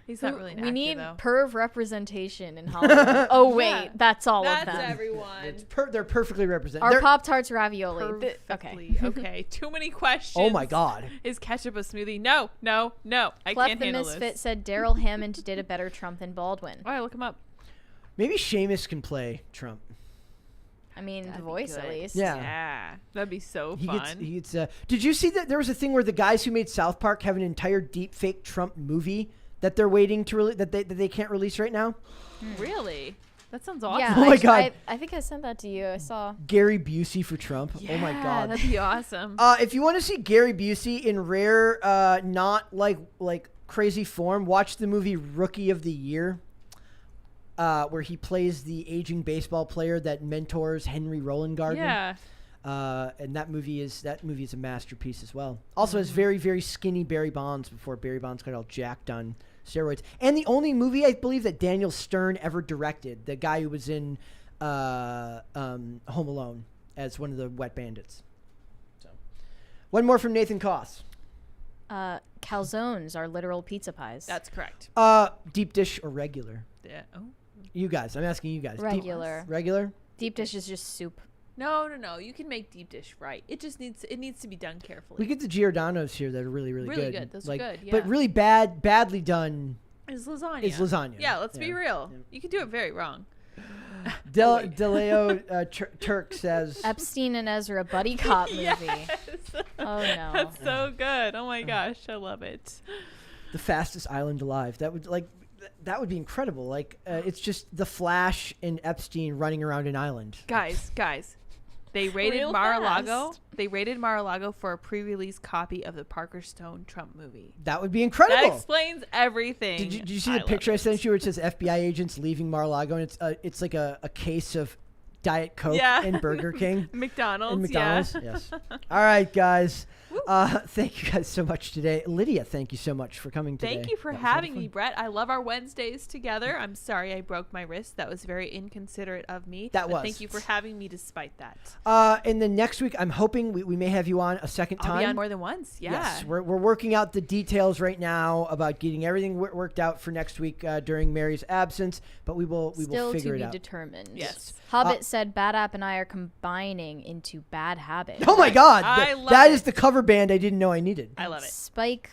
He's not really an We actor, need though. perv representation in Hollywood. Oh, wait. Yeah. That's all That's of them. everyone. They're perfectly represented. Our They're- Pop-Tarts ravioli. Okay. Perfectly. Okay. Too many questions. Oh my God. Is ketchup a smoothie? No. I Clef can't the handle Misfit this. said Daryl Hammond did a better Trump than Baldwin. All right, look him up. Maybe Seamus can play Trump. I mean, That'd the be voice at good. least. Yeah. That'd be so He fun. gets. Did you see that there was a thing where the guys who made South Park have an entire deep fake Trump movie that they're waiting to release that they can't release right now? Really? That sounds awesome. Yeah, Oh my God. I think I sent that to you. I saw. Gary Busey for Trump. Oh my Yeah, God. that'd be awesome. If you want to see Gary Busey in rare, not like crazy form, watch the movie Rookie of the Year, where he plays the aging baseball player that mentors Henry Roland Gardner. Yeah. And that movie is a masterpiece as well. Also has very, very skinny Barry Bonds before Barry Bonds got all jacked on steroids. And the only movie I believe that Daniel Stern ever directed, the guy who was in Home Alone as one of the wet bandits. So, one more from Nathan Koss. Calzones are literal pizza pies. That's correct. Deep dish or regular? Yeah. Oh. You guys, I'm asking you guys. Regular. Regular? Deep dish is just soup. No. You can make deep dish right. It just needs to be done carefully. We get the Giordano's here that are really, really, Really good. good. Those are good, But yeah. really badly done Is lasagna. is lasagna. Yeah, let's be Yeah. real. Yeah. You can do it very wrong. DeLeo Turk says, Epstein and Ezra buddy cop movie. Yes. Oh no. That's so good. Oh my gosh, I love it. the fastest island alive. That would be incredible. It's just the Flash and Epstein running around an island. Guys, they rated Real Mar-a-Lago. fast. They rated Mar-a-Lago for a pre-release copy of the Parker Stone Trump movie. That would be That incredible. explains everything. Did you see the picture I sent you where it says FBI agents leaving Mar-a-Lago and it's like a case of Diet Coke and Burger King McDonald's. and McDonald's? Yes. All right, guys. Thank you guys so much today. Lydia, thank you so much for coming today. Thank you for That was a lot of having me, fun. Brett. I love our Wednesdays together. I'm sorry I broke my wrist. That was very inconsiderate of me. That but was. Thank you for having me despite that. And then next week, I'm hoping we may have you on a second time. I'll be on more than once. Yeah. Yes, we're working out the details right now about getting everything worked out for next week during Mary's absence, but we will Still figure to it be out. determined. Yes. Hobbit said Bad App and I are combining into Bad Habit. Oh my God, I love that it. is the cover band I didn't know I needed. I love it. Spike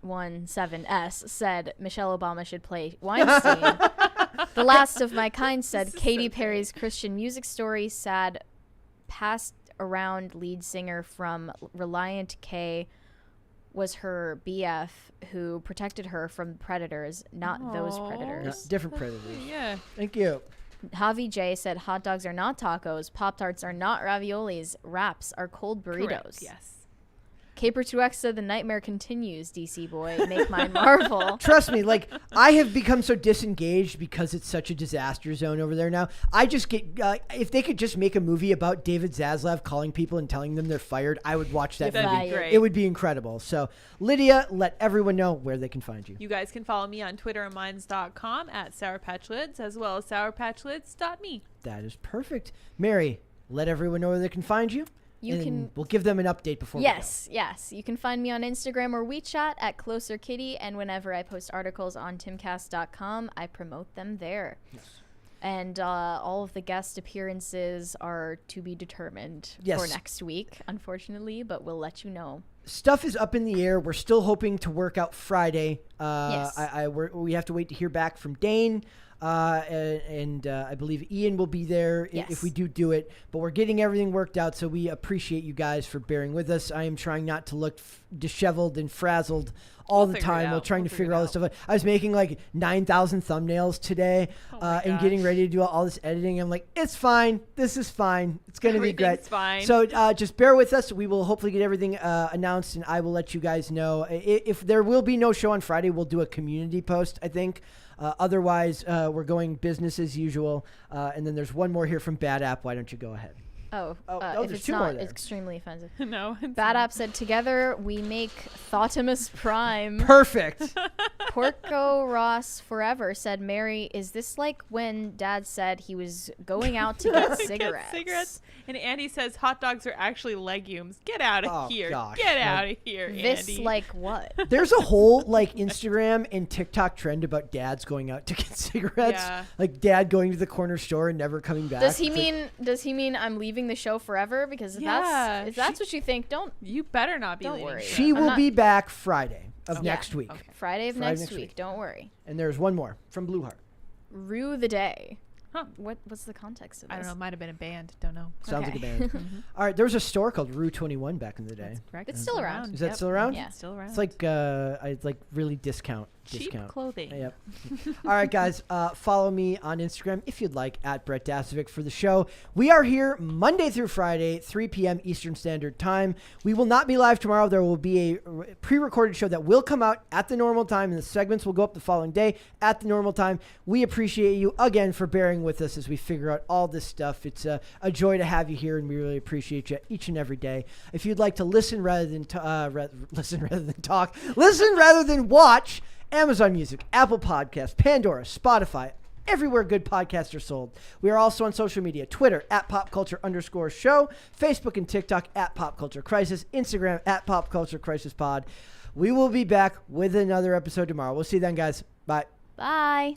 11117S said Michelle Obama should play Weinstein. The Last of My Kind said Katy Perry's Christian music story sad passed around lead singer from Reliant K was her BF who protected her from predators, not those Aw. predators. Different predators. Yeah. Thank you. Javi J said hot dogs are not tacos, Pop-Tarts are not raviolis, wraps are cold burritos. Correct. Yes. Caper2X said the nightmare continues, DC boy. Make mine Marvel. Trust me, I have become so disengaged because it's such a disaster zone over there now. I just get if they could just make a movie about David Zaslav calling people and telling them they're fired, I would watch that That'd movie. be great. It would be incredible. So, Lydia, let everyone know where they can find you. You guys can follow me on Twitter and minds.com at sourpatchlids as well as sourpatchlids.me. That is perfect. Mary, let everyone know where they can find you. You and can- We'll give them an update before Yes. You can find me on Instagram or WeChat at CloserKitty, and whenever I post articles on timcast.com, I promote them there. Yes. And all of the guest appearances are to be determined Yes. for next week, unfortunately, but we'll let you know. Stuff is up in the air. We're still hoping to work out Friday. Yes. We have to wait to hear back from Dane. And I believe Ian will be there Yes. if we do it. But we're getting everything worked out, so we appreciate you guys for bearing with us. I am trying not to look disheveled and frazzled all the figure it time while out. trying We'll to figure figure all it this stuff out. I was making 9,000 thumbnails today my and getting gosh. ready to do all this editing. I'm like, it's fine. This is fine. It's going to be great. Everything's fine. So just bear with us. We will hopefully get everything announced, and I will let you guys know. If there will be no show on Friday, we'll do a community post, I think. Otherwise, we're going business as usual. And then there's one more here from Bad App. Why don't you go ahead? If there's it's 2 more not there. extremely offensive. No. Bad App said, together we make Thotimus Prime. Perfect. Porco Ross Forever said, Mary, is this like when Dad said he was going out to get cigarettes? And Andy says hot dogs are actually legumes. Get out of here. Gosh. Get out of here, This Andy. like what? There's a whole like Instagram and TikTok trend about dads going out to get cigarettes. Yeah. Like dad going to the corner store and never coming back. Does he It's mean I'm leaving the show forever? Because if Yeah. that's what you think, don't You better not be Don't leaving. worry. like, Shit. she I'm will not- be back Friday of Okay. next week. Okay. Friday of Friday next next week. week. Don't worry. And there's one more from Blue Heart. Rue the Day. Huh. What's the context of this? I don't know. It might have been a band. Don't know. Sounds like a Okay. band. All right, there was a store called Rue 21 back in the day. That's correct. It's still around. Is that still around? Yeah. It's still around. It's like I like really discount. cheap clothing. Yep. All right, guys. Follow me on Instagram if you'd like at Brett Dasovic for the show. We are here Monday through Friday, 3 p.m. Eastern Standard Time. We will not be live tomorrow. There will be a pre-recorded show that will come out at the normal time, and the segments will go up the following day at the normal time. We appreciate you again for bearing with us as we figure out all this stuff. It's a joy to have you here, and we really appreciate you each and every day. If you'd like to listen rather than listen rather than watch, Amazon Music, Apple Podcasts, Pandora, Spotify, everywhere good podcasts are sold. We are also on social media, Twitter at @popculture_show, Facebook and TikTok at Pop Culture Crisis, Instagram at Pop Culture Crisis Pod. We will be back with another episode tomorrow. We'll see you then, guys. Bye. Bye.